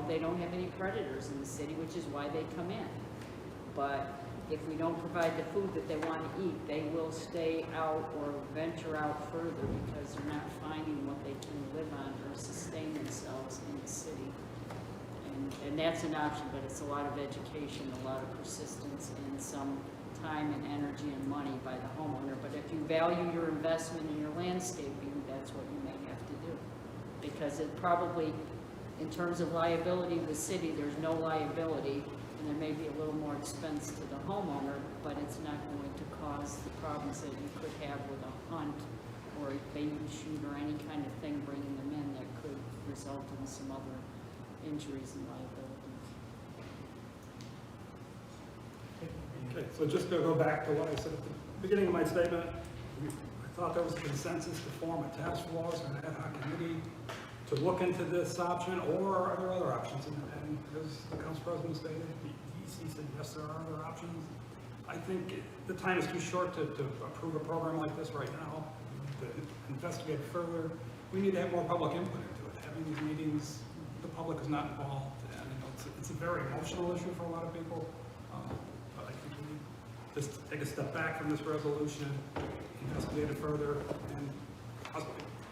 they don't have any predators in the city, which is why they come in. But if we don't provide the food that they want to eat, they will stay out or venture out further because they're not finding what they can live on or sustain themselves in the city. And that's an option, but it's a lot of education, a lot of persistence, and some time and energy and money by the homeowner. But if you value your investment in your landscaping, that's what you may have to do. Because it probably, in terms of liability to the city, there's no liability, and there may be a little more expense to the homeowner, but it's not going to cause the problems that you could have with a hunt or a baby chute or any kind of thing bringing them in that could result in some other injuries and liabilities. Okay, so just to go back to what I said at the beginning of my statement, I thought there was a consensus to form a task force or an ad hoc committee to look into this option, or are there other options? And as the council president stated, he said, yes, there are other options. I think the time is too short to approve a program like this right now, to investigate further. We need to have more public input into it. Having these meetings, the public is not involved, and it's a very emotional issue for a lot of people. But I think we need to just take a step back from this resolution, investigate it further, and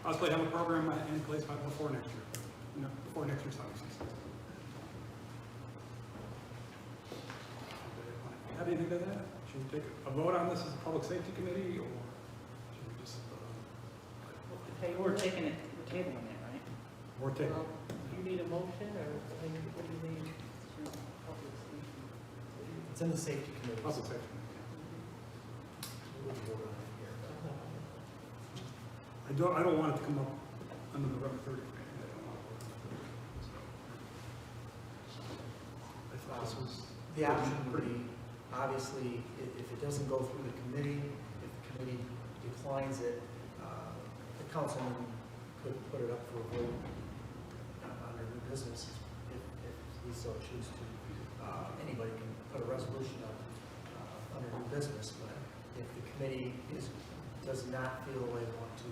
possibly have a program in place before next year, before next year's hunting season. Have anything to that? Should we take a vote on this as a public safety committee, or should we just? We're tabling it, right? We're tabling. Do you need a motion, or what do you need? It's in the safety committee. Public safety. I don't want it to come up under the November 30th meeting. I don't want to vote on it. So I thought this was the option would be, obviously, if it doesn't go through the committee, if the committee declines it, the councilman could put it up for a vote under new business if we so choose to. Anybody can put a resolution up under new business, but if the committee does not feel they want to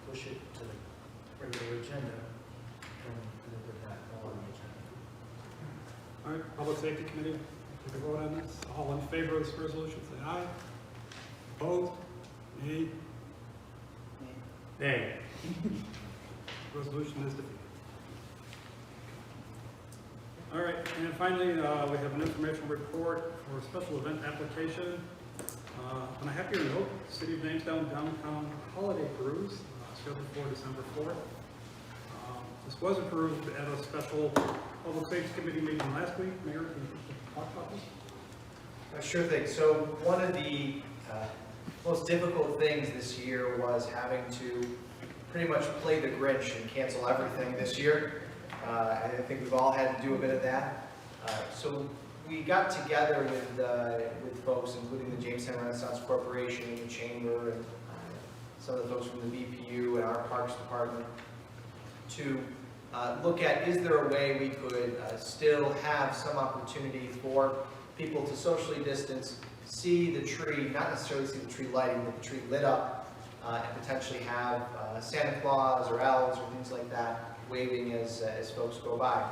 push it to the regular agenda, then it would not go on the agenda. All right, Public Safety Committee, take a vote on this. All in favor of this resolution, say aye. Opposed? Nay? Nay. Resolution is defeated. All right, and finally, we have an informational report for a special event application. On a happier note, City of Jamestown Downtown Holiday Cruise, scheduled for December 4th. This was approved at a special Public Safety Committee meeting last week. Mayor, can you talk about this? Sure thing. So one of the most difficult things this year was having to pretty much play the Grinch and cancel everything this year. I think we've all had to do a bit of that. So we got together with folks, including the Jamestown Renaissance Corporation and the Chamber, and some of the folks from the BPU and our Parks Department, to look at, is there a way we could still have some opportunity for people to socially distance, see the tree, not necessarily see the tree lighting, but the tree lit up, and potentially have Santa Claus or elves or things like that waving as folks go by.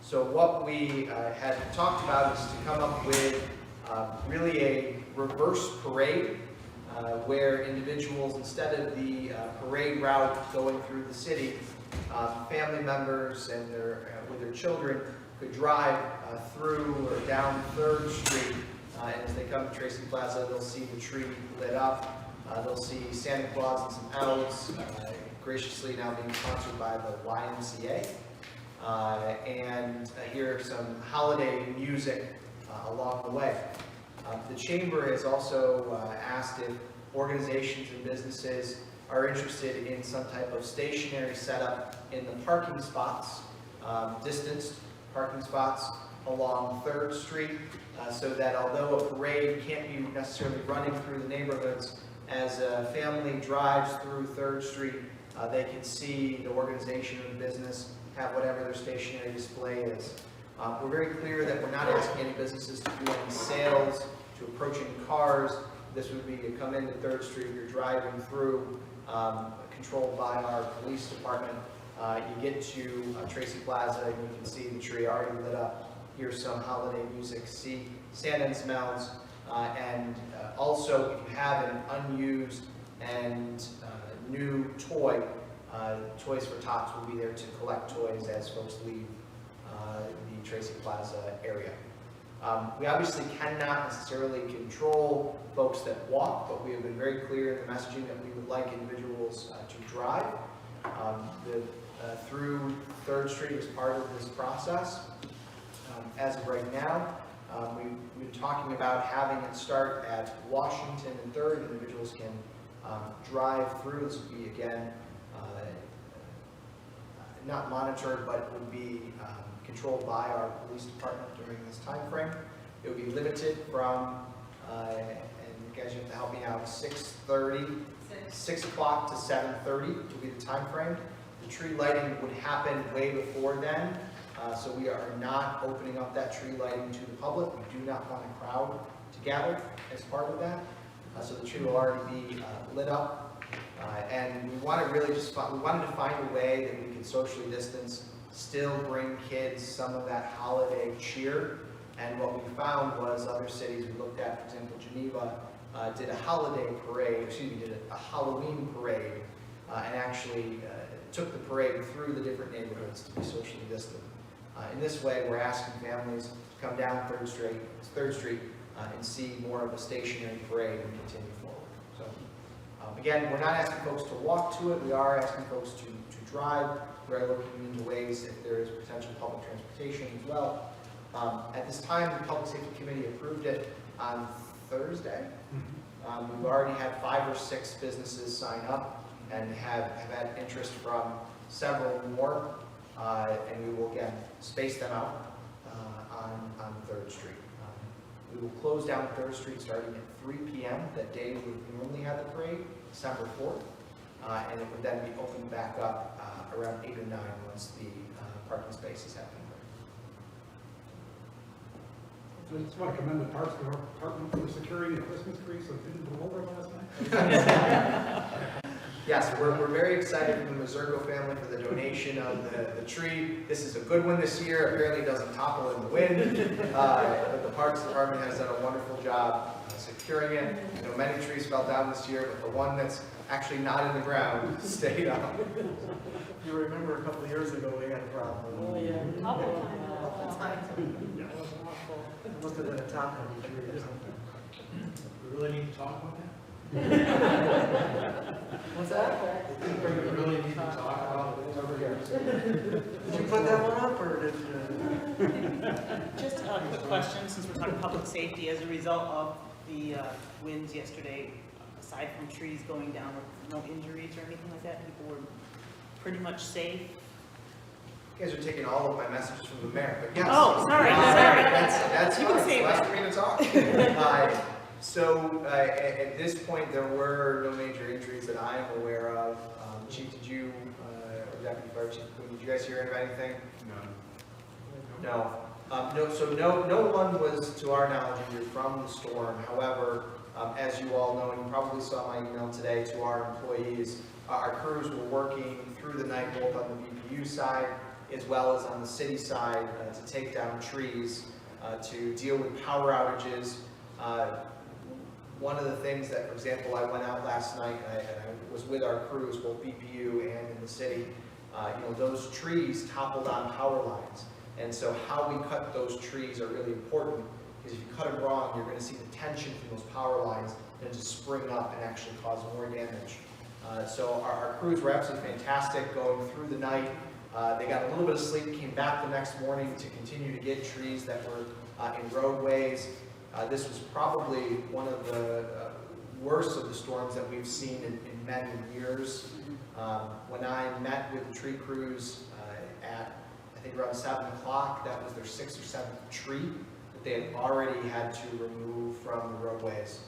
So what we had talked about is to come up with really a reverse parade where individuals, instead of the parade route going through the city, family members and with their children could drive through or down 3rd Street, and as they come to Tracy Plaza, they'll see the tree lit up. They'll see Santa Claus and some elves, graciously now being sponsored by the YMCA, and hear some holiday music along the way. The Chamber has also asked if organizations and businesses are interested in some type of stationary setup in the parking spots, distanced parking spots along 3rd Street, so that although a parade can't be necessarily running through the neighborhoods, as a family drives through 3rd Street, they can see the organization or the business have whatever their stationary display is. We're very clear that we're not asking any businesses to do any sales, to approaching cars. This would be to come into 3rd Street, you're driving through, controlled by our police department. You get to Tracy Plaza and you can see the tree already lit up, hear some holiday music, see Santa and some elves, and also if you have an unused and new toy, Toys for Tots will be there to collect toys as folks leave the Tracy Plaza area. We obviously cannot necessarily control folks that walk, but we have been very clear in the messaging that we would like individuals to drive through 3rd Street as part of this process. As of right now, we've been talking about having it start at Washington and 3rd. Individuals can drive through. This would be, again, not monitored, but would be controlled by our police department during this time frame. It would be limited from, and you guys have to help me out, 6 o'clock to 7:30 would be the time frame. The tree lighting would happen way before then, so we are not opening up that tree lighting to the public. We do not want a crowd to gather as part of that. So the tree will already be lit up. And we want to really we wanted to find a way that we could socially distance, still bring kids some of that holiday cheer. And what we found was other cities we looked at, for example, Geneva, did a Halloween parade, and actually took the parade through the different neighborhoods to be socially distant. In this way, we're asking families to come down 3rd Street and see more of a stationary parade and continue forward. So, again, we're not asking folks to walk to it. We are asking folks to drive. We're looking into ways if there is potential public transportation as well. At this time, the Public Safety Committee approved it on Thursday. We've already had 5 or 6 businesses sign up and have had interest from several more, and we will, again, space them out on 3rd Street. We will close down 3rd Street starting at 3 p.m. that day we normally have the parade, December 4th, and it would then be opened back up around 8 or 9 once the parking spaces have been I just want to commend the Parks Department for securing the Christmas tree so it didn't blow over last night. Yes, we're very excited from the Mazurgo family for the donation of the tree. This is a good one this year. Apparently it doesn't topple in the wind, but the Parks Department has done a wonderful job securing it. You know, many trees fell down this year, but the one that's actually not in the ground stayed up. You remember a couple of years ago we had a problem. Oh, yeah. All the time. It must have been a top heavy tree or something. We really need to talk about that? What's that? We really need to talk about it over here. Did you put that one up or did you? Just a quick question, since we're talking public safety, as a result of the winds yesterday, aside from trees going down with no injuries or anything like that, people were pretty much safe? You guys are taking all of my messages from the mayor, but yes. Oh, sorry. That's You can fine. save Last it. 3 minutes off. So at this point, there were no major injuries that I am aware of. Chief, did you, or Deputy Fire Chief, did you guys hear of anything? No. No one was, to our knowledge, injured from the storm. However, as you all know, and you probably saw my email today to our employees, our crews were working through the night both on the BPU side as well as on the city side to take down trees, to deal with power outages. One of the things that, for example, I went out last night and I was with our crews, both BPU and in the city, those trees toppled on power lines. And so how we cut those trees are really important, because if you cut them wrong, you're going to see the tension from those power lines and just spring up and actually cause more damage. So our crews were absolutely fantastic going through the night. They got a little bit of sleep, came back the next morning to continue to get trees that were in roadways. This was probably one of the worst of the storms that we've seen in many years. When I met with the tree crews at, I think around 7 o'clock, that was their 6th or 7th tree that they had already had to remove from the roadways.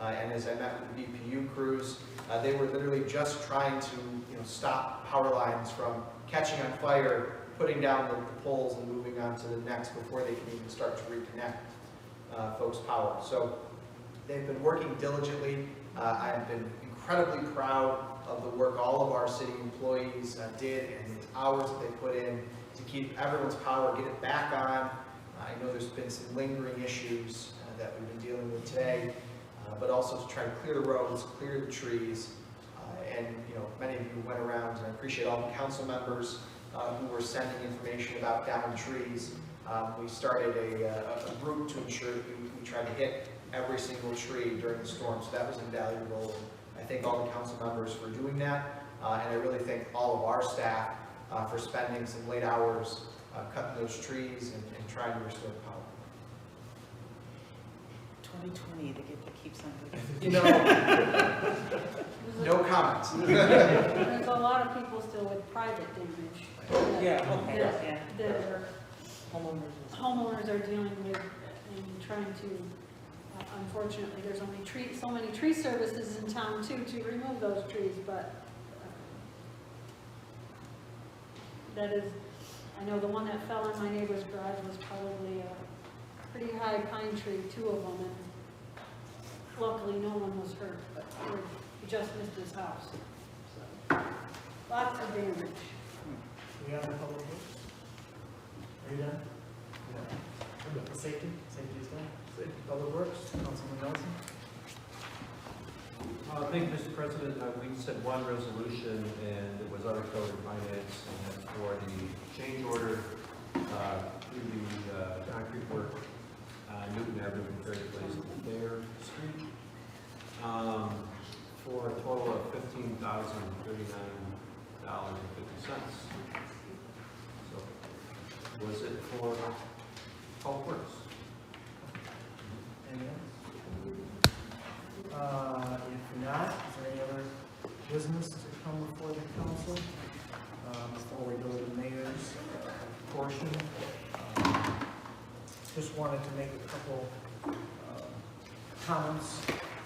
And as I met with the BPU crews, they were literally just trying to stop power lines from catching on fire, putting down the poles and moving on to the next before they can even start to reconnect folks' power. So they've been working diligently. I've been incredibly proud of the work all of our city employees did and the hours that they put in to keep everyone's power, get it back on. I know there's been some lingering issues that we've been dealing with today, but also to try to clear the roads, clear the trees. And many of you went around, and I appreciate all the council members who were sending information about downed trees. We started a group to ensure that we tried to hit every single tree during the storm, so that was invaluable. I thank all the council members for doing that, and I really thank all of our staff for spending some late hours cutting those trees and trying to restore power. 2020, the gift that keeps on giving. comments. There's a lot of people still with private damage. Yeah, okay, that- yeah. That are, homeowners are dealing with and trying to, unfortunately, there's only so many tree services in town too to remove those trees, but that is, I know the one that fell on my neighbor's garage was probably a pretty high pine tree, 2 of them, and luckily no one was hurt, but he just missed his house. So, lots of damage. We have the public works. Are you done? Yeah. Safety is done. Safety, public works, Councilman Nelson. Thank you, Mr. President. We sent one resolution, and it was other code and finance, and that's for the change order through the concrete work on Newton Avenue and Ferry Place and Fair Street for a total of $15,039.50. So, was it for Public Works? Anything else? If not, is there any other business to come before the council? Before we go to the mayor's portion, just wanted to make a couple comments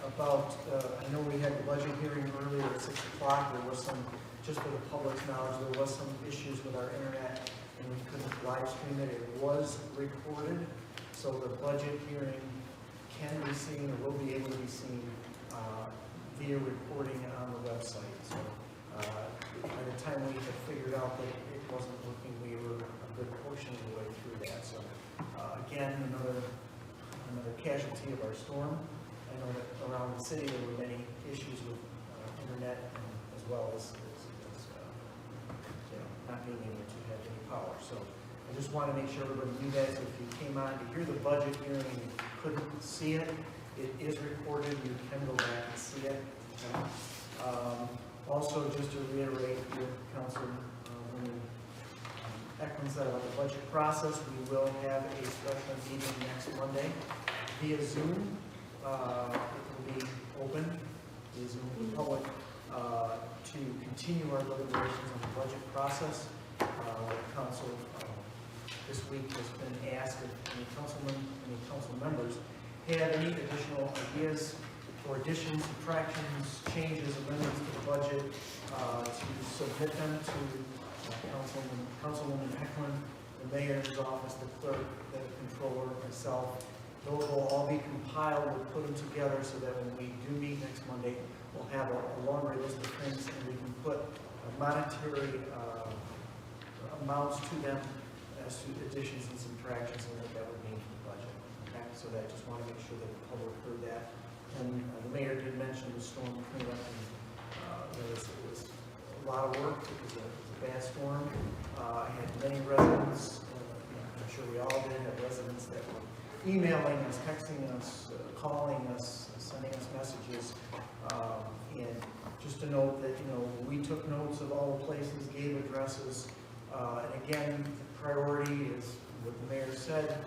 about, I know we had the budget hearing earlier at 6 o'clock. There was some, just for the public's knowledge, there was some issues with our internet and we couldn't live stream it. It was recorded, so the budget hearing can be seen or will be able to be seen via recording on the website. So by the time we had figured out that it wasn't working, we were a good portion of the way through that. So again, another casualty of our storm. I know that around the city there were many issues with internet as well as not being able to have any power. So I just want to make sure everybody knew that. So if you came on to hear the budget hearing and you couldn't see it, it is recorded. You can go back and see it. Also, just to reiterate with Councilman Eklund said about the budget process, we will have a special meeting next Monday via Zoom. It will be open, via Zoom to the public, to continue our deliberations on the budget process. Council this week has been asked if any council members have any additional ideas or additions, subtractions, changes, amendments to the budget, to submit them to Councilwoman Eklund, the mayor's office, the clerk, the controller, myself. Those will all be compiled, we'll put them together so that when we do meet next Monday, we'll have a longer list of things and we can put monetary amounts to them as to additions and subtractions and what that would mean for the budget. Okay, so that just want to make sure that the public heard that. And the mayor did mention the storm cleanup, and it was a lot of work. It was a bad storm. I had many residents, I'm sure we all did, have residents that were emailing us, texting us, calling us, sending us messages. And just to note that, we took notes of all the places, gave addresses. And again, the priority is what the mayor said,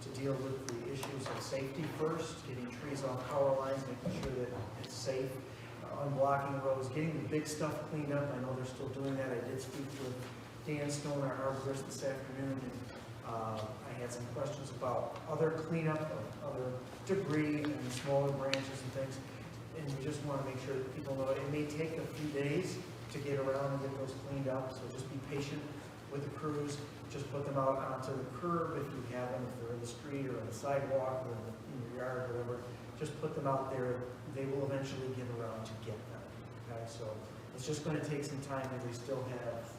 to deal with the issues of safety first, getting trees off power lines, making sure that it's safe, unblocking roads, getting the big stuff cleaned up. I know they're still doing that. I did speak to Dan Stone, our arborist, this afternoon, and I had some questions about other cleanup of other debris and smaller branches and things. And we just want to make sure that people know it may take a few days to get around and get those cleaned up, so just be patient with the crews. Just put them out onto the curb if you have them, if they're in the street or on the sidewalk or in your yard or whatever. Just put them out there. They will eventually get around to get them. Okay, so it's just going to take some time, and we still have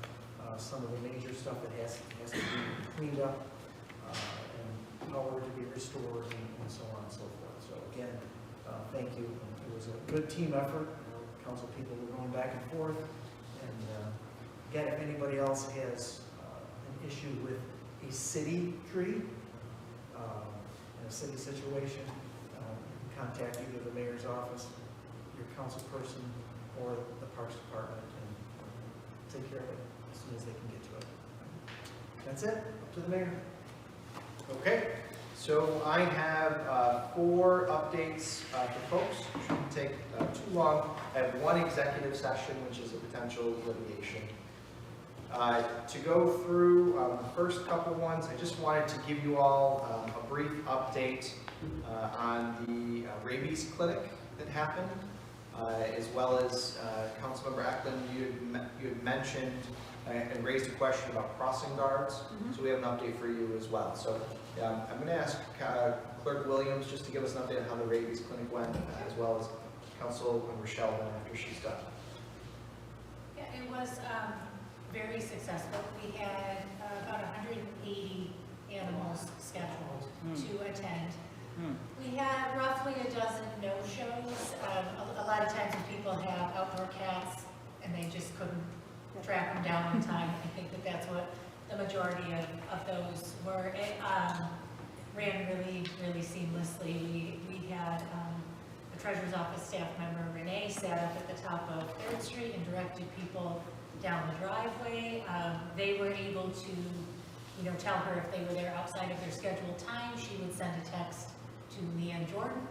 some of the major stuff that has to be cleaned up and power to be restored and so on and so forth. So again, thank you. It was a good team effort. Council people were going back and forth. And again, if anybody else has issue with a city tree in a city situation, contact either the mayor's office, your council person, or the Parks Department, and take care of it as soon as they can get to it. That's it. Up to the mayor. Okay, So I have 4 updates for folks. Shouldn't take too long. I have 1 executive session, which is a potential litigation. To go through the first couple ones, I just wanted to give you all a brief update on the Rabies Clinic that happened, as well as Councilmember Eklund, you had mentioned and raised a question about crossing guards. So we have an update for you as well. So I'm going to ask Clerk Williams just to give us an update on how the Rabies Clinic went, as well as Councilmember Sheldon after she's done. Yeah, it was very successful. We had about 180 animals scheduled to attend. We had roughly a dozen no-shows. A lot of times when people have outdoor cats and they just couldn't track them down in time, I think that that's what the majority of those were. It ran really, really seamlessly. We had the Treasurer's Office staff member, Renee, sat up at the top of 3rd Street and directed people down the driveway. They were able to, tell her if they were there outside of their scheduled time. She would send a text to Leanne Jordan.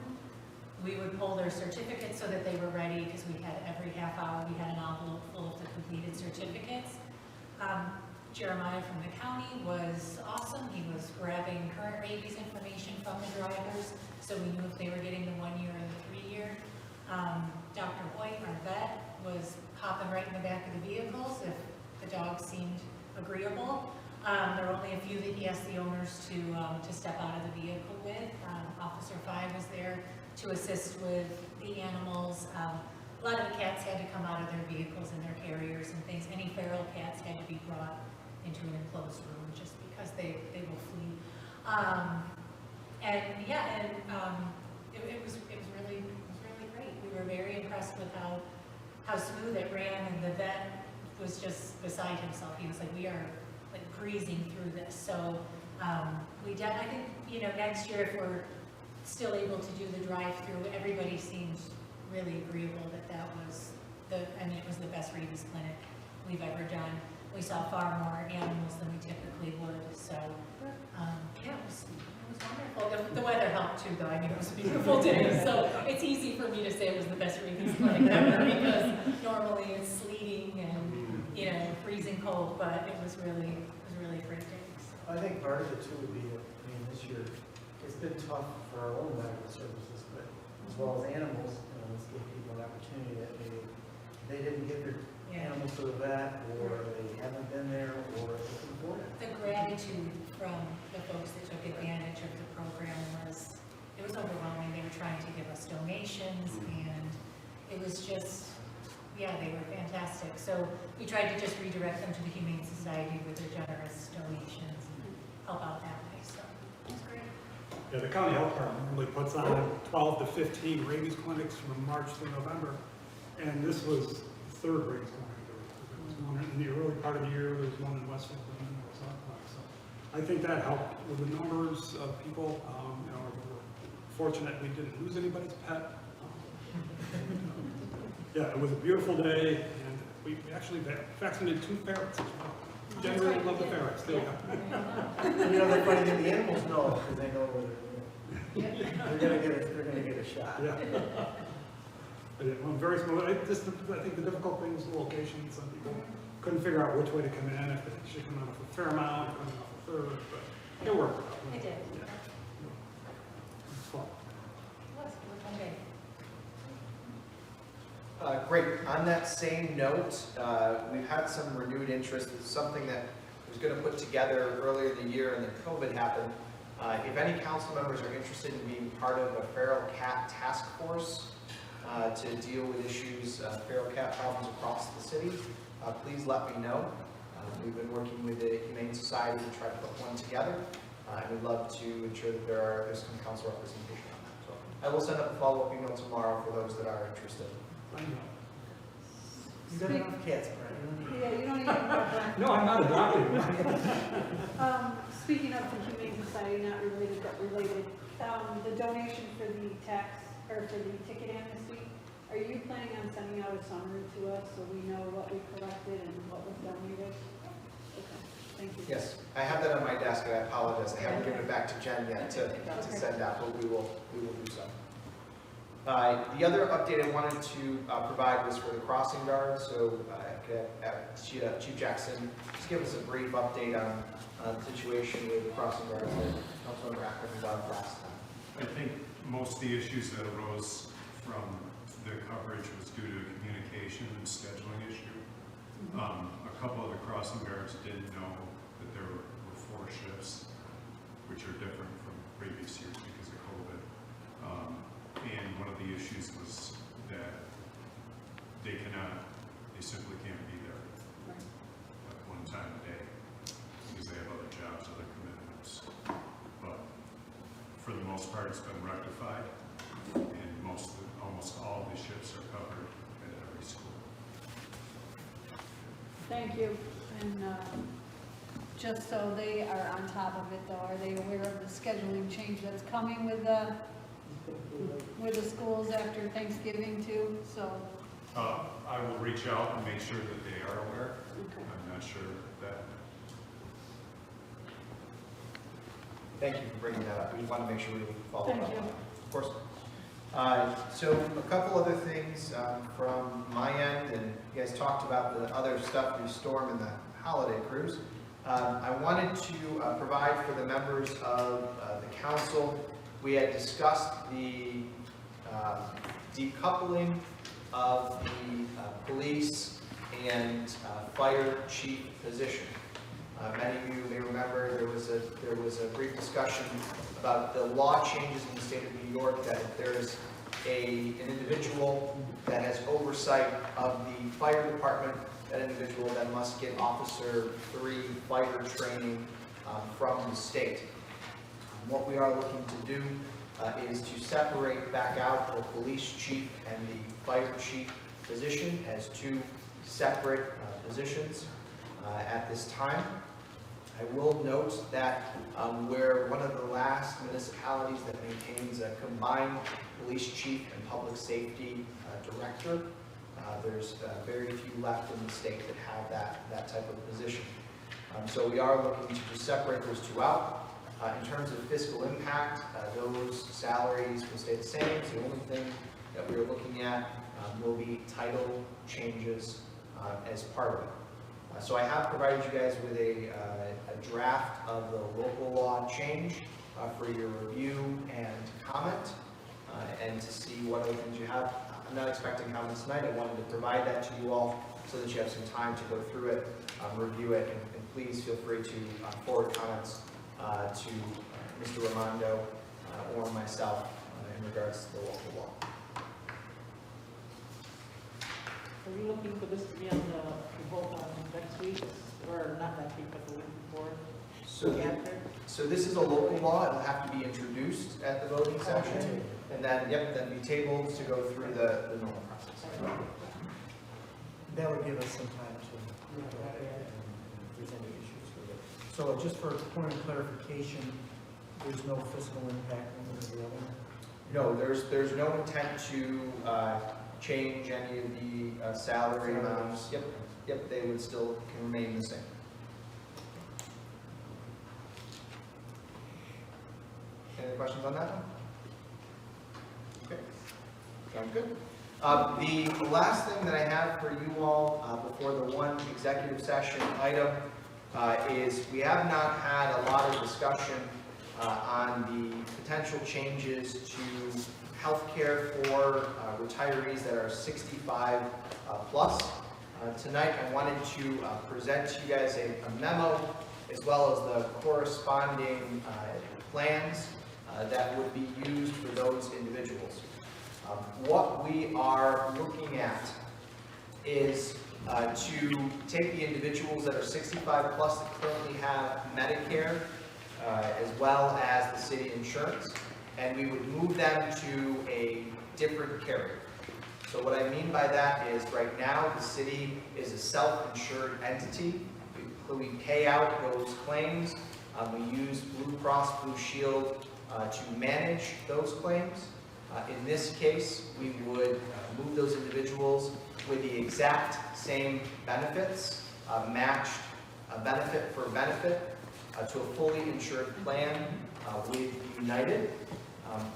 We would pull their certificates so that they were ready, because we had every half hour, we had an envelope full of the completed certificates. Jeremiah from the county was awesome. He was grabbing current rabies information from the drivers, so we knew if they were getting the 1-year or the 3-year. Dr. Hoyt, our vet, was hopping right in the back of the vehicles if the dog seemed agreeable. There were only a few that he asked the owners to step out of the vehicle with. Officer 5 was there to assist with the animals. A lot of the cats had to come out of their vehicles and their carriers and things. Any feral cats had to be brought into an enclosed room just because they will flee. It was really great. We were very impressed with how smooth it ran, and the vet was just beside himself. He was like, we are like breezing through this. So I think next year, if we're still able to do the drive-through, everybody seems really agreeable that was it was the best rabies clinic we've ever done. We saw far more animals than we typically would. So it was wonderful. The weather helped too, though. I mean, it was a beautiful day, so it's easy for me to say it was the best rabies clinic ever, because normally it's sleeting and freezing cold, but it was really a great day. So. I think part of it too would be that, this year, it's been tough for our own medical services, but as well as animals, let's give people an opportunity that maybe they didn't get their animals to the vet, or they haven't been there, or they can afford it. The gratitude from the folks that took advantage of the program was overwhelming. They were trying to give us donations, and it was just, they were fantastic. So we tried to just redirect them to the Humane Society with their generous donations and help out that way. So it was great. Yeah, the county health department really puts on 12 to 15 rabies clinics from March to November, and this was the 3rd rabies clinic. There was one in the early part of the year, there was one in Westfield, and then there was Southland. So I think that helped with the numbers of people. We're fortunate we didn't lose anybody's pet. It was a beautiful day, and we actually vaccinated 2 ferrets as well. Generally love the ferrets, still. The funny thing, the animals know, because they know where they're going to get a shot. It went very smooth. I think the difficult thing was the location. Some people couldn't figure out which way to come in, if they should come out of a Fairmount or come off a 3rd, but it worked out. It did. It was fun. It was okay. Great. On that same note, we've had some renewed interest. It's something that was going to put together earlier in the year, and then COVID happened. If any council members are interested in being part of a feral cat task force to deal with issues, feral cat problems across the city, please let me know. We've been working with the Humane Society to try to put one together, and we'd love to ensure that there's some council representation on that. So I will send up a follow-up email tomorrow for those that are interested. You got enough cats, Brian. Yeah, you don't even have No, I'm not adopting. Speaking of the Humane Society, not related but related, the donation for the for the ticket amnesty, are you planning on sending out a summary to us so we know what we collected and what was donated? Okay. Thank you. Yes, I have that on my desk, and I apologize, I haven't given it back to Jen yet to send out, but we will do so. The other update I wanted to provide was for the crossing guard, so Chief Jackson, just give us a brief update on the situation with the crossing guards that Councilmember Ackman brought up last time. I think most of the issues that arose from the coverage was due to a communication and scheduling issue. A couple of the crossing guards didn't know that there were 4 shifts, which are different from previous years because of COVID. And one of the issues was that they simply can't be there at one time a day because they have other jobs, other commitments. But for the most part, it's been rectified, and almost all of the shifts are covered at every school. Thank you. And just so they are on top of it though, are they aware of the scheduling change that's coming with the schools after Thanksgiving too? So. I will reach out and make sure that they are aware. Okay. I'm not sure that. Thank you for bringing that up. We want to make sure we follow up. Thank you. Of course. So a couple other things from my end, and you guys talked about the other stuff through Storm and the holiday cruise. I wanted to provide for the members of the council, we had discussed the decoupling of the police and fire chief position. Many of you may remember there was a brief discussion about the law changes in the state of New York that if there's an individual that has oversight of the fire department, that individual then must get Officer 3 fire training from the state. What we are looking to do is to separate back out the police chief and the fire chief position as 2 separate positions at this time. I will note that we're one of the last municipalities that maintains a combined police chief and public safety director. There's very few left in the state that have that type of position. So we are looking to just separate those 2 out. In terms of fiscal impact, those salaries will stay the same. So the only thing that we're looking at will be title changes as part of it. So I have provided you guys with a draft of the local law change for your review and comment, and to see what other things you have. I'm not expecting comments tonight. I wanted to provide that to you all so that you have some time to go through it, review it, and please feel free to forward comments to Mr. Ramondo or myself in regards to the local law. Are you looking for this to be on the vote on next week, or not next week, but the week before? So this is a local law. It'll have to be introduced at the voting session, and then then be tabled to go through the normal process. That would give us some time to look at it and if there's any issues with it. So just for a point of clarification, there's no fiscal impact one way or the other? No, there's no intent to change any of the salary amounts. Yep, they would still can remain the same. Any questions on that one? Okay, sounds good. The last thing that I have for you all before the one executive session item is we have not had a lot of discussion on the potential changes to health care for retirees that are 65 plus. Tonight I wanted to present to you guys a memo as well as the corresponding plans that would be used for those individuals. What we are looking at is to take the individuals that are 65 plus that currently have Medicare as well as the city insurance, and we would move them to a different carrier. So what I mean by that is right now the city is a self-insured entity. We pay out those claims. We use Blue Cross Blue Shield to manage those claims. In this case, we would move those individuals with the exact same benefits matched a benefit for benefit to a fully insured plan with United.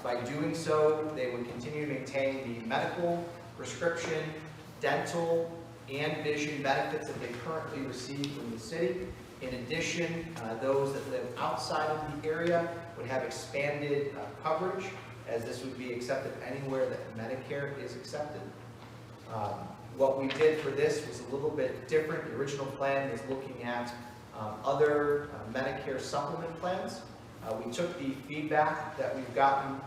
By doing so, they would continue to maintain the medical, prescription, dental, and vision benefits that they currently receive from the city. In addition, those that live outside of the area would have expanded coverage, as this would be accepted anywhere that Medicare is accepted. What we did for this was a little bit different. The original plan is looking at other Medicare supplement plans. We took the feedback that we've gotten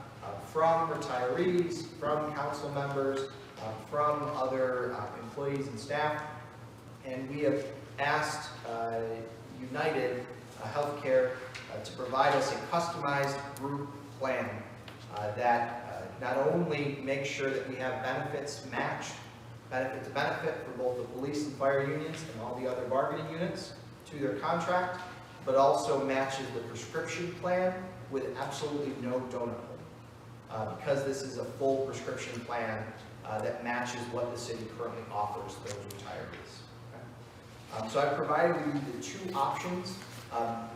from retirees, from council members, from other employees and staff, and we have asked United Healthcare to provide us a customized group plan that not only makes sure that we have benefits matched, benefit to benefit for both the police and fire unions and all the other bargaining units to their contract, but also matches the prescription plan with absolutely no donut hole. Because this is a full prescription plan that matches what the city currently offers those retirees. Okay? So I've provided you the two options.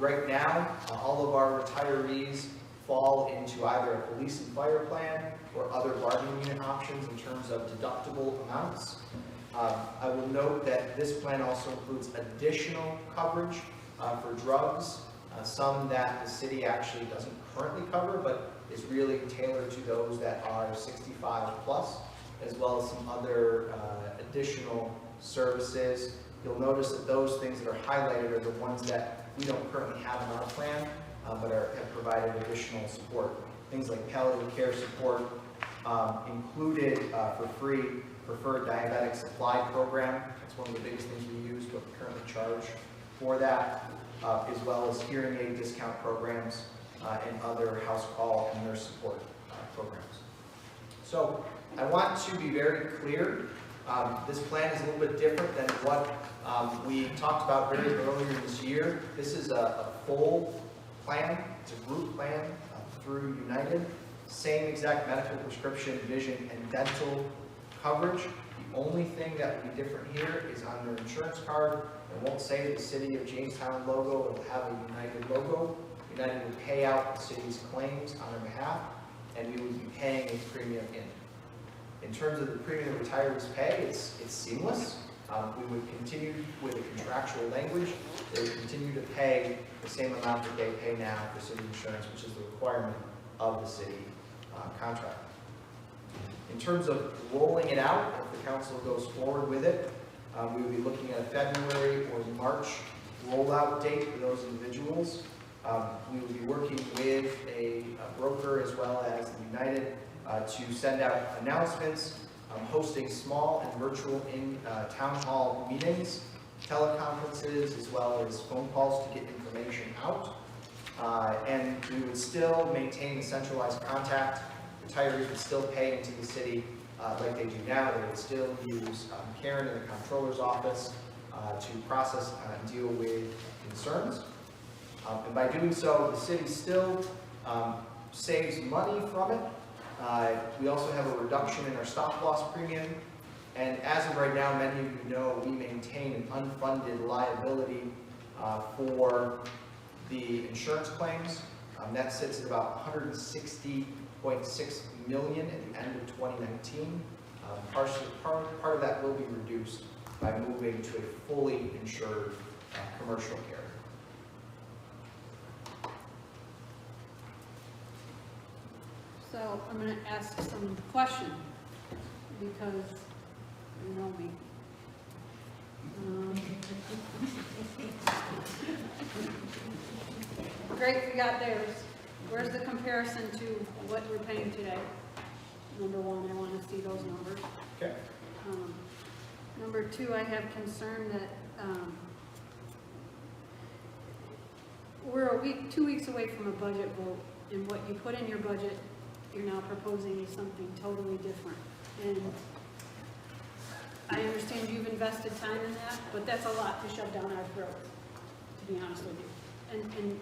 Right now, all of our retirees fall into either a police and fire plan or other bargaining unit options in terms of deductible amounts. I will note that this plan also includes additional coverage for drugs, some that the city actually doesn't currently cover, but is really tailored to those that are 65 plus, as well as some other additional services. You'll notice that those things that are highlighted are the ones that we don't currently have in our plan, but have provided additional support. Things like palliative care support, included for free preferred diabetic supply program. That's one of the biggest things we use, but we currently charge for that, as well as hearing aid discount programs and other house call and nurse support programs. So I want to be very clear. This plan is a little bit different than what we talked about very earlier this year. This is a full plan. It's a group plan through United. Same exact medical, prescription, vision, and dental coverage. The only thing that will be different here is on their insurance card. It won't say the City of Jamestown logo. It will have a United logo. United will pay out the city's claims on their behalf, and we would be paying a premium in. In terms of the premium retirees pay, it's seamless. We would continue with the contractual language. They would continue to pay the same amount that they pay now for city insurance, which is the requirement of the city contract. In terms of rolling it out, if the council goes forward with it, we would be looking at a February or March rollout date for those individuals. We would be working with a broker as well as United to send out announcements, hosting small and virtual town hall meetings, teleconferences, as well as phone calls to get information out. And we would still maintain the centralized contact. Retirees would still pay into the city like they do now. They would still use Karen in the comptroller's office to process and deal with concerns. And by doing so, the city still saves money from it. We also have a reduction in our stop loss premium. And as of right now, many of you know we maintain an unfunded liability for the insurance claims. That sits at about $160.6 million at the end of 2019. Part of that will be reduced by moving to a fully insured commercial carrier. So I'm going to ask some questions because you know me. Great, we got theirs. Where's the comparison to what we're paying today? Number one, I want to see those numbers. Okay. Number two, I have concern that we're 2 weeks away from a budget vote, and what you put in your budget, you're now proposing is something totally different. And I understand you've invested time in that, but that's a lot to shove down our throats, to be honest with you.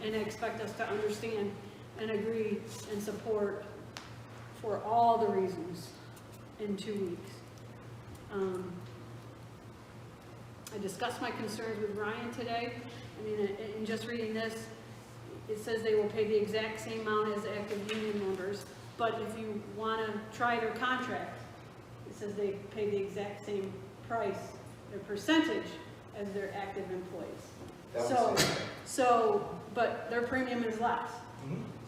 And expect us to understand and agree and support for all the reasons in 2 weeks. I discussed my concerns with Ryan today. I mean, in just reading this, it says they will pay the exact same amount as active union members, but if you want to try their contract, it says they pay the exact same price, their percentage, as their active employees. But their premium is less.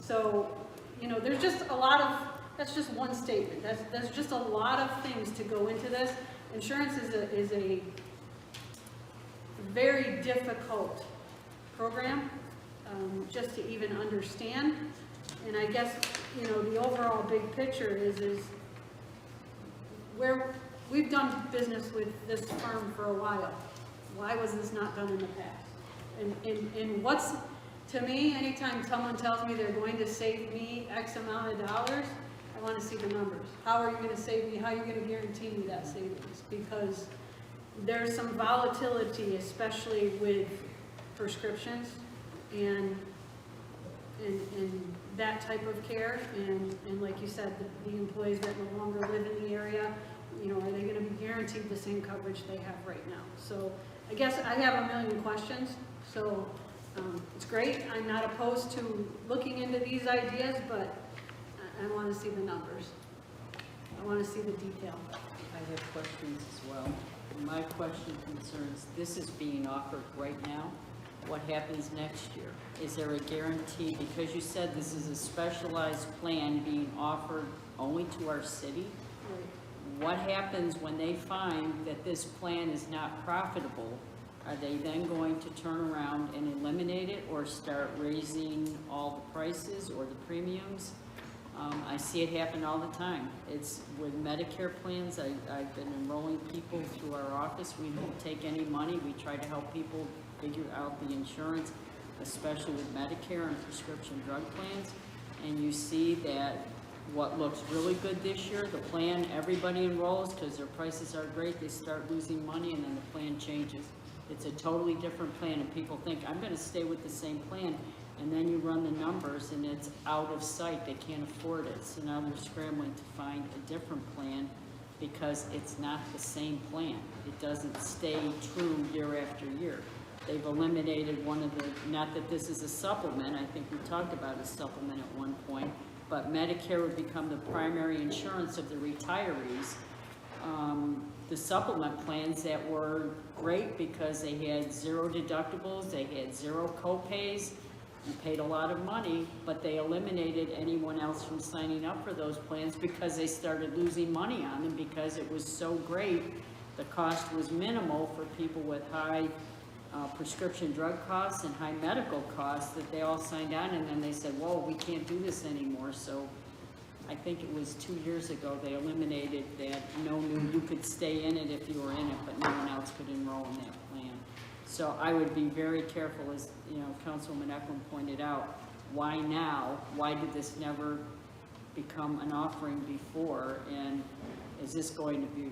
So, you know, there's just a lot of, that's just one statement. That's just a lot of things to go into this. Insurance is a very difficult program just to even understand. And I guess, you know, the overall big picture is where we've done business with this firm for a while. Why was this not done in the past? And what's, to me, anytime someone tells me they're going to save me X amount of dollars, I want to see the numbers. How are you going to save me? How are you going to guarantee me that savings? Because there's some volatility, especially with prescriptions and that type of care. And like you said, the employees that no longer live in the area, you know, are they going to be guaranteed the same coverage they have right now? So I guess I have a million questions. So it's great. I'm not opposed to looking into these ideas, but I want to see the numbers. I want to see the detail. I have questions as well. My question concerns, this is being offered right now. What happens next year? Is there a guarantee? Because you said this is a specialized plan being offered only to our city. What happens when they find that this plan is not profitable? Are they then going to turn around and eliminate it or start raising all the prices or the premiums? I see it happen all the time. It's with Medicare plans. I've been enrolling people through our office. We don't take any money. We try to help people figure out the insurance, especially with Medicare and prescription drug plans. And you see that what looks really good this year, the plan, everybody enrolls because their prices are great. They start losing money and then the plan changes. It's a totally different plan and people think, I'm going to stay with the same plan. And then you run the numbers and it's out of sight. They can't afford it. So now they're scrambling to find a different plan because it's not the same plan. It doesn't stay true year after year. They've eliminated one of the, not that this is a supplement, I think we talked about a supplement at one point, but Medicare would become the primary insurance of the retirees. The supplement plans that were great because they had zero deductibles, they had zero co-pays, you paid a lot of money, but they eliminated anyone else from signing up for those plans because they started losing money on them because it was so great. The cost was minimal for people with high prescription drug costs and high medical costs that they all signed on, and then they said, whoa, we can't do this anymore. So I think it was 2 years ago they eliminated that. You could stay in it if you were in it, but no one else could enroll in that plan. So I would be very careful, as you know, Councilwoman Eklund pointed out, why now? Why did this never become an offering before? And is this going to be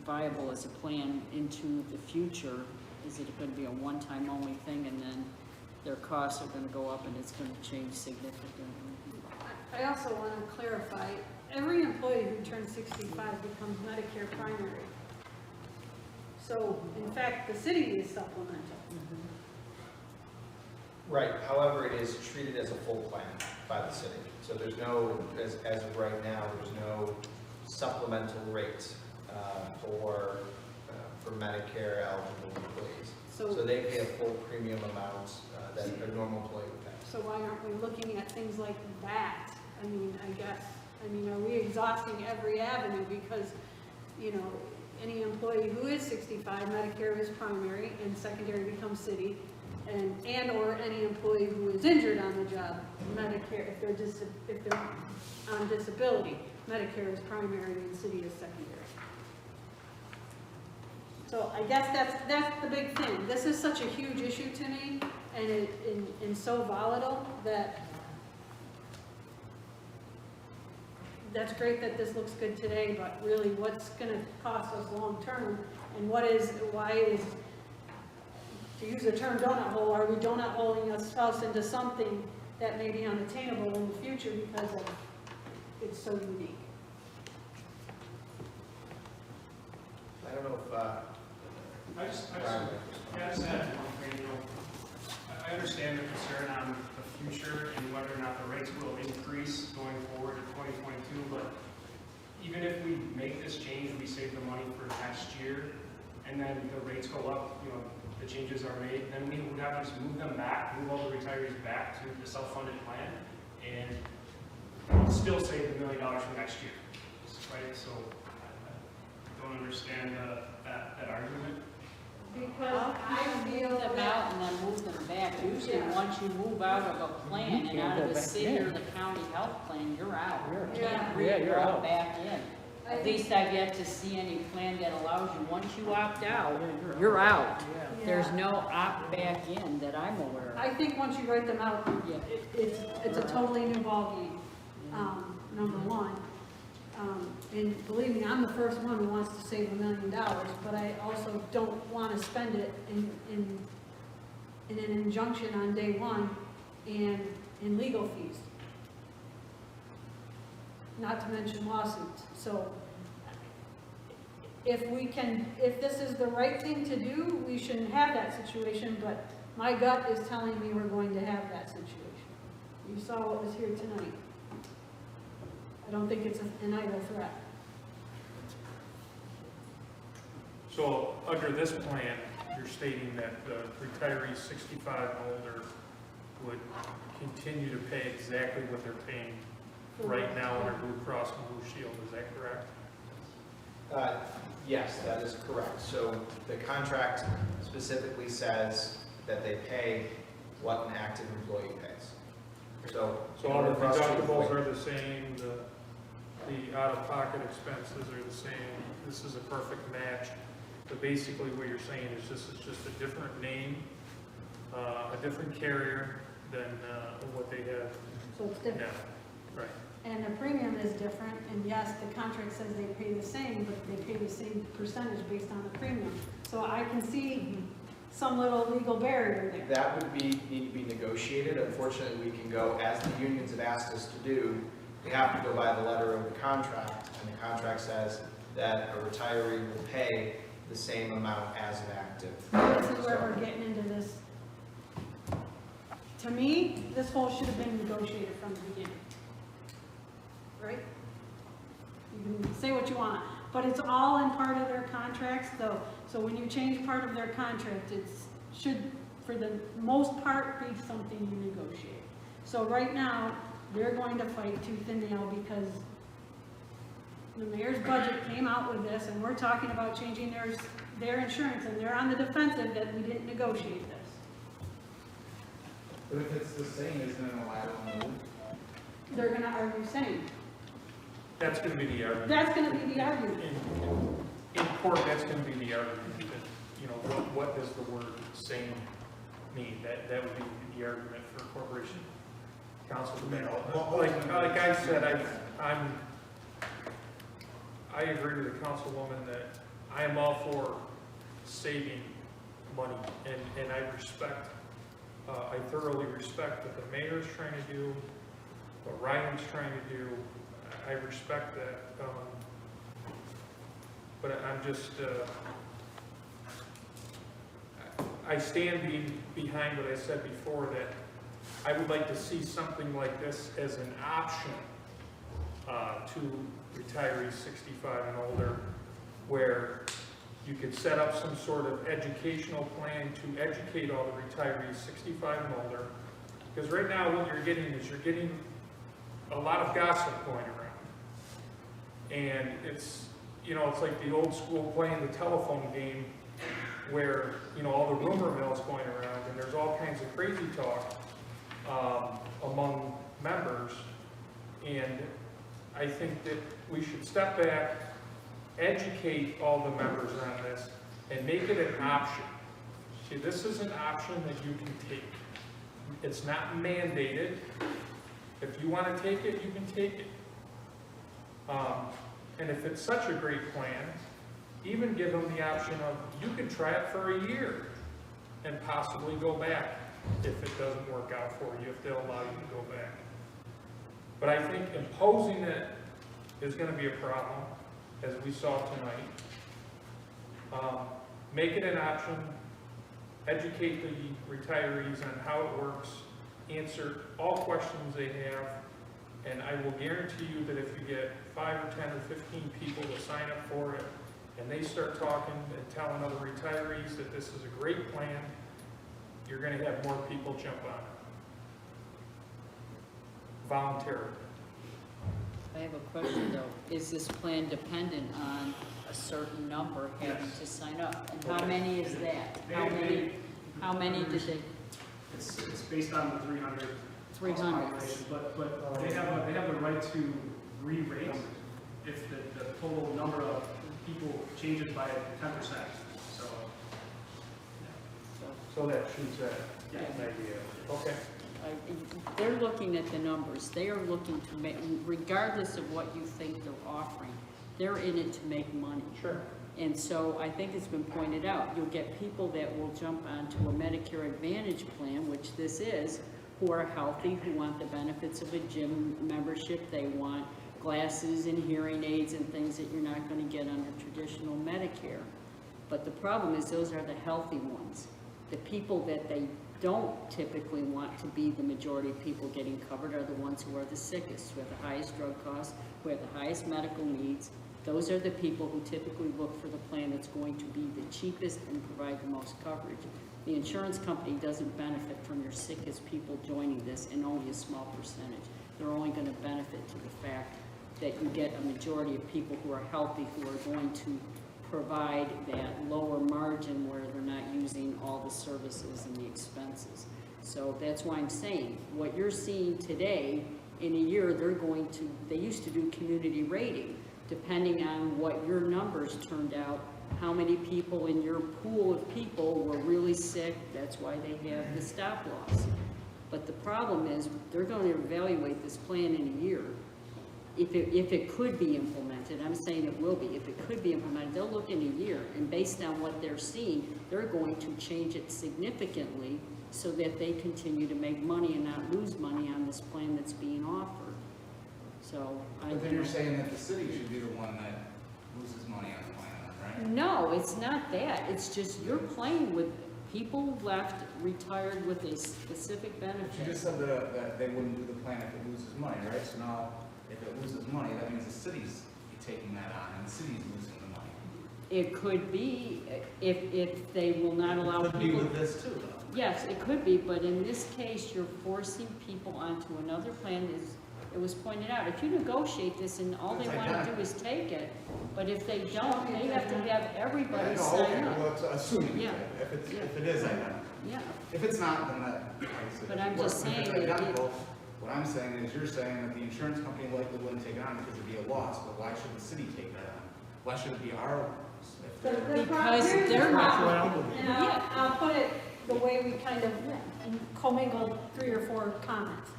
viable as a plan into the future? Is it going to be a one-time only thing and then their costs are going to go up and it's going to change significantly? I also want to clarify, every employee who turns 65 becomes Medicare primary. So, in fact, the city is supplemental. Right, however, it is treated as a full plan by the city. So there's no, as of right now, there's no supplemental rate for Medicare eligible employees. So they pay a full premium amount that a normal employee would pay. So why aren't we looking at things like that? I mean, are we exhausting every avenue? Because, you know, any employee who is 65, Medicare is primary and secondary becomes city, and or any employee who is injured on the job, Medicare, if they're on disability, Medicare is primary and city is secondary. So I guess that's the big thing. This is such a huge issue to me, and so volatile that that's great that this looks good today, but really what's going to cost us long term, and why is, to use the term donut hole, are we donut holing ourselves into something that may be unattainable in the future because it's so unique? I don't know if I just had one thing, you know, I understand the concern on the future and whether or not the rates will increase going forward in 2022, but even if we make this change, we save the money for next year, and then the rates go up, you know, the changes are made, then we would have to just move them back, move all the retirees back to the self-funded plan, and still save $1 million for next year, right? So I don't understand that argument. Because I feel Move them that, out and then move them back. Usually, Yeah. once you move out of a plan You and can't out go of the back city in. or the county health plan, you're out. You Yeah. can't Yeah, you're re-roll out. back in. I At think- least I've yet to see any plan that allows you, once you opt out, you're out. Yeah. There's no opt back in that I'm aware of. I think once you write them out, Yeah. it's a totally new ballgame, number one. And believe me, I'm the first one who wants to save $1 million, but I also don't want to spend it in an injunction on day one and in legal fees. Not to mention lawsuits. So if this is the right thing to do, we shouldn't have that situation, but my gut is telling me we're going to have that situation. You saw what was here tonight. I don't think it's an idle threat. So under this plan, you're stating that the retirees 65 and older would continue to pay exactly what they're paying right now under Blue Cross and Blue Shield, is that correct? Yes, that is correct. So the contract specifically says that they pay what an active employee pays. So All the in order for us to deductibles avoid- are the same, the out-of-pocket expenses are the same, this is a perfect match. But basically what you're saying is this is just a different name, a different carrier than what they have So it's different. now. Right. And the premium is different, and yes, the contract says they pay the same, but they pay the same percentage based on the premium. So I can see some little legal barrier there. That would need to be negotiated. Unfortunately, we can go, as the unions have asked us to do, we have to go by the letter of the contract, and the contract says that a retiree will pay the same amount as an active. This is where we're getting into this. To me, this whole should have been negotiated from the beginning. Right? You can say what you want, but it's all in part of their contracts, though. So when you change part of their contract, it should, for the most part, be something you negotiate. So right now, they're going to fight tooth and nail because the mayor's budget came out with this, and we're talking about changing their insurance, and they're on the defensive that we didn't negotiate this. But if it's the same, isn't it a lateral move? They're gonna argue same. That's going to be the argument. That's gonna be the argument. In court, that's going to be the argument, that, you know, what does the word same mean? That would be the argument for a corporation counsel to make. Like I said, I agree with the councilwoman that I am all for saving money, and I respect, I thoroughly respect what the mayor's trying to do, what Ryan's trying to do. I respect that, but I'm just, I stand behind what I said before, that I would like to see something like this as an option to retirees 65 and older, where you could set up some sort of educational plan to educate all the retirees 65 and older. Because right now what you're getting is you're getting a lot of gossip going around. And it's, you know, it's like the old school playing the telephone game where, you know, all the rumor mill's going around and there's all kinds of crazy talk among members. And I think that we should step back, educate all the members on this, and make it an option. See, this is an option that you can take. It's not mandated. If you want to take it, you can take it. And if it's such a great plan, even give them the option of, you can try it for a year and possibly go back if it doesn't work out for you, if they'll allow you to go back. But I think imposing it is going to be a problem, as we saw tonight. make it an option, educate the retirees on how it works, answer all questions they have, and I will guarantee you that if you get 5 or 10 or 15 people to sign up for it, and they start talking and telling other retirees that this is a great plan, you're going to have more people jump on it voluntarily. I have a question though. Is this plan dependent on a certain number having to sign up? And how many is that? How many did they? It's based on the 300. 300. But they have the right to re-rate if the total number of people changes by 10%. So that shoots at an idea. Okay. They're looking at the numbers. They are looking to make, regardless of what you think they're offering, they're in it to make money. Sure. And so I think it's been pointed out, you'll get people that will jump onto a Medicare Advantage plan, which this is, who are healthy, who want the benefits of a gym membership. They want glasses and hearing aids and things that you're not going to get under traditional Medicare. But the problem is those are the healthy ones. The people that they don't typically want to be the majority of people getting covered are the ones who are the sickest, who have the highest drug costs, who have the highest medical needs. Those are the people who typically look for the plan that's going to be the cheapest and provide the most coverage. The insurance company doesn't benefit from your sickest people joining this, and only a small percentage. They're only going to benefit to the fact that you get a majority of people who are healthy, who are going to provide that lower margin where they're not using all the services and the expenses. So that's why I'm saying, what you're seeing today, in a year, they used to do community rating, depending on what your numbers turned out, how many people in your pool of people were really sick. That's why they have the stop loss. But the problem is, they're going to evaluate this plan in a year. If it could be implemented, I'm saying it will be, if it could be implemented, they'll look in a year, and based on what they're seeing, they're going to change it significantly so that they continue to make money and not lose money on this plan that's being offered. So, But then you're saying that the city should be the one that loses money on the plan, right? No, it's not that. It's just you're playing with people left retired with a specific benefit. But you just said that they wouldn't do the plan if it loses money, right? So now, if it loses money, that means the city's taking that on, and the city's losing the money. It could be, if they will not allow people. It could be with this too, though. Yes, it could be, but in this case, you're forcing people onto another plan. It was pointed out, if you negotiate this and all they want to do is take it, but if they don't, they have to have everybody sign up. Well, it's assuming, Yeah. if it is identical. Yeah. If it's not, then that. But I'm just saying If that it's identical, what I'm saying is, you're saying that the insurance company likely wouldn't take it on because it'd be a loss, but why should the city take that on? Why should it be our loss? Because they're not. And I'll put it the way we kind of commingled 3 or 4 comments.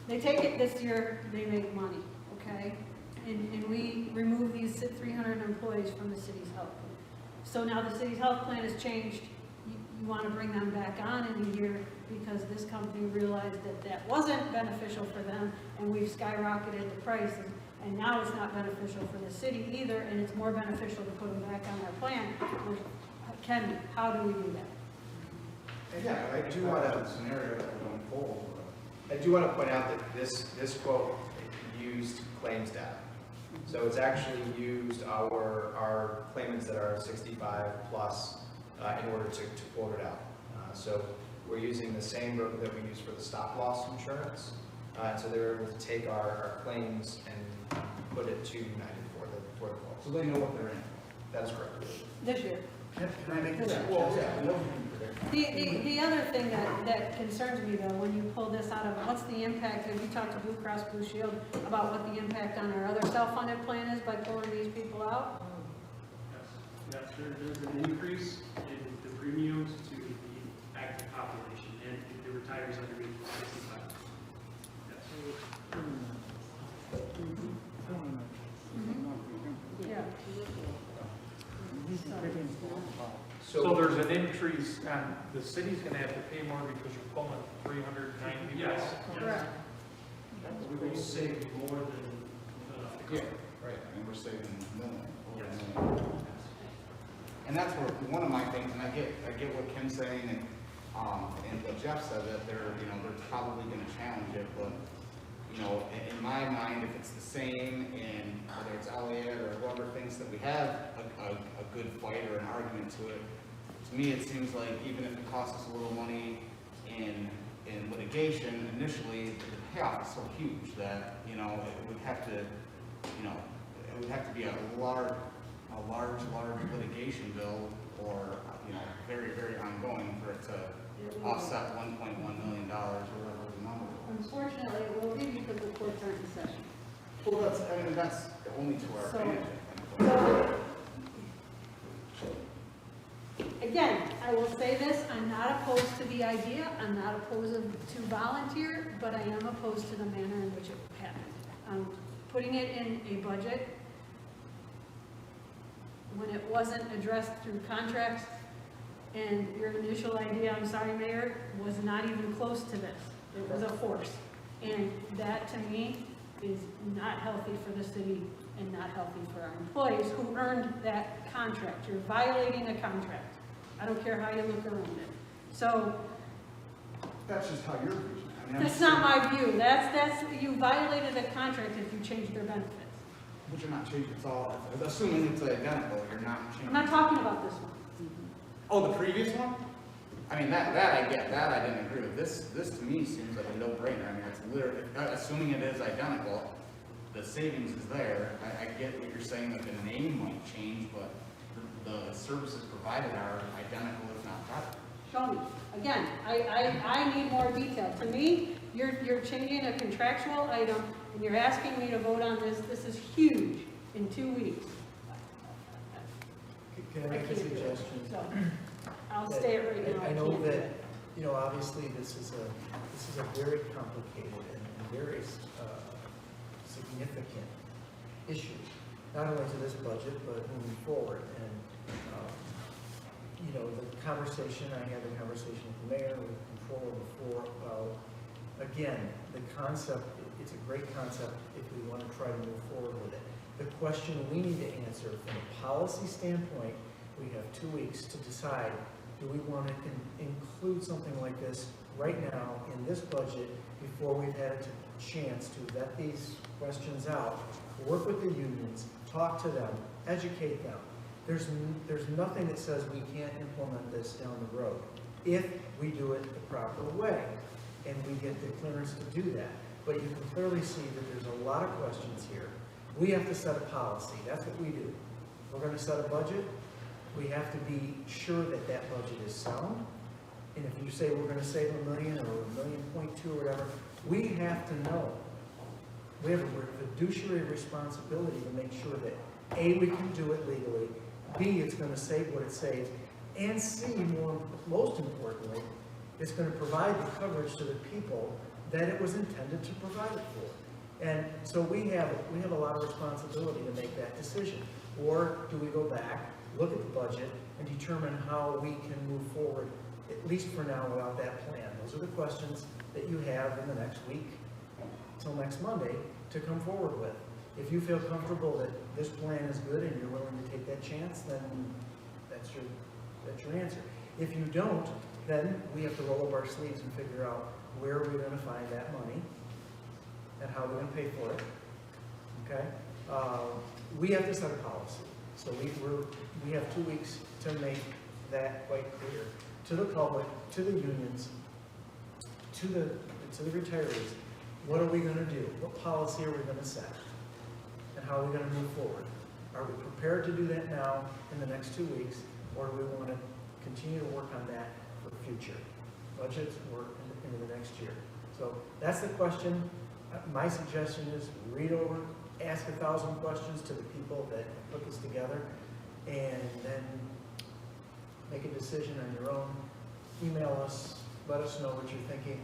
They take it this year, they make money, okay? And we remove these 300 employees from the city's health. So now the city's health plan has changed. You want to bring them back on in a year because this company realized that wasn't beneficial for them, and we've skyrocketed the prices, and now it's not beneficial for the city either, and it's more beneficial to put them back on our plan. How do we do that? Yeah, I do want to scenario that we're going forward. I do want to point out that this quote used claims data. So it's actually used our claimants that are 65 plus in order to quote it out. So we're using the same broker that we use for the stop loss insurance. So they're able to take our claims and put it to United for the quote. So they know what they're in. That is correct. This year. Can I make this? Well, yeah. The other thing that concerns me though, when you pull this out of, what's the impact, have you talked to Blue Cross Blue Shield about what the impact on our other self-funded plan is by pulling these people out? Yes, there's an increase in the premiums to the active population and the retirees under age 65. Yes. Yeah. So there's an increase, and the city's going to have to pay more because you're pulling 390 people? Yes. Correct. We will save more than Yeah, right. I mean, we're saving millions. Yes. And that's where, one of my things, and I get what Kim's saying, and what Jeff said, that they're probably gonna challenge it, but, in my mind, if it's the same, and whether it's Elliot or whoever thinks that we have a good fight or an argument to it, to me, it seems like even if it costs us a little money in litigation, initially, the payoff is so huge that, it would have to, it would have to be a large litigation bill, or, very, very ongoing for it to offset $1.1 million or whatever the number was. Unfortunately, it will be because the courts aren't in session. Well, that's only to our So- advantage, I think. Again, I will say this, I'm not opposed to the idea, I'm not opposed to volunteer, but I am opposed to the manner in which it happened. Putting it in a budget when it wasn't addressed through contracts, and your initial idea, I'm sorry, Mayor, was not even close to this. It was a force. And that, to me, is not healthy for the city and not healthy for our employees who earned that contract. You're violating a contract. I don't care how you look around it. So, That's just how you're viewing it. that's not my view. That's, you violated a contract if you changed their benefits. But you're not changing, it's all, assuming it's identical, you're not changing. I'm not talking about this one. Oh, the previous one? I mean, that I get, that I didn't agree with. This to me seems like a no-brainer. I mean, it's literally, assuming it is identical, the savings is there. I get what you're saying, that the name might change, but the services provided are identical, if not better. Show me. Again, I need more detail. To me, you're changing a contractual item, and you're asking me to vote on this. This is huge in 2 weeks. Can I make a suggestion? So, I'll stay it right now. I know can't do that, it. obviously this is a very complicated and very significant issue, not only to this budget, but moving forward. And, the conversation, I had a conversation with the mayor, with the controller before, about, again, the concept, it's a great concept if we want to try to move forward with it. The question we need to answer from a policy standpoint, we have 2 weeks to decide, do we want to include something like this right now in this budget before we've had a chance to vet these questions out, work with the unions, talk to them, educate them. There's nothing that says we can't implement this down the road if we do it the proper way and we get the clearance to do that. But you can clearly see that there's a lot of questions here. We have to set a policy. That's what we do. We're going to set a budget. We have to be sure that that budget is sound. And if you say we're going to save $1 million or $1.2 million or whatever, we have to know. We have a fiduciary responsibility to make sure that A, we can do it legally, B, it's going to save what it saves, and C, most importantly, it's going to provide the coverage to the people that it was intended to provide it for. And so we have a lot of responsibility to make that decision. Or do we go back, look at the budget, and determine how we can move forward, at least for now, without that plan? Those are the questions that you have in the next week, till next Monday, to come forward with. If you feel comfortable that this plan is good and you're willing to take that chance, then that's your answer. If you don't, then we have to roll up our sleeves and figure out where are we going to find that money and how we're going to pay for it. Okay? We have to set a policy. So we have 2 weeks to make that quite clear to the public, to the unions, to the retirees. What are we going to do? What policy are we going to set? And how are we going to move forward? Are we prepared to do that now in the next 2 weeks, or do we want to continue to work on that for the future? Budgets or into the next year? So that's the question. My suggestion is read over, ask 1,000 questions to the people that put this together, and then make a decision on your own. Email us, let us know what you're thinking,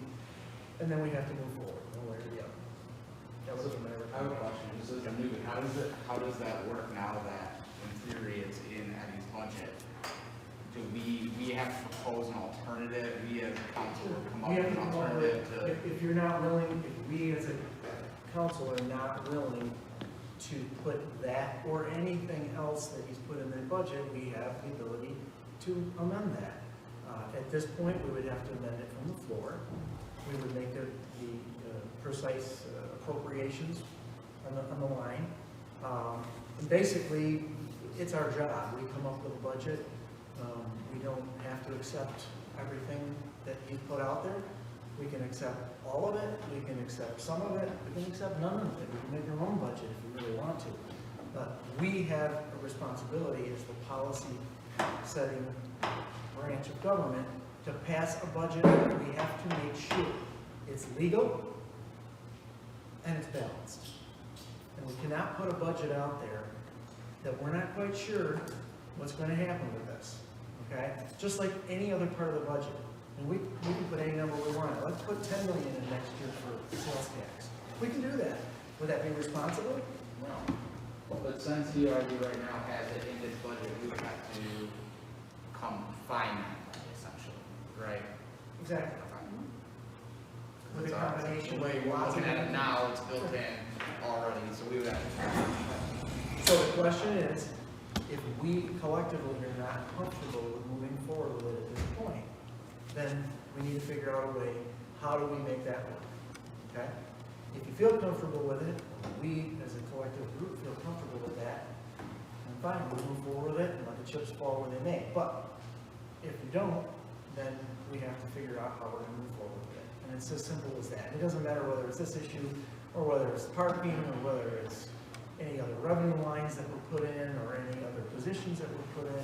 and then we have to move forward, one way or the other. That was my recommendation. I have a question. This is new. How does that work now that in theory it's in Eddie's budget? Do we have to propose an alternative? We as a council will come up with an alternative to... If you're not willing, if we as a council are not willing to put that or anything else that he's put in the budget, we have the ability to amend that. At this point, we would have to amend it from the floor. We would make the precise appropriations on the line. And basically, it's our job. We come up with a budget. We don't have to accept everything that he's put out there. We can accept all of it. We can accept some of it. We can accept none of it. We can make our own budget if we really want to. But we have a responsibility as the policy setting branch of government to pass a budget that we have to make sure it's legal and it's balanced. And we cannot put a budget out there that we're not quite sure what's going to happen with this, okay? Just like any other part of the budget. And we can put any number we want. Let's put $10 million in next year for sales tax. We can do that. Would that be responsible? No. But since he already right now has it in his budget, we would have to come find that, essentially, right? Exactly. With a combination. The way we're looking at it now, it's built in already, so we would have to. So the question is, if we collectively are not comfortable with moving forward with it at this point, then we need to figure out a way, how do we make that work, okay? If you feel comfortable with it, we as a collective group feel comfortable with that, then fine, we'll move forward with it and let the chips fall where they may. But if you don't, then we have to figure out how we're gonna move forward with it. And it's as simple as that. It doesn't matter whether it's this issue, or whether it's parking, or whether it's any other revenue lines that were put in, or any other positions that were put in.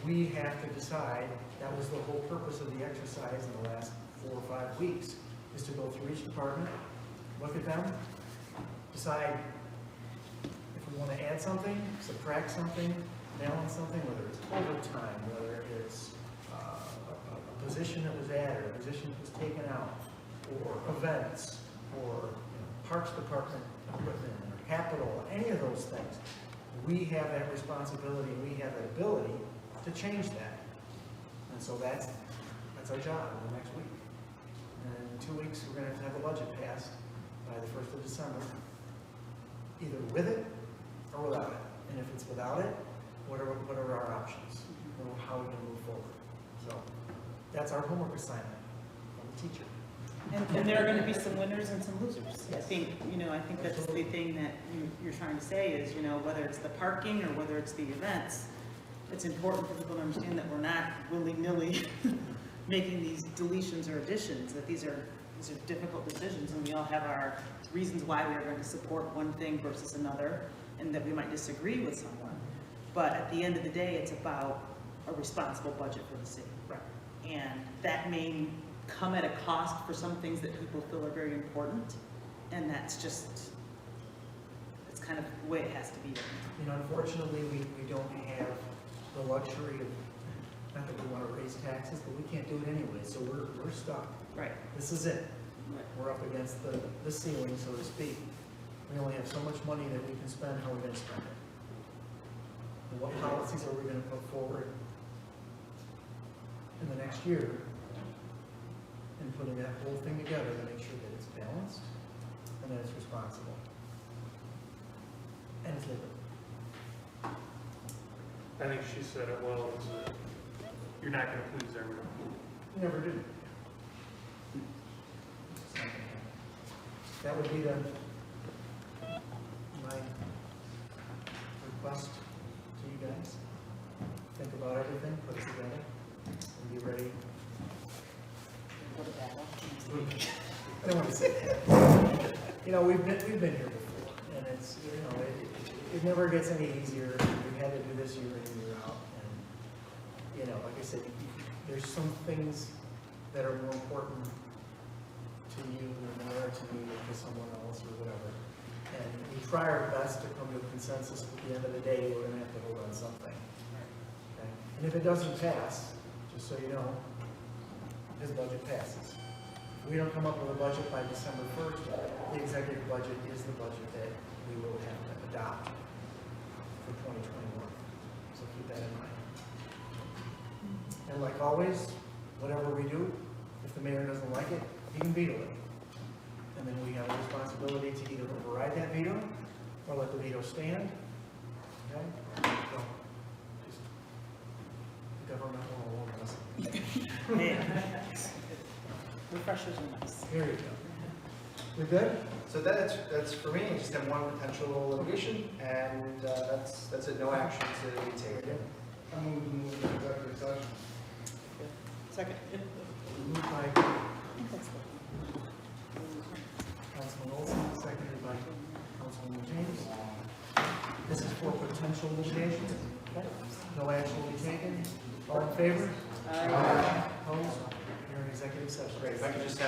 We have to decide. That was the whole purpose of the exercise in the last 4 or 5 weeks, is to go through each department, look at them, decide if we want to add something, subtract something, balance something, whether it's overtime, whether it's a position that was added, a position that was taken out, or events, or parks department equipment, or capital, any of those things. We have that responsibility, and we have that ability to change that. And so that's our job in the next week. And in 2 weeks, we're going to have a budget passed by the 1st of December, either with it or without it. And if it's without it, what are our options? Or how we can move forward. So that's our homework assignment from the teacher. And there are going to be some winners and some losers. I think, I think that's the thing that you're trying to say is, whether it's the parking or whether it's the events, it's important for people to understand that we're not willy-nilly making these deletions or additions, that these are difficult decisions, and we all have our reasons why we are going to support one thing versus another, and that we might disagree with someone. But at the end of the day, it's about a responsible budget for the city. Right. And that may come at a cost for some things that people feel are very important, and that's just, it's kind of the way it has to be. Unfortunately, we don't have the luxury of, not that we want to raise taxes, but we can't do it anyway, so we're stuck. Right. This is it. We're up against the ceiling, so to speak. We only have so much money that we can spend. How are we going to spend it? And what policies are we going to put forward in the next year, and putting that whole thing together to make sure that it's balanced and that it's responsible and it's legal. I think she said it well, is that you're not going to please everyone. You never do. That would be my request to you guys. Think about everything, put it together, and be ready. I don't want to say that. We've been here before, and it's, it never gets any easier. We've had to do this year in, year out, and, like I said, there's some things that are more important to you than they are to me or to someone else or whatever. And we try our best to come to a consensus. At the end of the day, we're going to have to hold on something. Okay? And if it doesn't pass, just so you know, this budget passes. If we don't come up with a budget by December 1st, the executive budget is the budget that we will have to adopt for 2021. So keep that in mind. And like always, whatever we do, if the mayor doesn't like it, he can veto it. And then we have a responsibility to either override that veto or let the veto stand. Okay? So, just, the government will hold us. Refreshers are nice. Here you go. We good? So that's for me. I just have one potential litigation, and that's it. No action to be taken. I move to move to executive session. Second. Moved by Councilman Olson, seconded by Councilman James. This is for potential litigation. No action will be taken. All in favor? Aye. Opposed? You're in executive session. Great. If I could just have